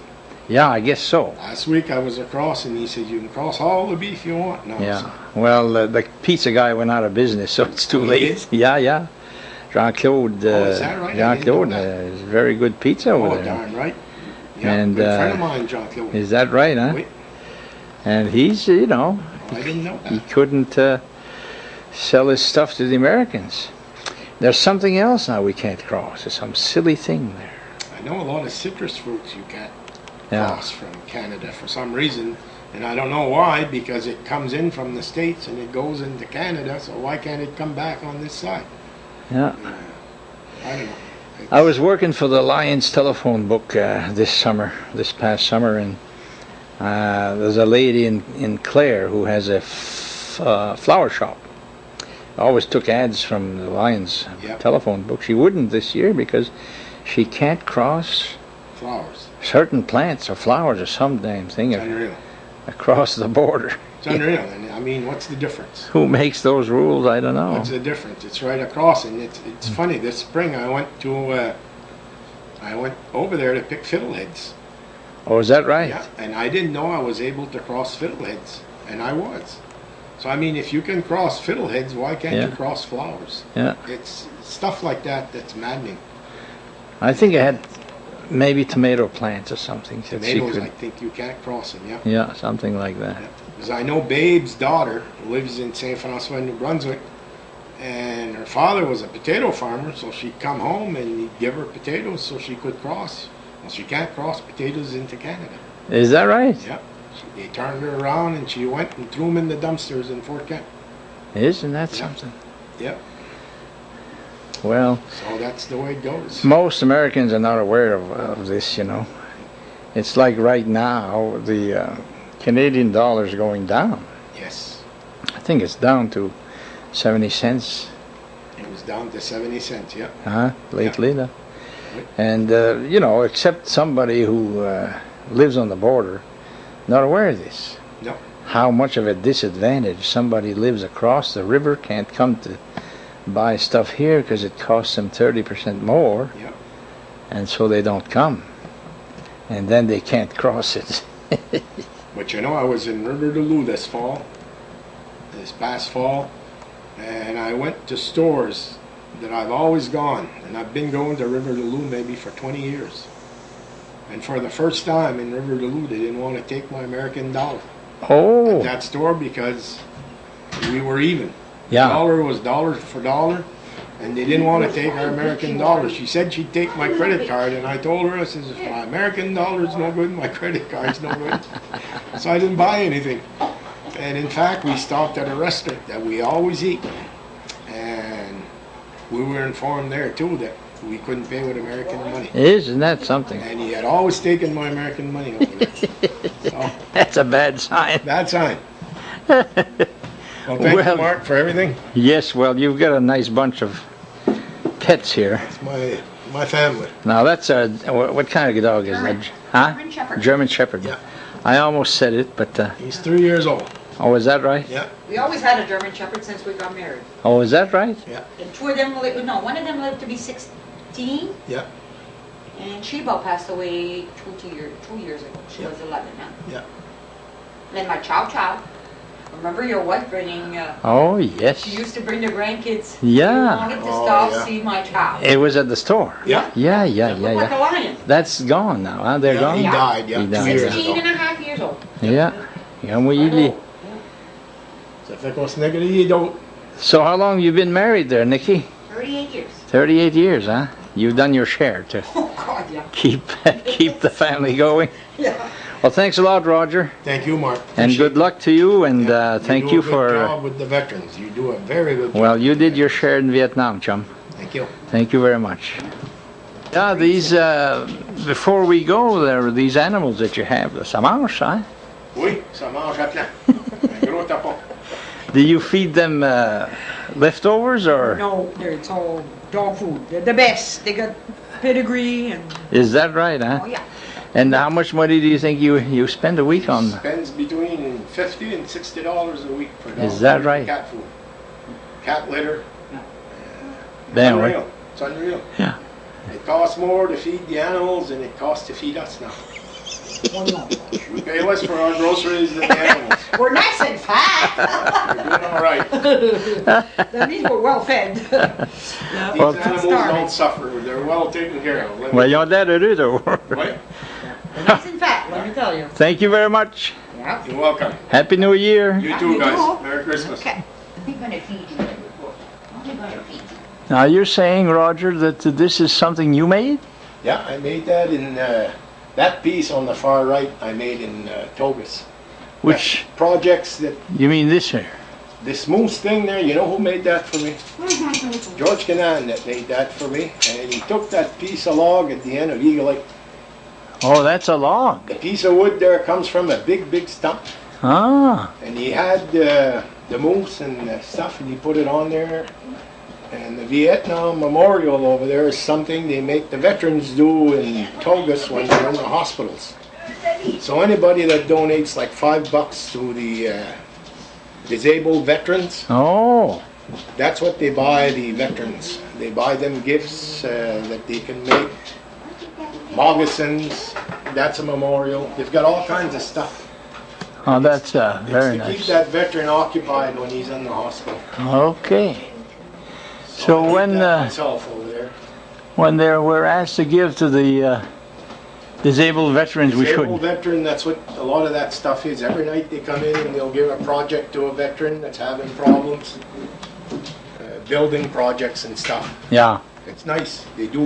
Yeah, I guess so. Last week I was across and he said you can cross all the beef you want now. Yeah. Well, the pizza guy went out of business, so it's too Oh, he late. did? Yeah, yeah. Jean-Claude. Is that right? I didn't Jean-Claude know that. is very good pizza Oh, over there. darn right. Yeah, And, good friend of mine, John Claude. Is that right, huh? Wait, And he's, you know, I didn't know he that. couldn't sell his stuff to the Americans. There's something else now we can't cross. There's some silly thing there. I know a lot of citrus fruits you can't Yeah. cross from Canada for some reason, and I don't know why, because it comes in from the States and it goes into Canada, so why can't it come back on this side? Yeah. I don't know. I was working for the Lions telephone book this past summer, and there's a lady in Clare who has a flower shop. Always took ads from the Lions Yep. telephone book. She wouldn't this year because she can't cross Flowers. certain plants or flowers or some damn thing It's unreal. across the border. It's unreal. And I mean, what's the difference? Who makes those rules? I don't know. What's the difference? It's right across, and it's funny. This spring I went over there to pick fiddleheads. Oh, is that right? Yeah, and I didn't know I was able to cross fiddleheads, and I was. So I mean, if you can cross fiddleheads, why can't Yeah. you cross flowers? Yeah. It's stuff like that that's maddening. I think I had maybe tomato plants or something that she Tomatoes, could. I think you can't cross them. Yeah. Yeah, something like that. Because I know Babe's daughter lives in St. Francois, New Brunswick, and her father was a potato farmer, so she'd come home and he'd give her potatoes so she could cross. Well, she can't cross potatoes into Canada. Is that right? Yep. They turned her around and she went and threw them in the dumpsters in Fort Kent. Isn't that Yeah. something? Yep. Well, So that's the way it goes. most Americans are not aware of this, you know. It's like right now, the Canadian dollar is going down. Yes. I think it's down to 70 cents It was down to 70 cents, yep. lately. Right. And, you know, except somebody who lives on the border, not aware of this. No. How much of a disadvantage somebody lives across the river, can't come to buy stuff here because it costs them 30% more, Yep. and so they don't come. And then they can't cross it. But you know, I was in River de Loup this past fall, and I went to stores that I've always gone, and I've been going to River de Loup maybe for 20 years. And for the first time in River de Loup, they didn't want to take my American dollar Oh, at that store because we were even. yeah. Dollar was dollar for dollar, and they didn't want to take our American dollar. She said she'd take my credit card, and I told her, I says, if my American dollar's no good, my credit card's no good. So I didn't buy anything. And in fact, we stopped at a restaurant that we always eat. And we were informed there too that we couldn't pay with American money. Isn't that something? And he had always taken my American money over there. So, That's a bad sign. bad sign. Well, thank Well- you, Mark, for everything. Yes, well, you've got a nice bunch of pets here. It's my family. Now that's a, what kind of dog is that? German. Huh? German Shepherd. German Shepherd. Yeah. I almost said it, but, He's 3 years old. oh, is that right? Yeah, We always had a German Shepherd since we got married. Oh, is that right? yeah, And two of them, one of them lived to be 16, yeah, and Sheba passed away 2 years ago. She Yeah. was 11 now. yeah. Then my Chow. Remember your wife bringing, Oh, she yes. used to bring the grandkids. Yeah. They wanted to Oh, stop, yeah. see my Chow. It was at the store. Yeah. Yeah, Looked like a lion. That's gone now, huh? They're Yeah, gone? he died, yeah, He 2 died, years 16 ago. and a half years old. Yeah. Yeah, we usually... Så jag fick oss negeri då. So how long you been married there, Nikki? 38 years. 38 years, huh? You've done your share to Oh, God, yeah. keep the family going. Yeah. Well, thanks a lot, Roger. Thank you, Mark. And good luck to you, and thank do you a good for... job with the veterans. You do a very good job. Well, you did your share in Vietnam, chum. Thank you. Thank you very much. Yeah, these, before we go, there are these animals that you have, the samanche, huh? Oui, ça mange à plein. Un gros tapon. Do you feed them leftovers, or No, it's all dog food. They're the best. They got pedigree and... is that right, huh? Oh, yeah. And how much money do you think you spend a week on? Spends between $50 and $60 a week for dog Is that food and right? Cat food. Cat litter. Damn, right? Unreal. It's unreal. Yeah. It costs more to feed the animals than it costs to feed us now. Oh, no. We pay less for our groceries than the animals. We're nice and fat. We're doing all right. That means we're well fed. Yeah. These Well, animals don't suffer. They're well taken care of. Let me- Well, you're that it, though. Right? We're nice and fat, let me tell you. Thank you very much. Yeah. You're welcome. Happy New Year. You too, You guys. too. Merry Christmas. Okay. I'm gonna feed you. I'm gonna feed you. Now you're saying, Roger, that this is something you made? Yeah, I made that in that piece on the far right. I made in Togus. Which, Projects that you mean this here? this moose thing there. You know who made that for me? George Canan that made that for me, and he took that piece of log at the end of Eagle Lake. Oh, that's a log. The piece of wood there comes from a big stump, Ah, and he had the moose and stuff, and he put it on there. And the Vietnam Memorial over there is something they make the veterans do in Togus when they're in the hospitals. So anybody that donates like $5 to the disabled veterans, oh, that's what they buy the veterans. They buy them gifts that they can make. Moccasins, that's a memorial. They've got all kinds of stuff. oh, that's very It's to keep nice. that veteran occupied when he's in the hospital. Okay. So I did when that myself over there. when we're asked to give to the disabled veterans, we Disabled should. veteran, that's what a lot of that stuff is. Every night they come in and they'll give a project to a veteran that's having problems. Building projects and stuff. Yeah. It's nice. They do